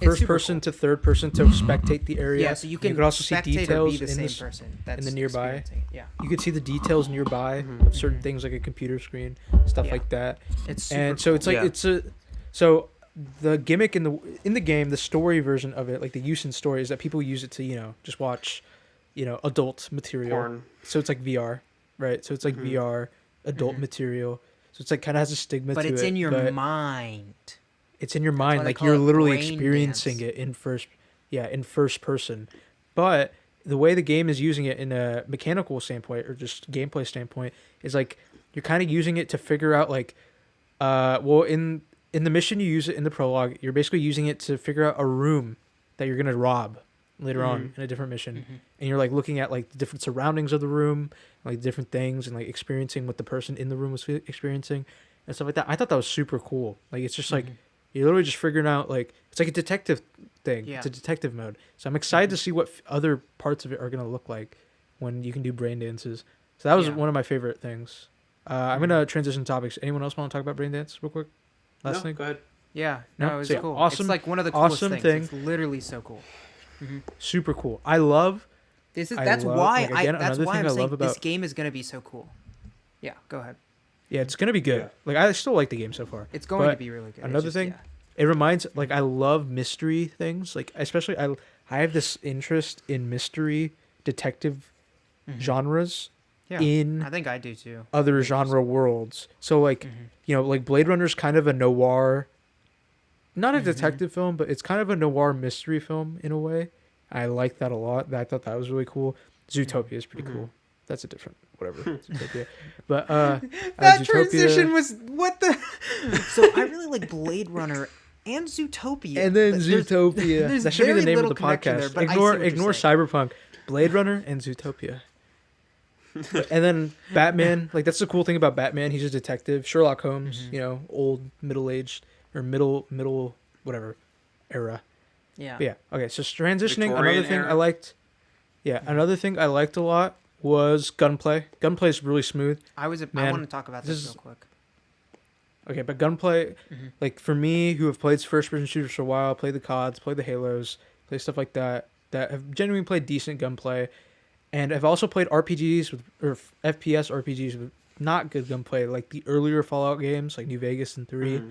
first super person cool. to third person to spectate the area. Yeah, so you can also see spectate or details be the in same this. person that's the nearby. experiencing it. Yeah, You could see the details nearby Mm-hmm. of certain things like a computer screen, stuff Yeah. like that. it's super And so it's like Yeah. so the gimmick in the game, the story version of it, like the use in story, is that people use it to just watch, adult material. Porn. So it's like VR, right? So it's like VR adult material. So it's like kind of has a stigma but to it's it. in your but mind. it's in your why mind, they like call you're it literally brain experiencing dance. it in first person. But the way the game is using it in a mechanical standpoint or just gameplay standpoint is like you're kind of using it to figure out like in the mission you use it in the prologue, you're basically using it to figure out a room that you're gonna rob later on in a different mission, and you're like looking at like the different surroundings of the room, like different things, and like experiencing what the person in the room was experiencing and stuff like that. I thought that was super cool. Like it's just like you're literally just figuring out like it's like a detective thing. Yeah. It's a detective mode. So I'm excited to see what other parts of it are gonna look like when you can do brain dances. So that was Yeah. one of my favorite things. I'm gonna transition topics. Anyone else want to talk about brain dance real quick? Last No, thing. go ahead. Yeah, No? no, it was So, yeah, cool. awesome- It's like one of the coolest awesome things. thing. It's literally so cool. Super cool. I love. That's I that's love- why like, again, that's another why thing I'm I saying love this about- game is gonna be so cool. Yeah, go ahead. Yeah, it's gonna be good. Yeah. Like I still like the game so far. It's going to But be really good. It's another just- thing, yeah. it reminds like I love mystery things. Like especially I have this interest in mystery detective genres Yeah, in I think I do too. other genre worlds. So like like Blade Runner's kind of a noir, not a detective film, but it's kind of a noir mystery film in a way. I like that a lot. I thought that was really cool. Zootopia is pretty cool. That's a different whatever. Zootopia. But That Zootopia- transition was what the. So I really like Blade Runner and Zootopia. and then There's- Zootopia. there's That should be the very name of little the connection podcast. there, but I see ignore what you're ignore saying. Cyberpunk, Blade Runner, and Zootopia. And then Batman, like that's the cool thing about Batman. He's a detective. Sherlock Holmes, old middle aged or middle whatever era. Yeah. But yeah. Okay. So transitioning. Victorian Another thing era? I liked. Yeah. Another thing I liked a lot was gunplay. Gunplay is really smooth. I Man, want to talk about this this is- real quick. Okay, but gunplay, like for me, who have played first-person shooters for a while, played the CODs, played the Halos, play stuff like that, that have genuinely played decent gunplay, and have also played RPGs or FPS RPGs with not good gunplay, like the earlier Fallout games, like New Vegas and 3.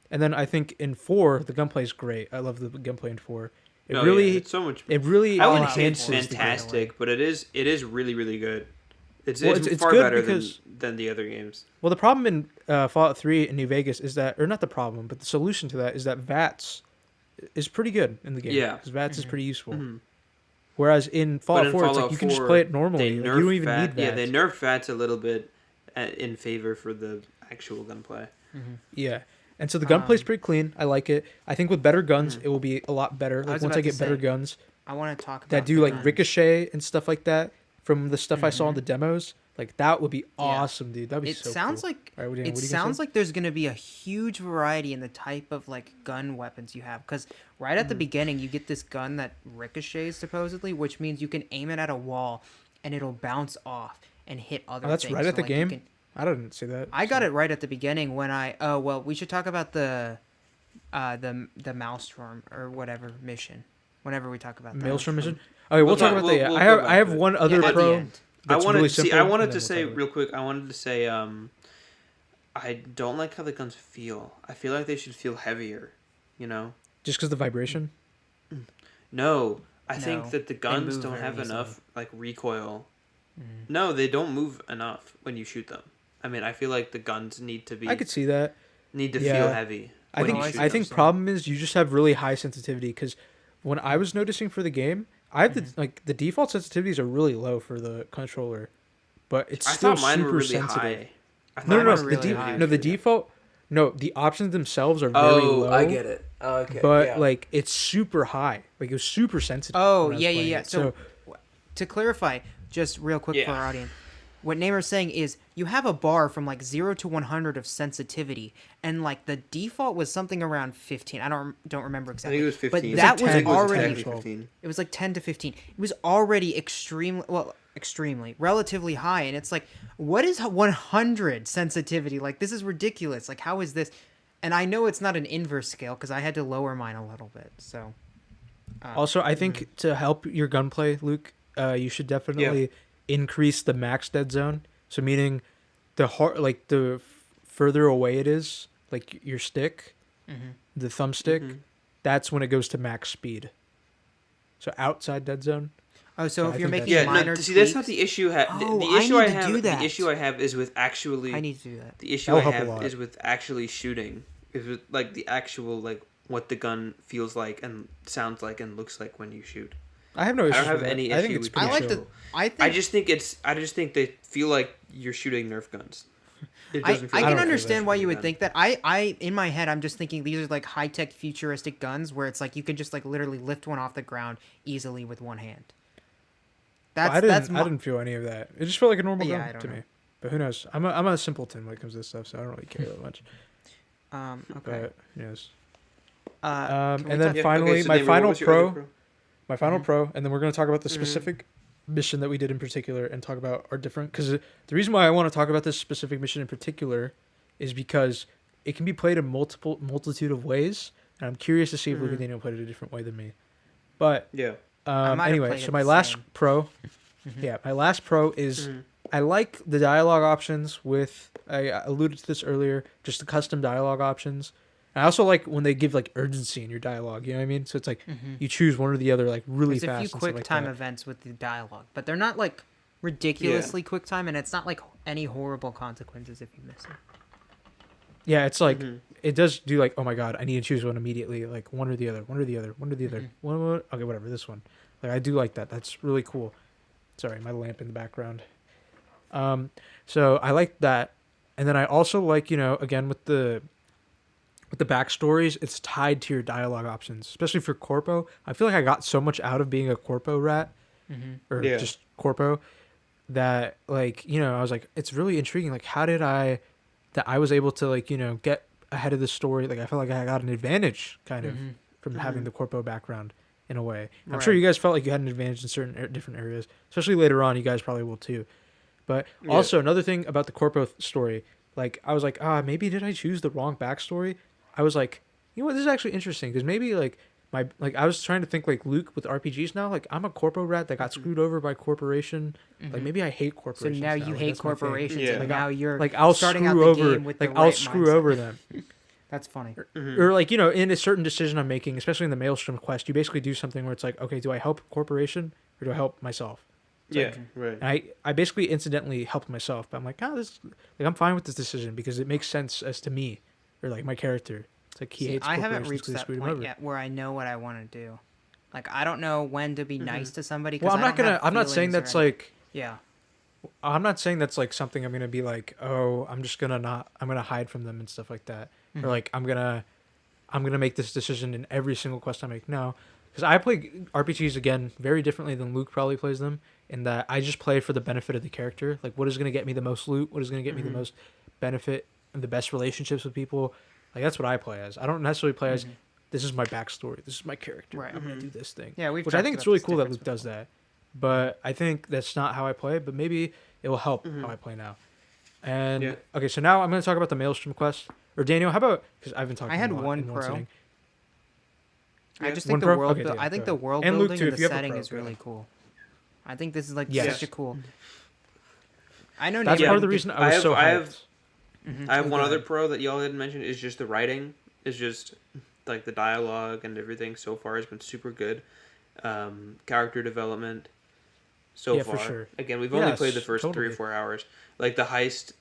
And then I think in 4, the gunplay is great. I love the gunplay in 4. It Oh, really, yeah, it's so much. it really I wouldn't say it's enhances the game. fantastic, but it is really really good. It's Well, it's, it's far good better because- than the other games. Well, the problem in Fallout 3 and New Vegas is that, or not the problem, but the solution to that is that VATS is pretty good in the game. Yeah. Because VATS is pretty useful. Mhm. Whereas in But Fallout in 4, it's like Fallout you can just 4, play it normally. They Like, nerfed you don't even VAT. need VATS. Yeah, they nerfed VATS a little bit in favor for the actual gunplay. Yeah. And so the gunplay's pretty clean. I like it. I think with better guns, Mm-hmm. it will be a lot better. I Like was once about I to get better say, guns I want to talk about that do the like gun. ricochet and stuff like that from the stuff I saw in the demos, like that would be awesome, dude. That'd be It so sounds cool. like All right, it sounds like there's going to be a huge variety in the type of like gun weapons you have because right at the beginning you get this gun that ricochets supposedly, which means you can aim it at a wall and it'll bounce off and hit other that's things. right at So, the like, you game? can- I didn't see that. I got it right at the beginning when we should talk about the Maelstrom or whatever mission whenever we talk about that. Maelstrom mission. Okay, we'll talk about that. Yeah, we'll I go have back I have to it. one other Yeah, at the pro. end. That's I wanted really see. simple, I and wanted then to we'll say talk about it. real quick. I wanted to say I don't like how the guns feel. I feel like they should feel heavier. You know. Just because the vibration. No, I No, think that the they guns move don't very have easily. enough like recoil. Mhm. No, they don't move enough when you shoot them. I mean, I feel like the guns need to I could see that. feel Yeah. heavy. I when think you I shoot see I what them. you're think saying. problem is you just have really high sensitivity because when I was noticing for the game, I have Mhm. the default sensitivities are really low for the controller, but it's I still thought mine were super really sensitive. high. I No, thought no, no. Mine my were The really sensitivity high. was the really high. default. No, the options themselves are very Oh, low. I get it. Oh, okay, But yeah. like it's super high. Like it was super sensitive. Oh, when I was yeah, yeah, playing yeah. it. So, to clarify, just real quick for Yeah. our audience, what Neymar's saying is you have a bar from like 0 to 100 of sensitivity, and like the default was something around 15. I don't remember I exactly. think it was 15. But that It's was like 10. already actually 12. 15. it was like 10 to 15. It was already extremely relatively high, and it's like, what is 100 sensitivity? Like, this is ridiculous. Like, how is this? And I know it's not an inverse scale because I had to lower mine a little bit. So Also, I think to help your gunplay, Luke, you should definitely increase the max dead zone. So meaning the further away it is, like your stick, the thumbstick, Mhm. that's when it goes to max speed. So outside dead zone. oh, so Yeah, if I you're think making Yeah, minor no, see, that's not tweaks, the issue. Oh, The I issue need I to have. do that. The issue I have is with actually. I need to do that. The issue That'll I help a have lot. is with actually shooting. Is with like the actual like what the gun feels like and sounds like and looks like when you shoot. I have no I issues don't have with that. any I think issue it's with pretty I like chill. the. I think I just think they feel like you're shooting Nerf guns. It I doesn't feel can like don't feel understand that why shooting you a would gun. think that. I in my head I'm just thinking these are like high tech futuristic guns where it's like you can just like literally lift one off the ground easily with one hand. That's I that's didn't feel any of that. It just felt like a normal Yeah, gun I don't to know. me. But who knows? I'm a simpleton when it comes to this stuff, so I don't really care that much. okay. But who knows? Can we And then talk- Yeah, finally, okay, so my Naimur, what final was your other pro, my final Mhm. pro, and then we're going to talk about the Mhm. specific mission that we did in particular and talk about our different. Because the reason why I want to talk about this specific mission in particular is because it can be played a multitude of ways, and I'm curious to see if Luke and Mhm. Daniel played it a different way than me. But Yeah. I might have anyway, played so it my the last same. pro, Mhm. yeah, my last pro is Mhm. I like the dialogue options with. I alluded to this earlier, just the custom dialogue options. I also like when they give like urgency in your dialogue. You know what I mean? So it's like Mhm. you choose one or the other, like really There's a fast. few and stuff quick like time that. events with the dialogue, but they're not like ridiculously quick time, and it's not like any horrible consequences if you miss it. Yeah, it's like Mhm. it does do like, oh my god, I need to choose one immediately, like one or the other, one or the other, one or the other, Mhm. one. Okay, whatever. This one, like I do like that. That's really cool. Sorry, my lamp in the background. So I like that, and then I also like again with the backstories, it's tied to your dialogue options, especially for Corpo. I feel like I got so much out of being a Corpo rat Mm-hmm. or Yeah. just Corpo that like I was like it's really intriguing. Like how did I was able to like get ahead of the story? Like I felt like I got an advantage kind of from having Mhm. the Corpo background in a way. I'm sure you Right. guys felt like you had an advantage in certain different areas, especially later on. You guys probably will too. But Yeah. also another thing about the Corpo story, like I was like, maybe did I choose the wrong backstory? I was like, you know what, this is actually interesting because maybe like I was trying to think like Luke with RPGs now. Like I'm a corpo rat that got screwed over by corporation. Like maybe I hate So corporations. now you Like, hate that's my thing. corporations, Yeah. and Like, now you're Like I'll starting screw out the over. game with Like the I'll right screw mindset. over them. That's funny. Mhm. Or like in a certain decision I'm making, especially in the Maelstrom quest, you basically do something where it's like, okay, do I help a corporation or do I help myself? Yeah. Right. And I basically incidentally helped myself, but I'm like, this like I'm fine with this decision because it makes sense as to me or like my character. It's like he See, hates I corporations haven't reached 'cause they that screwed him point over. yet where I know what I want to do. Like I don't know when to be nice to somebody. 'Cause Well, I don't have I'm not saying feelings or that's anything. like. Yeah. I'm not saying that's like something I'm gonna be like, oh, I'm gonna hide from them and stuff like that, or like I'm gonna make this decision in every single quest I make. No, because I play RPGs again very differently than Luke probably plays them, in that I just play for the benefit of the character. Like, what is gonna get me the most loot? What is gonna get me the most benefit and the best relationships with people? Like that's what I play as. I don't necessarily play as this is my backstory. This is my character. Right. I'm gonna do this thing. Yeah, we've which I talked think it's about really this cool that difference Luke does before. that. But I think that's not how I play. But maybe it will help how I play now. And Yeah. okay, so now I'm going to talk about the Maelstrom quest. Or Daniel, how about because I've been talking. I had a lot one in pro. sitting. I just One think the Pro? world. Okay, I yeah, think go the ahead. world And Luke, building too, and if the you have a setting Pro, is go really ahead. cool. I think this is like Yes. such a cool. I know That's Naimur part of the didn't reason I was so I hyped. have I have Oh, one go other ahead. pro that y'all didn't mention is just the writing. Is just like the dialogue and everything so far has been super good. Character development so Yeah, far. for sure. Again, we've only played the Yes, first 3 or totally. 4 hours. Like the heist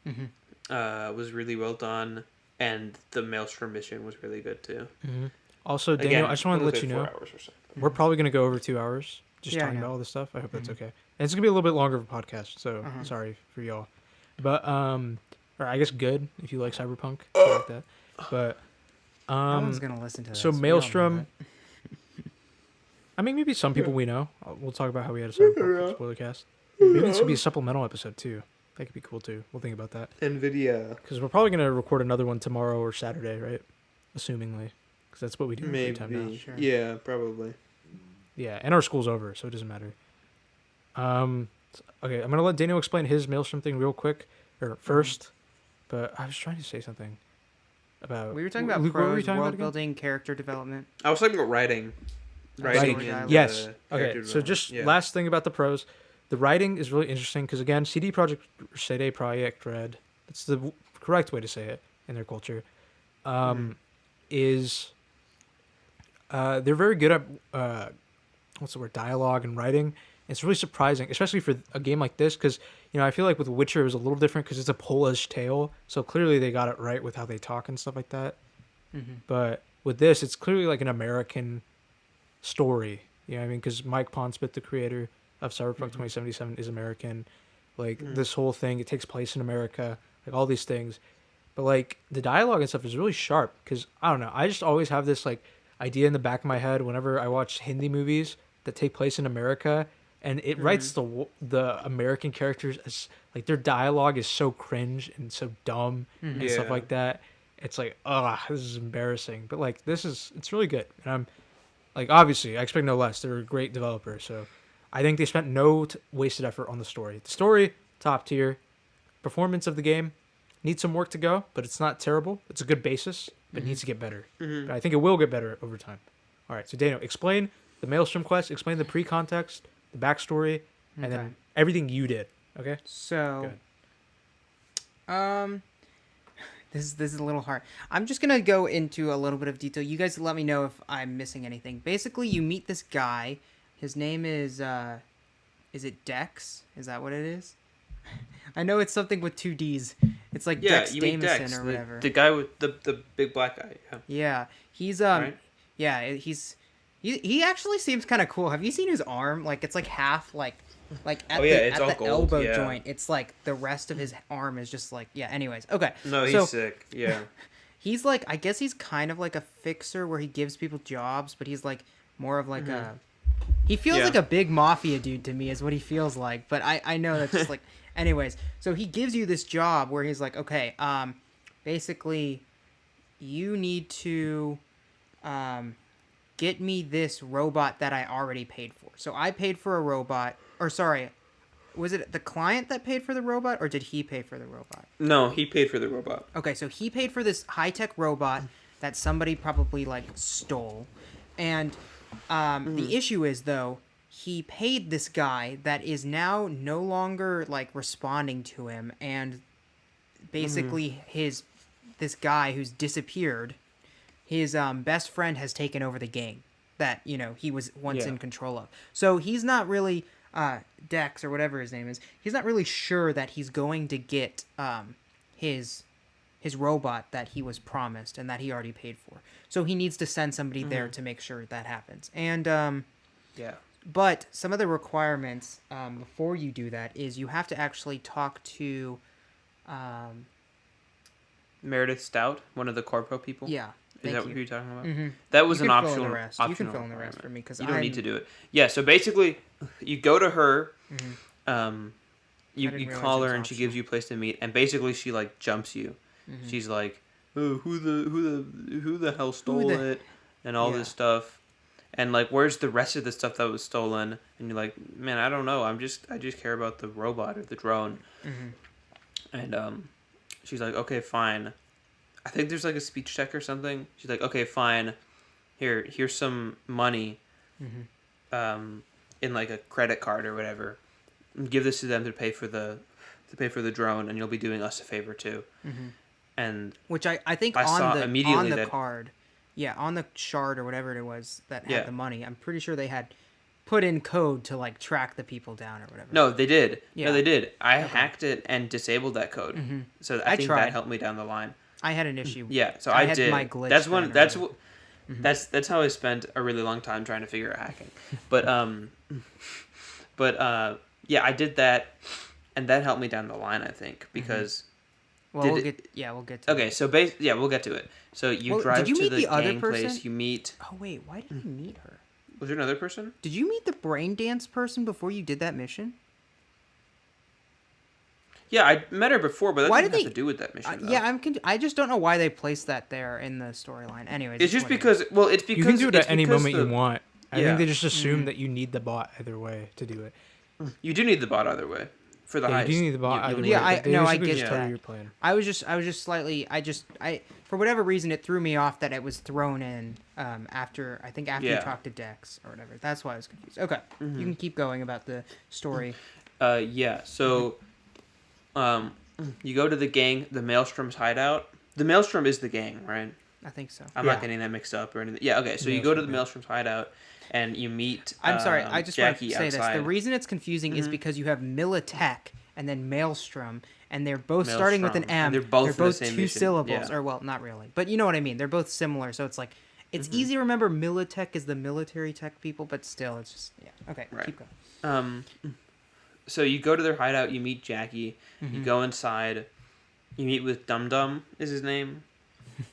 Mm-hmm. was really well done, and the Maelstrom mission was really good too. Hmm. Also, Daniel, Again, I just want to only let played you 4 know hours or so. we're probably gonna go over 2 hours just Yeah, I talking know. about all this stuff. I hope that's Mhm. okay. And it's gonna be a little bit longer of a podcast, so Uh-huh. sorry for y'all. But or I guess good if you like Cyberpunk, if you like that. But No one's gonna listen to this. so We all know Maelstrom. that. I mean, maybe some people we know. We'll talk about how we had a Cyberpunk spoiler cast. Maybe this could be a supplemental episode too. That could be cool too. We'll think about that NVIDIA. because we're probably gonna record another one tomorrow or Saturday, right? Assumingly, because that's what we do in free time now. Maybe. Sure. Yeah, probably. Yeah, and our school's over, so it doesn't matter. Okay, I'm gonna let Daniel explain his Maelstrom thing real quick, or first. But I was trying to say something about. We were talking about Luke, what were we pros, talking about world again? building, character development. I was talking about writing. Writing. dialogue. Yes. character Okay. So development. just Yeah. last thing about the pros, the writing is really interesting because again, CD Projekt Red. That's the correct way to say it in their culture. Is they're very good at what's the word, dialogue and writing. It's really surprising, especially for a game like this, because I feel like with Witcher it was a little different because it's a Polish tale, so clearly they got it right with how they talk and stuff like that. Mm-hmm. But with this, it's clearly like an American story. You know what I mean? Because Mike Ponspit, the creator of Cyberpunk 2077, is American. Like this whole thing, it takes place in America. Like all these things, but like the dialogue and stuff is really sharp. Because I don't know, I just always have this like idea in the back of my head whenever I watch Hindi movies that take place in America, and it writes the American characters as like their dialogue is so cringe and so dumb and stuff Yeah. like that. It's like, this is embarrassing. But like it's really good. And I'm like, obviously, I expect no less. They're a great developer, so I think they spent no wasted effort on the story. The story, top tier. Performance of the game needs some work to go, but it's not terrible. It's a good basis, but it needs to get better. But I think it will get better over time. All right, so Daniel, explain the Maelstrom quest, explain the pre-context, the backstory, and Okay. then everything you did. Okay. So, Good. this is a little hard. I'm just gonna go into a little bit of detail. You guys let me know if I'm missing anything. Basically, you meet this guy. His name is it Dex? Is that what it is? I know it's something with 2 D's. It's like Yeah, Dex you mean Damison Dex, or whatever. the guy with the big black guy. Yeah. Yeah, he's Right? yeah, he actually seems kind of cool. Have you seen his arm? Like it's like half like at Oh, yeah, the it's at all the gold, elbow yeah. joint. It's like the rest of his arm is just like yeah. Anyways, okay. No, he's So, sick. Yeah. he's like I guess he's kind of like a fixer where he gives people jobs, but he's like more of like a he feels Yeah. like a big mafia dude to me is what he feels like. But I know that's just like anyways. So he gives you this job where he's like, okay, basically you need to get me this robot that I already paid for. So I paid for a robot, or sorry, was it the client that paid for the robot, or did he pay for the robot? No, he paid for the robot. Okay, so he paid for this high-tech robot that somebody probably like stole, and the issue is though he paid this guy that is now no longer like responding to him, and basically this guy who's disappeared, his best friend has taken over the gang that he was once Yeah. in control of. So he's not really Dex or whatever his name is. He's not really sure that he's going to get his robot that he was promised and that he already paid for. So he needs to send somebody there to make sure that happens. And Yeah. but some of the requirements before you do that is you have to actually talk to Meredith Stout, one of the corpo people. yeah. Is Thank that you. what you're talking about? Mhm. That was You an can fill in optional. the rest. You can fill in the rest requirement. for me because You don't need to do it. Yeah. So basically, you go to her. You I didn't you realize call it was her and she gives optional. you a place to meet, and basically she like jumps you. She's like, "Oh, who the hell stole the- it?" and all Yeah. this stuff. And like, where's the rest of the stuff that was stolen? And you're like, man, I don't know. I just care about the robot or the drone. And she's like, okay, fine. I think there's like a speech check or something. She's like, okay, fine. Here's some money, in like a credit card or whatever. And give this to them to pay for the drone, and you'll be doing us a favor too. And Which I think I on saw the immediately on the that- card, yeah, on the shard or whatever it was that had Yeah. the money, I'm pretty sure they had put in code to like track the people down or whatever. No, they did. Yeah. No, they did. I hacked it and disabled that code. So I think tried. that helped me down the line. I had an issue. Yeah, so I had did. my glitch. That's then one. or That's whatever. what. That's how I spent a really long time trying to figure out hacking. But yeah, I did that, and that helped me down the line. I think because. Well, Did we'll it- get yeah, we'll get to Okay, it. so yeah, we'll get to it. So you Well, drive did you to meet the the other gang person? place. You meet. Oh wait, why did you meet her? Was there another person? Did you meet the brain dance person before you did that mission? Yeah, I met her before, but that Why didn't did have to do with that mission. though. Yeah, I just don't know why they placed that there in the storyline. Anyways, It's just whatever. because. Well, it's because You can do it it's at any because moment you want. I Yeah. think they just assume that you need the bot either way to do it. You do need the bot either way for the Yeah, heist. you do need the bot You either need way. Yeah, it. I- but they no, I basically get just tell you that. your plan. I was just slightly I for whatever reason it threw me off that it was thrown in after you Yeah. talked to Dex or whatever. That's why I was confused. Okay, you can keep going about the story. Yeah. So, you go to the gang, the Maelstrom's hideout. The Maelstrom is the gang, right? I think so. I'm Yeah. not getting that mixed up or anything. Yeah. Okay. So you go to the Maelstrom's hideout, and you meet. I'm sorry. I just want Jackie to say outside. this. The reason it's confusing is because you have Militech and then Maelstrom, and they're both starting with an Maelstrom, M. and they're both in the same two mission. syllables, Yeah. or well, not really, but you know what I mean. They're both similar, so it's like it's easy to remember. Militech is the military tech people, but still, it's just yeah. Okay, Right. keep going. So you go to their hideout. You meet Jackie. You go inside. You meet with Dum Dum is his name.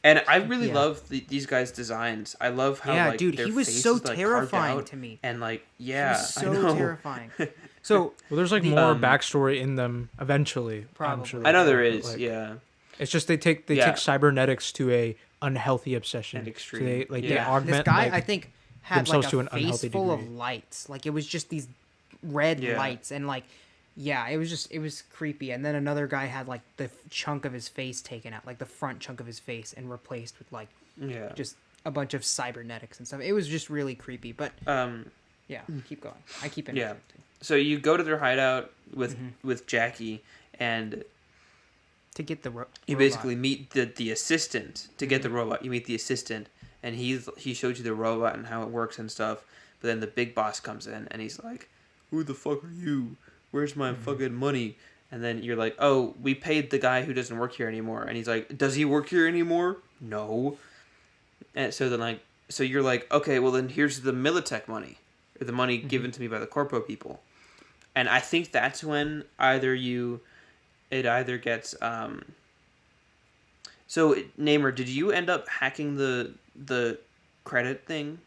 And I really Yeah. love these guys' designs. I love how Yeah, like, dude, their he was face so is, like, carved terrifying out, to me. and like It yeah, was I so know. terrifying. So Well, there's like The- more backstory in them eventually. I'm Probably. sure. I know there But, is. like, Yeah. It's just they take cybernetics to a unhealthy obsession. And So extreme. they they Yeah. augment. this guy, like, I think, had themselves like to a an face unhealthy full of degree. lights. Like it was just these red Yeah. lights, and like, yeah, it was creepy. And then another guy had like the chunk of his face taken out, like the front chunk of his face, and replaced with like Yeah. just a bunch of cybernetics and stuff. It was just really creepy. But yeah, keep going. I keep interjecting. So you go to their hideout with Mm-hmm. with Jackie, and To get the you robot. Mm-hmm. basically meet the assistant to get the robot. You meet the assistant, and he showed you the robot and how it works and stuff. But then the big boss comes in, and he's like, "Who the fuck are you? Where's my Mm-hmm. fucking money?" And then you're like, "Oh, we paid the guy who doesn't work here anymore." And he's like, "Does he work here anymore?" No. And so then so you're like, "Okay, well then here's the Militech money, or the money Mm-hmm. given to me by the corpo people." And I think that's when it either gets So Naimur, did you end up hacking the credit thing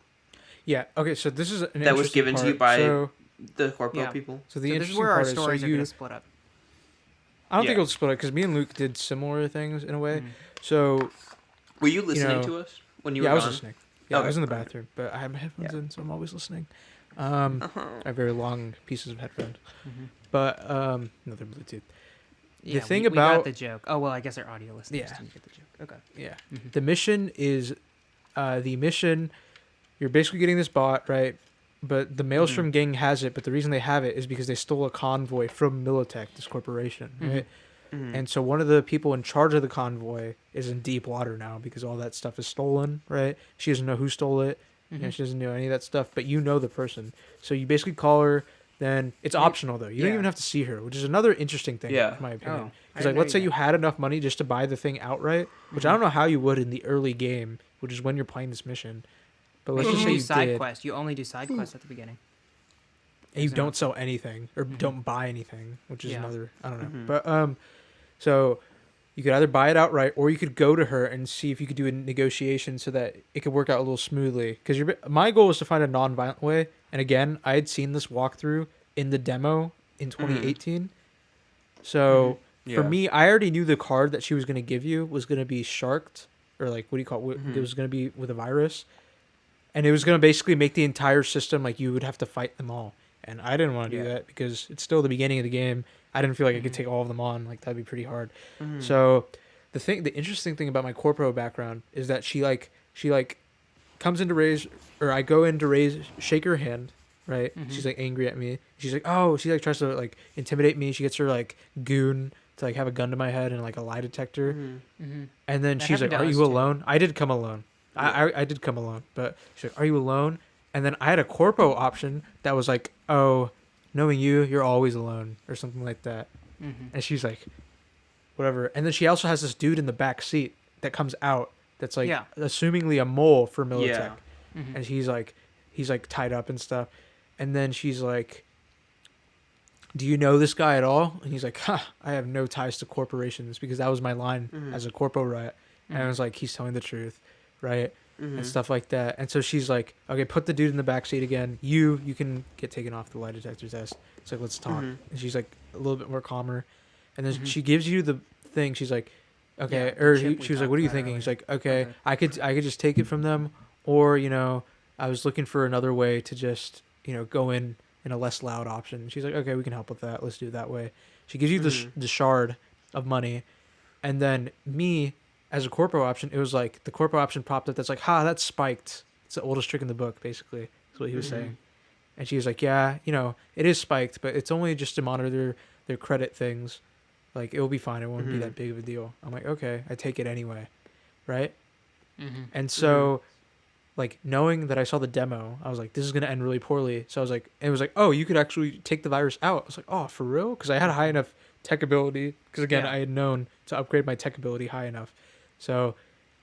Yeah. Okay. So this is an that was interesting given to part. you by So, the corpo Yeah. people? so the So this is interesting where our part is, stories so are you, going to split up. I don't think Yeah. it'll split it because me and Luke did similar things in a way. Mm-hmm. So Were you listening know, to us when you yeah, were I was gone? listening. Yeah, I Okay. was in the bathroom, but I have my headphones Yeah. in, so I'm always listening. I have very long pieces of headphones, but no, they're Bluetooth. Yeah, thing we got about- the joke. Oh well, I guess our audio listeners Yeah. didn't get the joke. Okay. Yeah, the mission is the mission. You're basically getting this bot, right? But the Maelstrom gang has it. But the reason they have it is because they stole a convoy from Militech, this corporation, right? And so one of the people in charge of the convoy is in deep water now because all that stuff is stolen, right? She doesn't know who stole it. You know, she doesn't know any of that stuff, but you know the person. So you basically call her. Then it's optional though. You don't Yeah. even have to see her, which is another interesting thing, Yeah. in my opinion. Oh, I Because didn't like, let's know say that. you had enough money just to buy the thing outright, which I don't know how you would in the early game, which is when you're playing this mission. But let's just You say do you side did, quest. You only do side quests at the beginning. and you Is it don't not? sell anything or don't buy anything, which is Yeah. another I don't know. But so you could either buy it outright or you could go to her and see if you could do a negotiation so that it could work out a little smoothly. Because my goal was to find a non-violent way, and again, I had seen this walkthrough in the demo in 2018. So for Yeah. me, I already knew the card that she was going to give you was going to be sharked, or like what do you call it? It was going to be with a virus, and it was going to basically make the entire system like you would have to fight them all. And I didn't want to do Yeah. that because it's still the beginning of the game. I didn't feel like I could take all of them on. Like that'd be pretty hard. So the interesting thing about my corpo background is that she comes in to raise, or I go in to shake her hand, right? She's like angry at me. She's like, oh, she like tries to like intimidate me. She gets her like goon to like have a gun to my head and like a lie detector. And then she's like, are you alone? I did come alone. I did come alone, but she's like, are you alone? And then I had a corpo option that was like, oh, knowing you, you're always alone, or something like that. And she's like, whatever. And then she also has this dude in the back seat that comes out that's like assumingly a mole for Militech. And he's like tied up and stuff. And then she's like, do you know this guy at all? And he's like, I have no ties to corporations, because that was my line as a corpo rat. And I was like, he's telling the truth, right? And stuff like that. And so she's like, okay, put the dude in the back seat again. You can get taken off the lie detector test. It's like, let's talk. And she's like a little bit more calmer. And then she gives you the thing. She's like, okay, she was like, what are you thinking? He's like, okay, I could just take it from them, or I was looking for another way to just go in a less loud option. And she's like, okay, we can help with that. Let's do it that way. She gives you the shard of money, and then me as a corpo option, it was like the corpo option popped up that's like, that's spiked. It's the oldest trick in the book, basically. That's what he was saying. And she was like, yeah, it is spiked, but it's only just to monitor their credit things. Like, it will be fine. It won't be that big of a deal. I'm like, okay, I take it anyway. Right? And so, like, knowing that I saw the demo, I was like, this is going to end really poorly. So I was like, it was like, oh, you could actually take the virus out. I was like, oh, for real? Because I had a high enough tech ability. Because, again, I had known to upgrade my tech ability high enough. So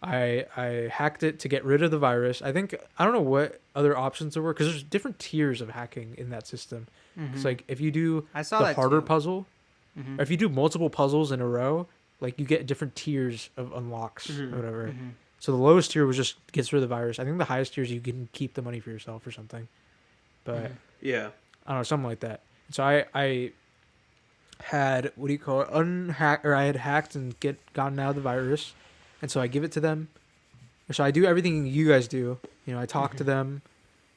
I hacked it to get rid of the virus. I don't know what other options there were, because there's different tiers of hacking in that system. It's like, if you do the harder puzzle, or if you do multiple puzzles in a row, like, you get different tiers of unlocks or whatever. So the lowest tier was just gets rid of the virus. I think the highest tier is you can keep the money for yourself or something. But I don't know, something like that. So I had, what do you call it, I had hacked and gotten out of the virus. And so I give it to them. So I do everything you guys do. I talk to them.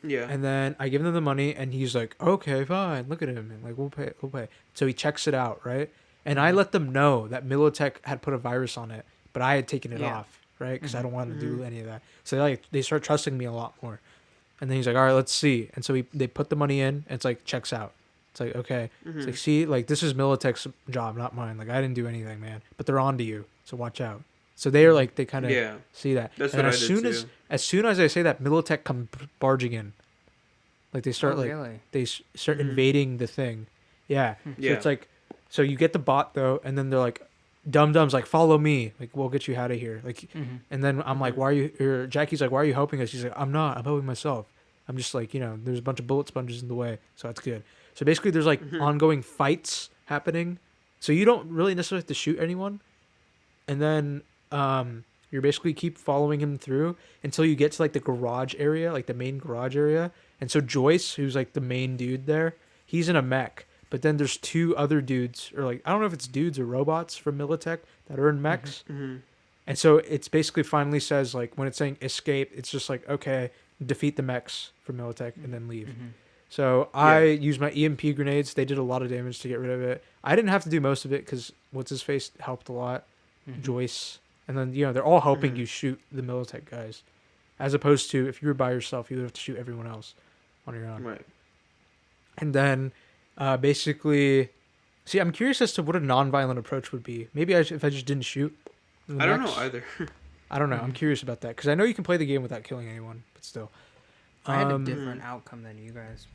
Yeah. And then I give them the money, and he's like, okay, fine. Look at him. And like, we'll pay. So he checks it out, right? And I let them know that Militech had put a virus on it, but I had taken it off, right? Because I don't want to do any of that. So they start trusting me a lot more. And then he's like, all right, let's see. And so they put the money in, and it's like, checks out. It's like, okay. It's like, see, like, this is Militech's job, not mine. Like, I didn't do anything, man. But they're on to you, so watch out. So they are like, they kind of see that. That's and what I did too. As soon as I say that, Militech come barging in. Like, they start they start invading the thing. Yeah. So it's like, so you get the bot though, and then they're like, Dum-Dum's like, follow me. Like, we'll get you out of here. Like, and then I'm like, why are you, or Jackie's like, why are you helping us? She's like, I'm helping myself. I'm just like, there's a bunch of bullet sponges in the way. So that's good. So basically there's like ongoing fights happening. So you don't really necessarily have to shoot anyone. And then, you basically keep following him through until you get to like the garage area, like the main garage area. And so Joyce, who's like the main dude there, he's in a mech. But then there's two other dudes, or like, I don't know if it's dudes or robots from Militech that are in mechs. And so it's basically finally says, like, when it's saying escape, it's just like, okay, defeat the mechs from Militech and then leave. So I used my EMP grenades. They did a lot of damage to get rid of it. I didn't have to do most of it because What's-His-Face helped a lot. Joyce. And then, they're all helping you shoot the Militech guys. As opposed to, if you were by yourself, you would have to shoot everyone else on your own. Right. And then, basically... See, I'm curious as to what a non-violent approach would be. Maybe if I just didn't shoot. I don't know either. I don't know. I'm curious about that. Because I know you can play the game without killing anyone. But still. I had a different outcome than you guys.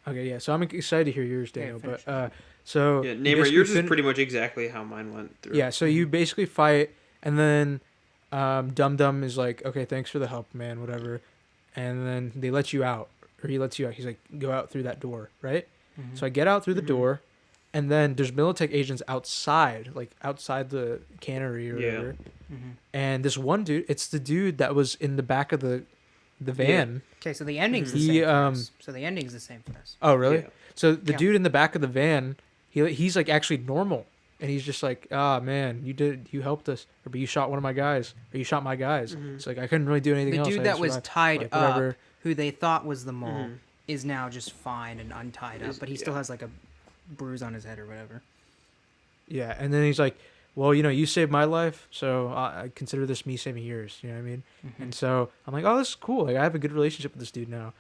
Okay, yeah. So I'm excited to hear yours, Daniel. But, so... Yeah, Naimur, yours is pretty much exactly how mine went through. Yeah, so you basically fight... And then Dum-Dum is like, okay, thanks for the help, man, whatever. And then they let you out. Or he lets you out. He's like, go out through that door, right? So I get out through the door. And then there's Militech agents outside, like outside the cannery or whatever. And this one dude, it's the dude that was in the back of the van. Okay, so the ending's the same for us. So the ending's the same for us. Oh, really? Yeah. So the dude in the back of the van, he's like actually normal. And he's just like, man, you helped us. Or you shot one of my guys. Or you shot my guys. It's like, I couldn't really do anything else. The dude that was tied up, who they thought was the mole, is now just fine and untied up. But he still has like a bruise on his head or whatever. Yeah, and then he's like, well, you saved my life, so I consider this me saving yours. You know what I mean? And so I'm like, oh, this is cool. Like I have a good relationship with this dude now,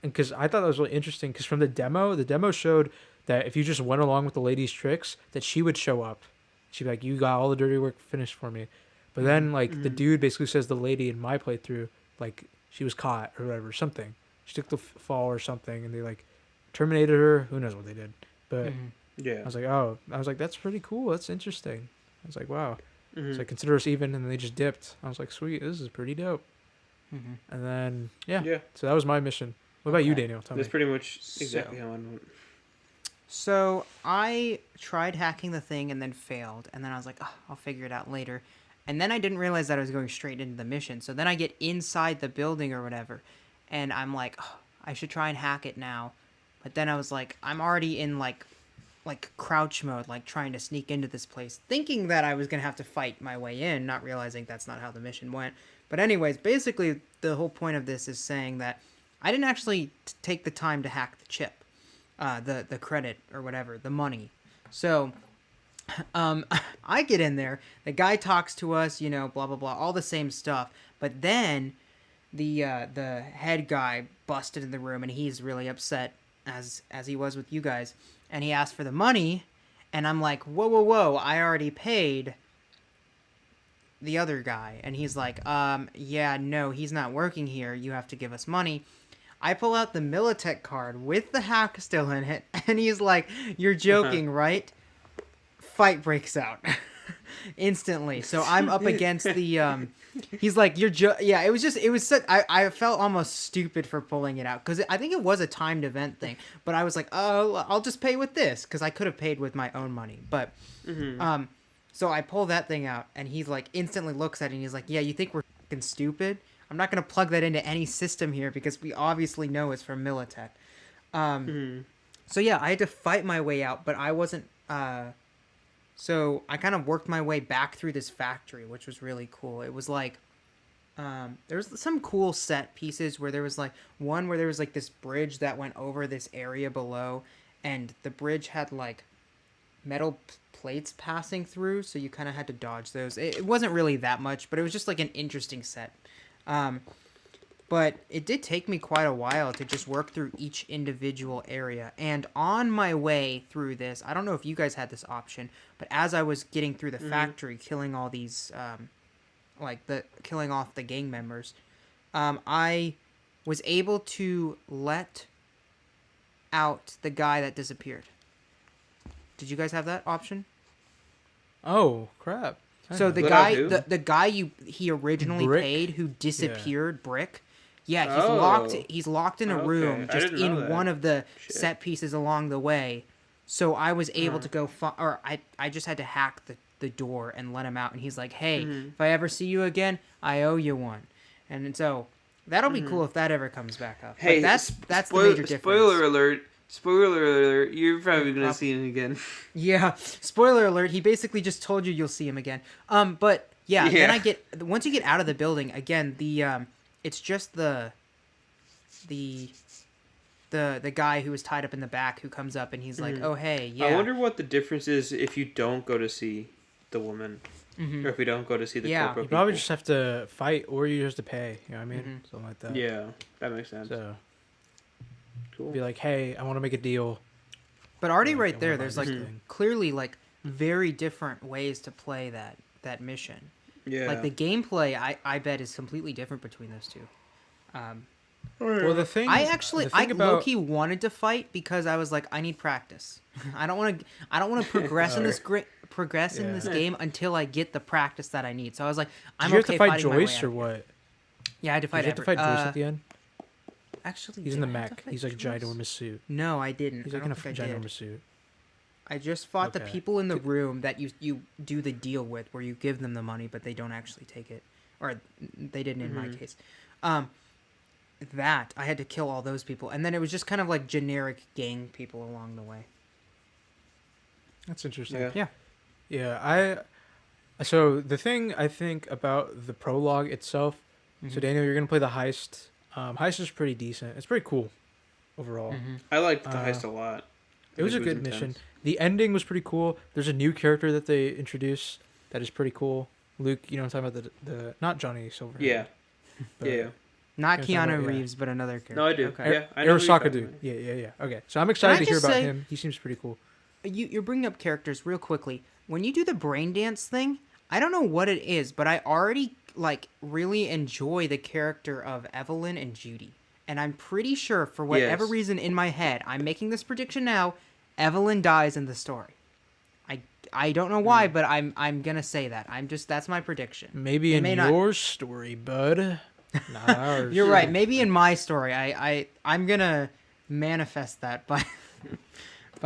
and because I thought that was really interesting. Because from the demo showed that if you just went along with the lady's tricks, that she would show up. She'd be like, you got all the dirty work finished for me. But then like the dude basically says the lady in my playthrough, like she was caught or whatever, something. She took the fall or something, and they like terminated her. Who knows what they did? But Yeah. I was like, that's pretty cool. That's interesting. I was like, wow. Mm-hmm. So I consider us even, and then they just dipped. I was like, sweet, this is pretty dope. And then Yeah. so that was my mission. What about you, Okay. Daniel? Tell That's me. pretty much exactly how I went. So I tried hacking the thing and then failed, and then I was like, oh, I'll figure it out later. And then I didn't realize that I was going straight into the mission. So then I get inside the building or whatever, and I'm like, oh, I should try and hack it now. But then I was like, I'm already in like crouch mode, like trying to sneak into this place, thinking that I was gonna have to fight my way in, not realizing that's not how the mission went. But anyways, basically the whole point of this is saying that I didn't actually take the time to hack the chip, the credit or whatever, the money. So I get in there, the guy talks to us, blah blah blah, all the same stuff. But then the head guy busted in the room, and he's really upset as he was with you guys, and he asked for the money, and I'm like, whoa, I already paid the other guy. And he's like, yeah, no, he's not working here, you have to give us money. I pull out the Militech card with the hack still in it, and he's like, you're joking, right? Fight breaks out instantly. So I'm up against the he's like, yeah, it was such, I felt almost stupid for pulling it out, because I think it was a timed event thing, but I was like, oh, I'll just pay with this, because I could have paid with my own money. But so I pull that thing out, and he's like, instantly looks at it, and he's like, yeah, you think we're fucking stupid? I'm not going to plug that into any system here, because we obviously know it's from Militech. So yeah, I had to fight my way out, but I wasn't so I kind of worked my way back through this factory, which was really cool. It was like, there was some cool set pieces where there was like one where there was like this bridge that went over this area below, and the bridge had like metal plates passing through, so you kind of had to dodge those. It wasn't really that much, but it was just like an interesting set. But it did take me quite a while to just work through each individual area. And on my way through this, I don't know if you guys had this option, but as I was getting through the factory, killing all these, killing off the gang members, I was able to let out the guy that disappeared. Did you guys have that option? Oh crap! So the guy, the guy he originally Brick? paid, who disappeared, Brick. Yeah, he's locked in a Okay. room, I just didn't know in that. one of the Shit. set pieces along the way. So I was able to go, I just had to hack the door and let him out. And he's like, hey, if I ever see you again, I owe you one. And so that'll be cool if that ever comes back up. Hey, but that's the major difference. Spoiler alert! Spoiler alert! You're probably gonna see him again. Yeah, spoiler alert. He basically just told you you'll see him again. But yeah, then once you get out of the building again, it's just the guy who was tied up in the back who comes up, and he's like, oh hey, yeah. I wonder what the difference is if you don't go to see the woman, or if we don't go to see the corporate You probably people. just have to fight, or you just have to pay. You know what I mean? Something like that. Yeah, that makes sense. So Cool. be like, hey, I want to make a deal. But already Like, right I there, wanna there's buy like this thing. clearly like very different ways to play that mission. Yeah. Like the gameplay, I bet is completely different between those two. Well, the thing I about low-key wanted to fight because I was like, I need practice. I don't want to progress in this in this game until I get the practice that I need. So I was like, I'm did you okay have to fight fighting my way Joyce out or of here. what? Yeah, I had to fight. Did you have to fight Joyce at the end? Actually, He's in the did I have to mech. fight He's like Joyce? ginormous suit. No, I didn't. He's I like in don't a think I did. ginormous suit. I just fought the Okay. people in the room that you do the deal with, where you give them the money, but they don't actually take it, or they didn't in my case. That I had to kill all those people, and then it was just kind of like generic gang people along the way. That's interesting. Yeah. Yeah, so the thing I think about the prologue itself, so Daniel, you're gonna play the heist. Heist is pretty decent. It's pretty cool overall. I liked the heist a lot. It was a good mission. The ending was pretty cool. There's a new character that they introduce that is pretty cool. Luke, you know what I'm talking about, the not Johnny Silverhand. Yeah. but- Yeah. Not You know what I'm talking Keanu about? Yeah. Reeves, but another character. No, I do. Okay. Yeah, I know who you're Arasaka talking dude. about. Yeah. Okay, so I'm excited to hear just about say- him. He seems pretty cool. You're bringing up characters real quickly. When you do the brain dance thing, I don't know what it is, but I already like really enjoy the character of Evelyn and Judy. And I'm pretty sure, for whatever Yes. reason in my head, I'm making this prediction now, Evelyn dies in the story. I don't know why, but I'm gonna say that. That's my prediction. Maybe It in may not- your story, bud. Not ours. You're right. Maybe in my story, I'm gonna manifest that by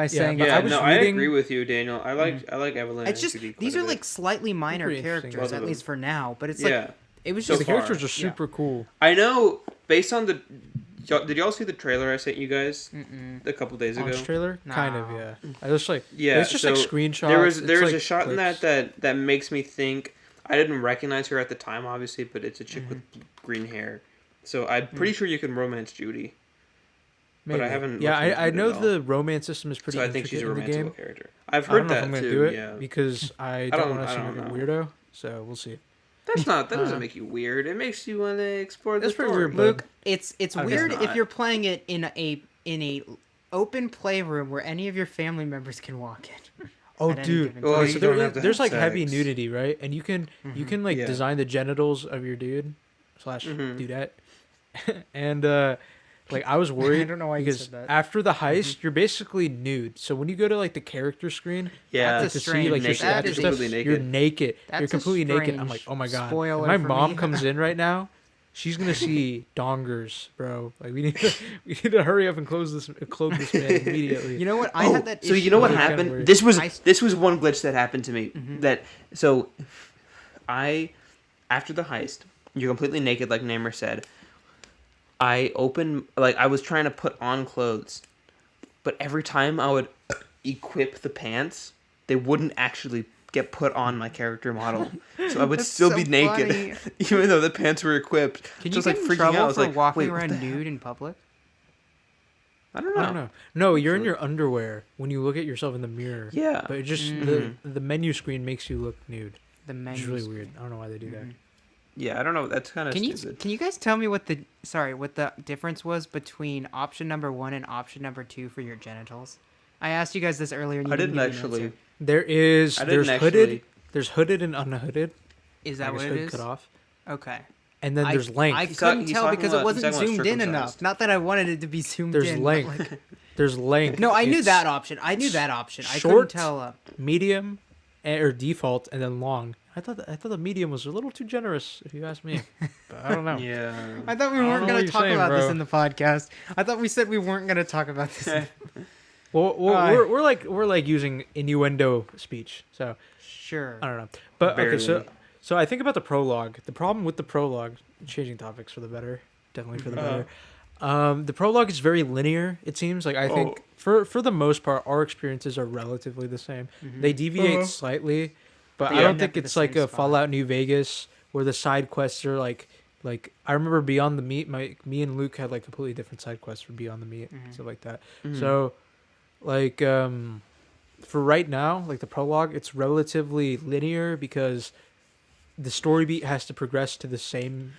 saying but Yeah, I was I reading- agree with you, Daniel. I like Evelyn. it's and just Judy quite these a are bit. like slightly minor pretty interesting. characters, Both of at them. least for now. But it's Yeah. like it was So just the far. characters are Yeah. super cool. I know, based on the. Did y'all see the trailer I sent you guys a couple days ago? Launch trailer, kind of. No. Yeah, I just like. Yeah, it's just like so screenshots. There was it's like a shot in clips. that makes me think. I didn't recognize her at the time, obviously, but it's a chick with green hair. So I'm pretty sure you can romance Judy. But I Maybe. haven't Yeah, looked into I it know at all. the romance system is pretty. So I think she's a intricate in the romanceable game. character. I've I don't heard know if that I'm gonna too. do it Yeah, because I don't- don't want to I seem don't like a know. weirdo. So we'll see. that's not. That doesn't make you weird. It makes you want to explore the That's pretty story. weird, but- Luke. It's guess weird if not. you're playing it in a open playroom where any of your family members can walk in. Oh, At any dude. given Well, Okay, you so don't have to there's have like heavy sex. nudity, right? And you can like Yeah. design the genitals of your dude / dudette, and like I was worried. I don't know why you because said that. after the heist, you're basically nude. So when you go to like the character screen, Yeah, That's to a see strange- like your naked. that stats is and a- stuff, completely you're naked. naked. That's You're a completely naked. I'm strange like, oh my god. spoiler If my for mom me. comes in right now, she's gonna see dongers, bro. Like we need to hurry up and close this man immediately. You know what? I had that. So you issue know what with- Kinda happened? weird. This was I- one glitch that happened to me. That so, after the heist, you're completely naked, like Naimur said. I was trying to put on clothes, but every time I would equip the pants, they wouldn't actually get put on my character model. So I would That's still so be naked, funny. even though the pants were equipped. Can you Just get like in freaking trouble out. I was for like, walking wait, what around the hell? nude in public? I don't know. I don't know. No, you're in your underwear when you look at yourself in the mirror. Yeah. But it just the menu screen makes you look nude. The It's menu. really weird. I don't know why they do that. Yeah, I don't know. That's kind of Can you stupid. can you guys tell me what the difference was between option number 1 and option number 2 for your genitals? I asked you guys this earlier. And you I didn't give me an actually. answer. There's I didn't hooded, actually- there's hooded and unhooded. Is that Like what his it hood is? cut off. Okay. And then there's length. I He's couldn't he's tell talking because it about- wasn't he's talking zoomed about in enough. circumcised. Not that I wanted it to be zoomed There's in. but, length. like- There's length. no, I knew It's that option. I knew that option. I couldn't short, tell. medium, or default, and then long. I thought the medium was a little too generous, if you ask me. But I don't know. Yeah. I thought we I don't weren't know going what to you're talk saying, about this bro. in the podcast. I thought we said we weren't going to talk about this. Well, I- we're like using innuendo speech. So Sure. I don't know. But okay, Barely. so I think about the prologue. The problem with the prologue, changing topics for the better, definitely for the better. The prologue is very linear. It seems like I think for the most part, our experiences are relatively the same. They deviate slightly, but I Yeah. don't think Never the it's like same a spot. Fallout New Vegas where the side quests are like I remember Beyond the Meat. Me and Luke had like completely different side quests for Beyond the Meat and stuff like that. So like for right now, like the prologue, it's relatively linear because the story beat has to progress to the same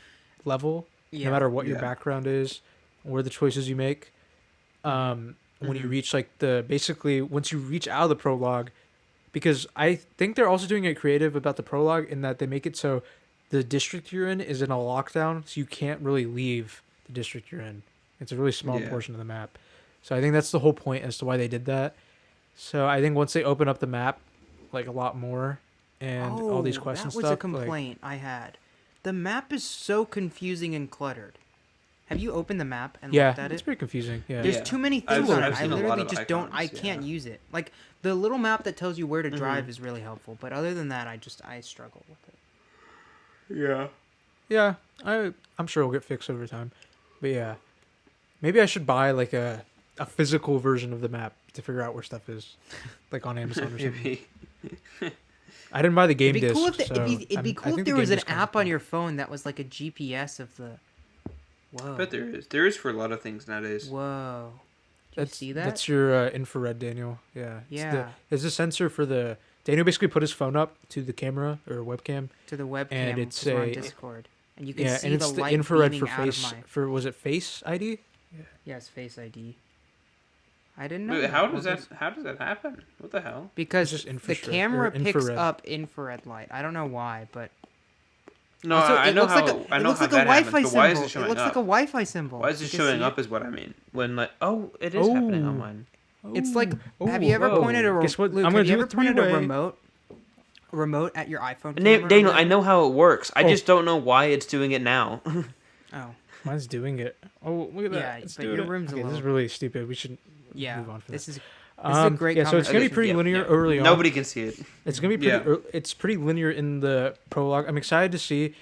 level Yeah. no matter what your Yeah. background is or the choices you make. When you reach like basically once you reach out of the prologue, because I think they're also doing it creative about the prologue in that they make it so the district you're in is in a lockdown, so you can't really leave the district you're in. It's a really small Yeah. portion of the map. So I think that's the whole point as to why they did that. So I think once they open up the map like a lot more and all these quests and that was stuff, a complaint I had. The map is so confusing and cluttered. Have you opened the map and yeah, looked at it's it? pretty confusing. Yeah. There's Yeah. too many I've things seen- on I've it. I seen a lot literally of just don't. I icons, can't yeah. use it. Like the little map that tells you where to drive is really helpful, but other than that, I struggle with it. Yeah. Yeah, I'm sure it'll get fixed over time. But yeah, maybe I should buy like a physical version of the map to figure out where stuff is, like on Amazon or something. Maybe. I didn't buy the game It'd be disc. cool if so it'd be I cool if think there the was game an disc comes app with on it. your phone that was like a GPS of the. Whoa. But there is for a lot of things nowadays. Whoa. Did you see that? That's your infrared, Daniel. Yeah. Yeah. It's a sensor for the Daniel basically put his phone up to the camera or webcam, To the webcam, and it's on Discord, and you can yeah, see and it's the the light infrared for beaming out of face my. for was it Face ID? Yes, Face ID. I didn't know. Wait, that. how What does that? was- How does that happen? What the hell? Because It's just the infrared- camera or picks infrared. up infrared light. I don't know why, but No, also, I it know looks how. like a, I it know looks how like a that Wi-Fi happens, but why is symbol. it showing It looks up? like a Wi-Fi symbol. Why is You it can showing see up? Is what I mean. When like, oh, it is happening on mine. It's like, Oh, have you ever whoa. pointed a Guess what? Luke, I'm have gonna you do ever a pointed a three-way. remote at your iPhone camera? or Daniel, I whatever? know how it works. I Oh. just don't know why it's doing it now. Oh, Mine's doing it. Oh, look at that. Yeah, It's but doing your it. room's a Okay, this is little- really stupid. We should yeah. move on from This that. is a great Yeah, so it's gonna be conversation. pretty Yeah, linear yeah. early on. Nobody can see it. It's gonna be pretty. Yeah. It's pretty linear in the prologue. I'm excited to see.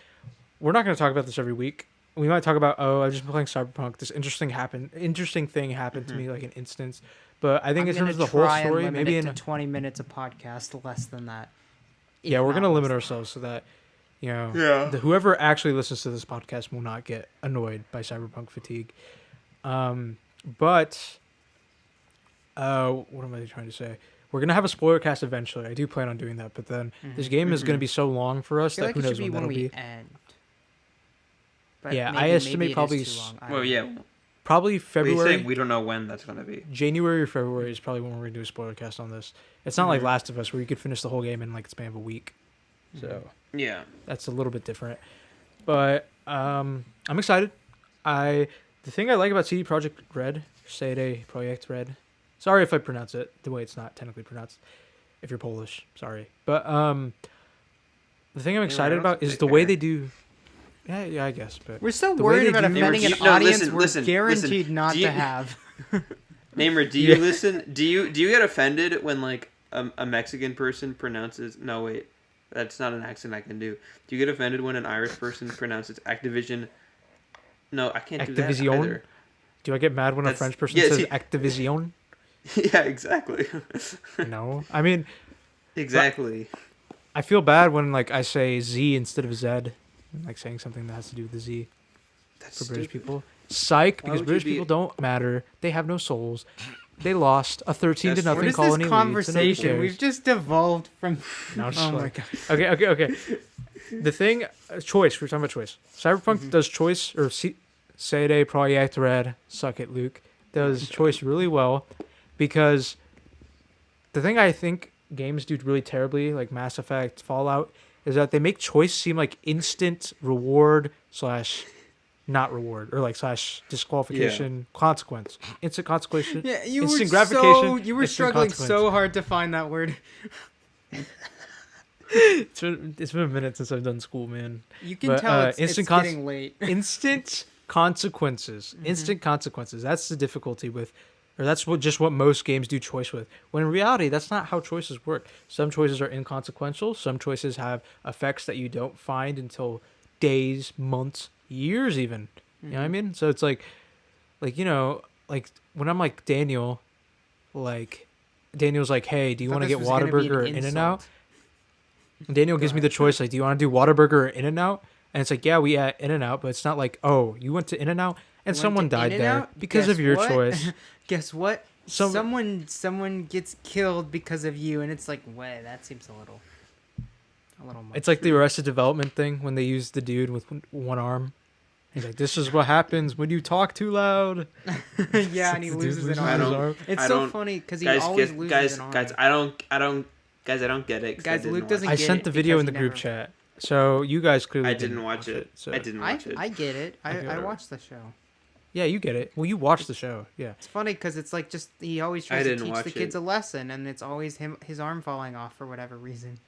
We're not gonna talk about this every week. We might talk about I've just been playing Cyberpunk. This interesting thing happened to me, like an instance. But I think in terms of the whole story, maybe in in 20 minutes of podcast, less than that. yeah, if we're not gonna less limit than ourselves so that Yeah. whoever actually listens to this podcast will not get annoyed by Cyberpunk fatigue. But what am I trying to say? We're gonna have a spoiler cast eventually. I do plan on doing that, but then this game is gonna be so long for I us feel that like who it should knows be when when that'll we be. end. But Yeah, I maybe estimate it is probably too long. I Well, don't yeah. know. Probably What are you February. saying? We don't know when that's gonna be. January or February is probably when we're gonna do a spoiler cast on this. It's not like Last of Us where you could finish the whole game in like the span of a week. So Yeah. that's a little bit different. But I'm excited. The thing I like about CD Projekt Red, CD Projekt Red. Sorry if I pronounce it the way it's not technically pronounced. If you're Polish, sorry. But the thing I'm excited that's about is pretty the way fair. they do. Yeah, I guess. But We're so the way worried they about do- offending an No, audience listen, we're listen, guaranteed not do you- to have. Naimur, do you listen? Do you get offended when like a Mexican person pronounces? No, wait, that's not an accent I can do. Do you get offended when an Irish person pronounces Activision? No, I can't do that Activision? either. do I get mad when a That's- French person yeah, says see- Activision? Yeah, exactly. No. I mean, Exactly. I feel bad when like I say Z instead of Z, like saying something that has to do with the Z That's for British stupid. people. Psych, Why because would you British be- people don't matter. They have no souls. They lost a 13 to That's- What nothing is colony this lead, so conversation? nobody We've cares. just devolved from. No, I'm just Oh my like- god. Okay. The thing, choice. We're talking about choice. Cyberpunk does choice, or CD Projekt Red. Suck it, Luke. Does choice really well, because the thing I think games do really terribly, like Mass Effect, Fallout, is that they make choice seem like instant reward slash not reward, or like slash disqualification consequence. Instant consequence. Yeah, you instant were gratification. you were instant struggling consequence. so hard to find that word. It's been a minute since I've done school, man. You can But, tell it's instant getting late. Instant consequences. Instant consequences. That's the difficulty with, or that's what most games do choice with. When in reality, that's not how choices work. Some choices are inconsequential. Some choices have effects that you don't find until days, months, years, even. You know what I mean? So it's like you know, like when I'm like Daniel, like Daniel's like, hey, do you want to get Whataburger or In-N-Out? And Daniel gives me the choice, like, do you want to do Whataburger or In-N-Out? And it's like, yeah, we at In-N-Out, but it's not like, oh, you went to In-N-Out and someone died there because of your choice. Guess what? Some- Someone gets killed because of you, and it's like, way that seems a little much. It's like the Arrested Development thing when they use the dude with one arm. He's like, this is what happens when you talk too loud. yeah, and he The dude loses an loses I his arm. arm. It's I so don't- funny because he Guys, always loses guys, an arm. guys, I don't get it. 'cause I Guys, didn't Luke watch doesn't it. I get sent it the video because in the he group never- chat. So you guys clearly I didn't watch it. So I didn't watch it. I get it. Okay, I whatever. watched the show. Yeah, you get it. Well, you watched the show. Yeah. It's funny because it's like just he always I tries to didn't teach watch the kids it. a lesson, and it's always his arm falling off for whatever reason.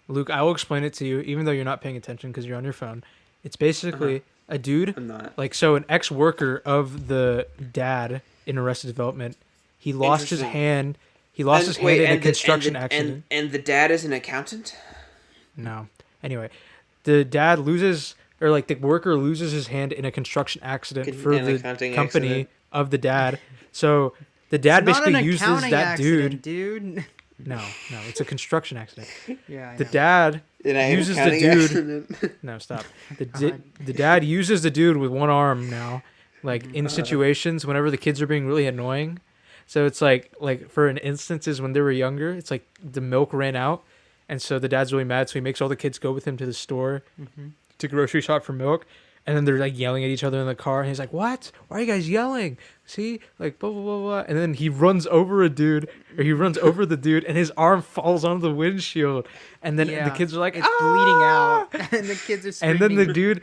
Luke, I will explain it to you, even though you're not paying attention because you're on your phone. It's basically a dude, I'm not. like, so an ex-worker of the dad in Arrested Development, he lost his Interesting. hand. He lost his hand in a construction accident. And the dad is an accountant? No. Anyway, the dad loses, or like the worker loses his hand in a construction accident for An the accounting company accident. of the dad. So the dad It's not basically an uses accounting that accident, dude. dude. No, it's a construction accident. Yeah, I The know. dad An uses the accounting dude. accident. No, stop. The dad uses the dude with one arm now, like in situations whenever the kids are being really annoying. So it's like for an instances when they were younger, it's like the milk ran out, and so the dad's really mad. So he makes all the kids go with him to the store to grocery shop for milk. And then they're like yelling at each other in the car, and he's like, "What? Why are you guys yelling? See, like blah blah blah blah." And then he runs over a dude, or he runs over the dude, and his arm falls on the windshield. And then the kids are like, it's "Ah!" bleeding out, and the kids are screaming.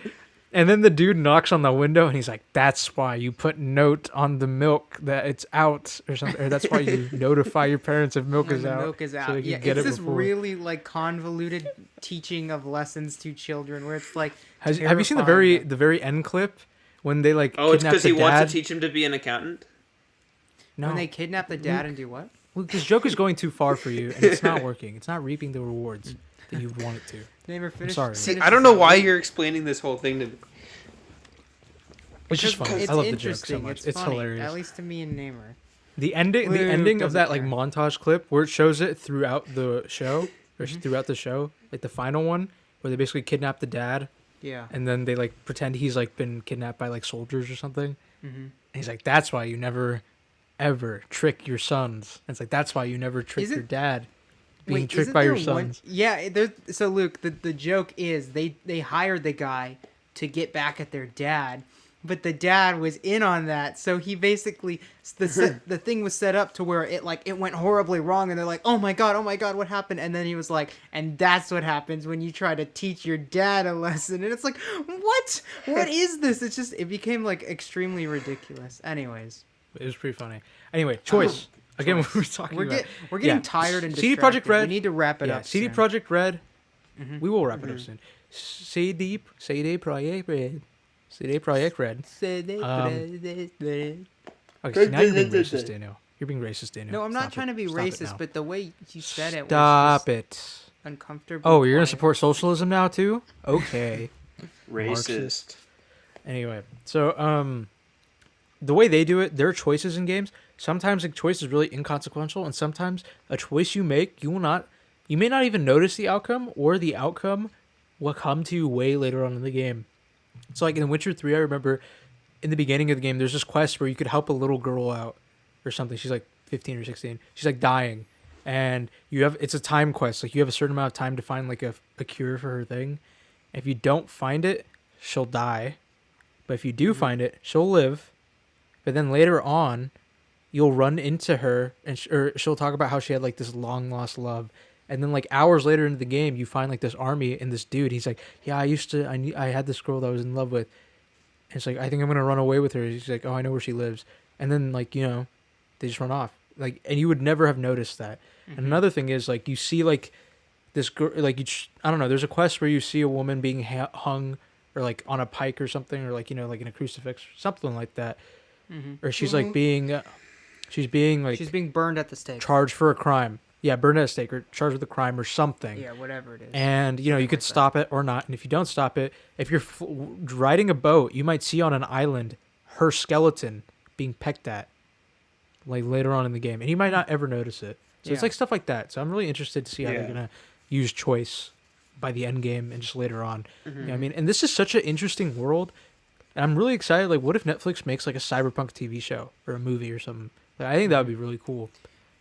And then the dude knocks on the window, and he's like, "That's why you put note on the milk that it's out, or something. Or that's why you notify your parents if milk when is the out." milk is out. So they can Yeah, get it's it this before. really like convoluted teaching of lessons to children, where it's like. Have you seen terrifying. the very end clip when they like Oh, it's kidnap because the he dad? wants to teach him to be an accountant. No, When they kidnap the dad and do what? well, this joke is going too far for you, and it's not working. It's not reaping the rewards that you want it to. Never finished. sorry. See, I don't know why you're explaining this whole thing to me. It's just funny. It's I love the joke so interesting. much. It's funny, hilarious. At least to me and Naimur. The ending of doesn't that like care. montage clip where it shows it throughout the show, or throughout the show, like the final one where they basically kidnap the dad, Yeah. and then they like pretend he's like been kidnapped by like soldiers or something. Mm-hmm. And he's like, "That's why you never, ever trick your sons." And it's like, "That's why you never trick Isn't- your dad, being Wait, tricked isn't by your there one- sons." Yeah. So Luke, the joke is they hired the guy to get back at their dad, but the dad was in on that, so he basically the thing was set up to where it went horribly wrong, and they're like, oh my god, what happened? And then he was like, and that's what happens when you try to teach your dad a lesson, and it's like, what is this? It became like extremely ridiculous. Anyways, It was pretty funny. Anyway, choice. Again, what we're talking about. we're getting Yeah. tired and CD distracted. Projekt Red. We need to wrap it Yeah, up. CD soon. Projekt Red. We will wrap it up soon. CD Projekt Red. CD Projekt Red. Okay, now you're being racist, Daniel. You're being racist, Daniel. No, I'm not Stop trying it. to be Stop it racist, now. but the way you said it Stop was it. just uncomfortable. Oh, you're gonna quiet. support socialism now too? Okay. Racist. Anyway, so the way they do it, their choices in games, sometimes a choice is really inconsequential, and sometimes a choice you make, you may not even notice the outcome, or the outcome will come to you way later on in the game. So like in Witcher 3, I remember in the beginning of the game, there's this quest where you could help a little girl out or something. She's like 15 or 16. She's like dying, and it's a time quest. Like you have a certain amount of time to find like a cure for her thing. If you don't find it, she'll die. But if you do find it, she'll live. But then later on, you'll run into her, and she'll talk about how she had like this long lost love. And then like hours later into the game, you find like this army and this dude. He's like, "Yeah, I had this girl that I was in love with." And it's like, "I think I'm gonna run away with her." He's like, "Oh, I know where she lives." And then like they just run off. Like, and you would never have noticed that. And another thing is like you see like this girl, like I don't know. There's a quest where you see a woman being hung, or like on a pike or something, or like like in a crucifix, something like that. Or she's like she's being burned at the stake. charged for a crime. Yeah, burned at a stake, or charged with a crime or something. Yeah, whatever it is. And you could like that. stop it or not. And if you don't stop it, if you're riding a boat, you might see on an island her skeleton being pecked at, like later on in the game, and you might not ever notice it. So it's Yeah. like stuff like that. So I'm really interested to see how they're Yeah. gonna use choice by the end game and just later on. You know what I mean? And this is such an interesting world. And I'm really excited. Like, what if Netflix makes like a Cyberpunk TV show or a movie or something? Like, I think that would be really cool.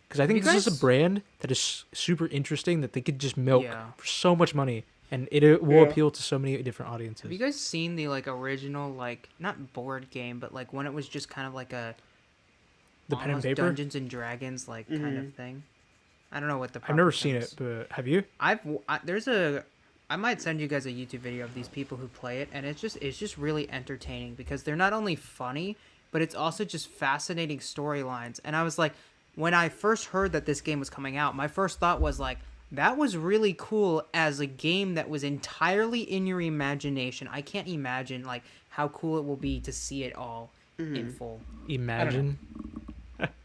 Because I think You this is guys- a brand that is super interesting that they could just milk Yeah. for so much money, and it will Yeah. appeal to so many different audiences. Have you guys seen the like original not board game, but like when it was just kind of like a The pen and almost paper? Dungeons and Dragons kind of thing? I don't know what the. I've never proper seen term it, is. but have you? I might send you guys a YouTube video of these people who play it, and it's just really entertaining because they're not only funny, but it's also just fascinating storylines. And I was like, when I first heard that this game was coming out, my first thought was like, that was really cool as a game that was entirely in your imagination. I can't imagine like how cool it will be to see it all in full. Imagine.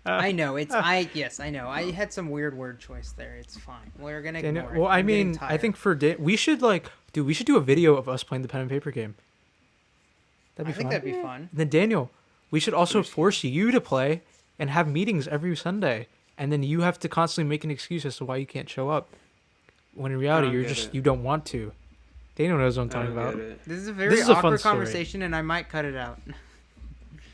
I know yes, I know. I had some weird word choice there. It's fine. We're gonna Daniel, ignore it. well, I I'm getting mean, I tired. think we should we should do a video of us playing the pen and paper game. That'd be I think fun. that'd be fun. And then Daniel, we should also force you to play and have meetings every Sunday, and then you have to constantly make an excuse as to why you can't show up. When in reality, don't you're get just it. you don't want to. Daniel knows what I'm I talking don't about. get it. This is a very This is a fun awkward story. conversation, and I might cut it out.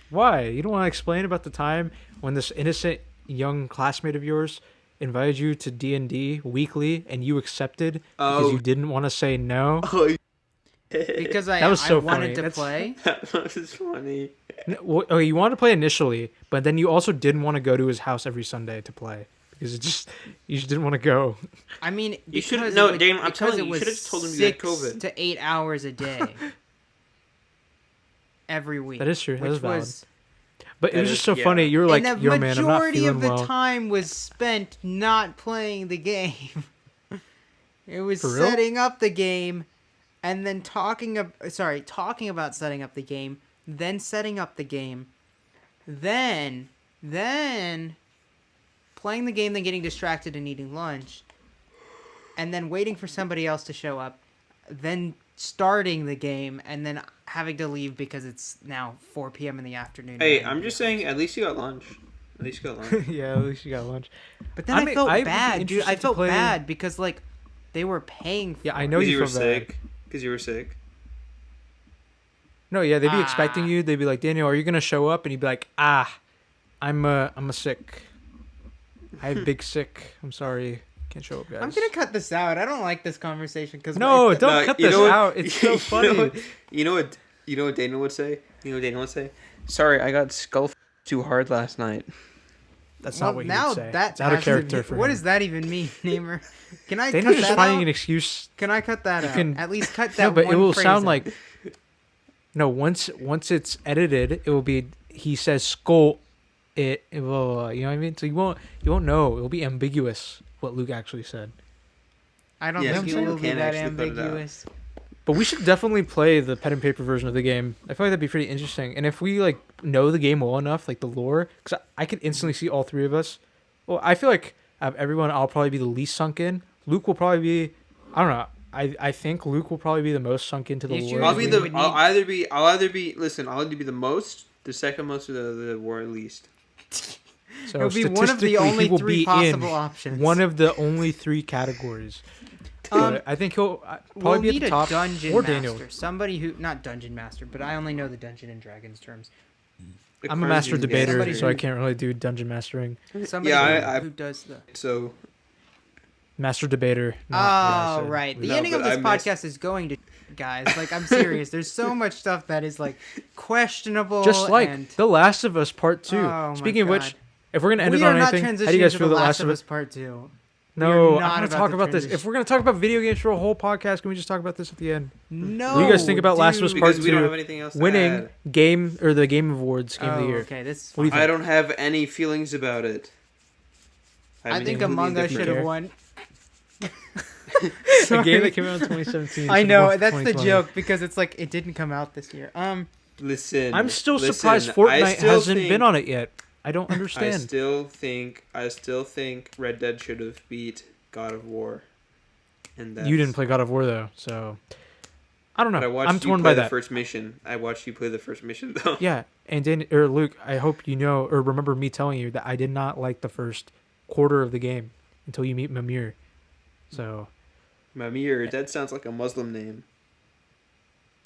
Why? You don't want to explain about the time when this innocent young classmate of yours invited you to D&D weekly and you accepted because Oh, you didn't want to say no? oh, Because That was so I wanted funny. to play. that was funny. Okay, you wanted to play initially, but then you also didn't want to go to his house every Sunday to play because you just didn't want to go. I mean, You should because no, it would- Daniel. I'm because telling it you, you was should have just told him you had 6 COVID. to 8 hours a day every week. That is true. That Which is valid. was, But it That was is- just so yeah. funny. You were like, and the "Yo, man, I'm not majority feeling of the well." time was spent not playing the game. It was For real? setting up the game, and then talking about setting up the game, then setting up the game, then playing the game, then getting distracted and eating lunch, and then waiting for somebody else to show up, then starting the game, and then having to leave because it's now 4 p.m. in the afternoon. Hey, I'm just saying. At least you got lunch. At least you got lunch. Yeah, at least you got lunch. But then I I mean, felt I would be bad, dude. interested I to felt play- bad because like they were paying. For Yeah, I it. know Because you you feel were bad. sick. Because you were sick. No, yeah, they'd be expecting Ah. you. They'd be like, "Daniel, are you gonna show up?" And you'd be like, I'm a sick. I have big sick. I'm sorry, can't show up, guys." I'm gonna cut this out. I don't like this conversation because No, don't No, cut you this know what- out. It's so funny. You know what Daniel would say? You know what Daniel would say? Sorry, I got skull too hard last night. That's well, not what you now would say. that It's out of has to character be- for What him. does that even mean, Naimur? Can I Daniel's cut just that finding out? an excuse. Can I cut that You out? can- At least cut that. No, but it one will phrase sound out. like. No, once it's edited, it will be. He says skull, blah, blah, blah, you know what I mean? So you won't know. It'll be ambiguous what Luke actually said. I don't Yeah, think you it will be can't that actually put it out. ambiguous. But we should definitely play the pen and paper version of the game. I feel like that'd be pretty interesting. And if we like know the game well enough, like the lore, because I could instantly see all three of us. Well, I feel like out of everyone, I'll probably be the least sunk in. Luke will probably be. I don't know. I think Luke will probably be the most sunk into the The issue lore. is I'll be we the. would I'll need- either be. I'll either be. Listen, I'll either be the most, the second most, or the war least. So It'll be one of the statistically, only he will 3 be possible in options. one of the only 3 categories. But I think he'll We'll probably be at need the a top. dungeon or master. Daniel. Somebody who not dungeon master, but I only know the Dungeon and Dragons terms. I'm a master debater, Somebody so I who- can't really do dungeon mastering. Somebody Yeah, who does the. So Master debater. Oh, not what I said. right. The No, ending of but this I missed- podcast is going to, guys. Like, I'm serious. There's so much stuff that is like questionable. Just like and The Last of Us Part 2. Oh, my Speaking of which, God. if we're gonna end we it are on not anything, transitioning how do you guys to feel The The Last of Us Us? Part 2. No, We are I not want to about talk to about this. transition. If we're gonna talk about video games for a whole podcast, can we just talk about this at the end? No. What do you guys think about Last of Us dude. Part because we don't 2 have anything else to winning add. game or the Game Awards Game of the Oh, Year? okay, this. What do you think? I don't have any feelings about it. I think completely Among Us different should have care. won. A game that came out in 2017. I should know have won that's the 2020. joke because it's like it didn't come out this year. Listen. I'm still listen, surprised I Fortnite still hasn't think- been on it yet. I don't I understand. still think Red Dead should have beat God of War. And You didn't play God of War though, so I don't know. But I watched I'm you torn play by the that. first mission. I watched you play the first mission though. Yeah, and then or Luke, I hope you know or remember me telling you that I did not like the first quarter of the game until you meet Mimir. So Naimur, that sounds like a Muslim name.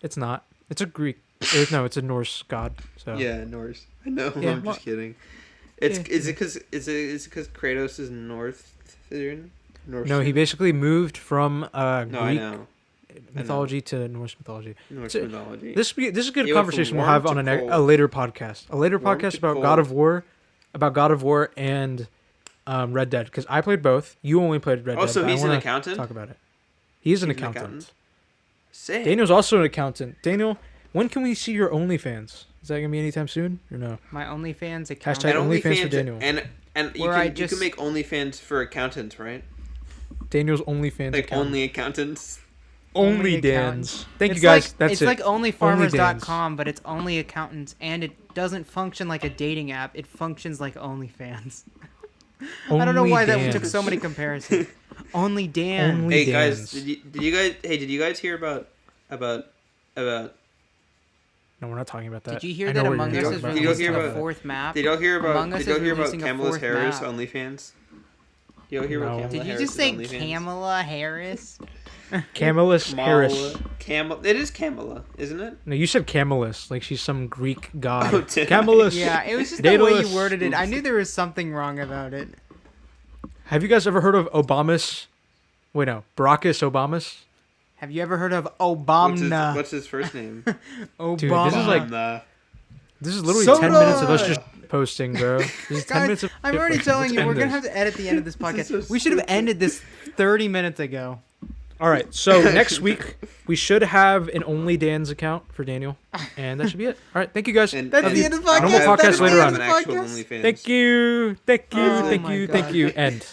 it's not. It's a Greek. Or, no, it's a Norse god. So Yeah, Norse. I know. Yeah, I'm well- just kidding. It's Yeah. is it because Kratos is Northern? No, he basically moved from No, I Greek know. mythology to Norse mythology. Norse So, mythology. This is a good He went from conversation we'll warm have to on cold. a later podcast. A later Warm podcast to about cold. God of War and Red Dead because I played both. You only played Red Oh, Dead. so but I he's an wanna accountant? Talk about it. He's an He's an accountant. accountant? Sick. Daniel's also an accountant. Daniel, when can we see your OnlyFans? Is that gonna be anytime soon or no? My OnlyFans account. Hashtag And OnlyFans for Daniel. And you Where I can you just- can make OnlyFans for accountants, right? Daniel's OnlyFans Like account. only accountants. Only Only Dans. Thank you It's guys. Like, That's it's it. like onlyfarmers.com, but it's only accountants, and it doesn't function like a dating app. It functions like OnlyFans. I don't know why that took so many comparisons. Only Dan. Only- Hey guys, Dans. did you guys hear about No, we're not talking about that. Did you hear I know that what Among you're Us talking is about. Did you releasing hear a about- fourth map? Did y'all hear Among about Us did y'all is hear about releasing a Kamala fourth Harris map. OnlyFans? Y'all hear about No. Kamala Did you Harris just say OnlyFans? Kamala Harris? Camillus Harris. It is Camilla, isn't it? No, you said Camillus, like she's some Greek god. Oh, did I? Camillus. Yeah, it was just the way Daedalus. you worded it. I knew there was something wrong about it. Have you guys ever heard of Obamas? Wait, no, Baracus Obamas. Have you ever heard of Obama? What's his first name? Obama. Dude, this is like this is literally Soda! 10 minutes of us just posting, bro. This is 10 Guys, minutes of I'm already posting. telling Let's you, end we're gonna this. have to edit the end of this podcast. This is so We should have stupid. ended this 30 minutes ago. All right, so next week we should have an Only Dan's account for Daniel, and that should be it. All right, thank you guys. And- That's and the end of the I podcast. Normal have podcast That's the later end on. of the an actual podcast. OnlyFans. Thank you, thank you, Oh thank my you, God. thank you. End.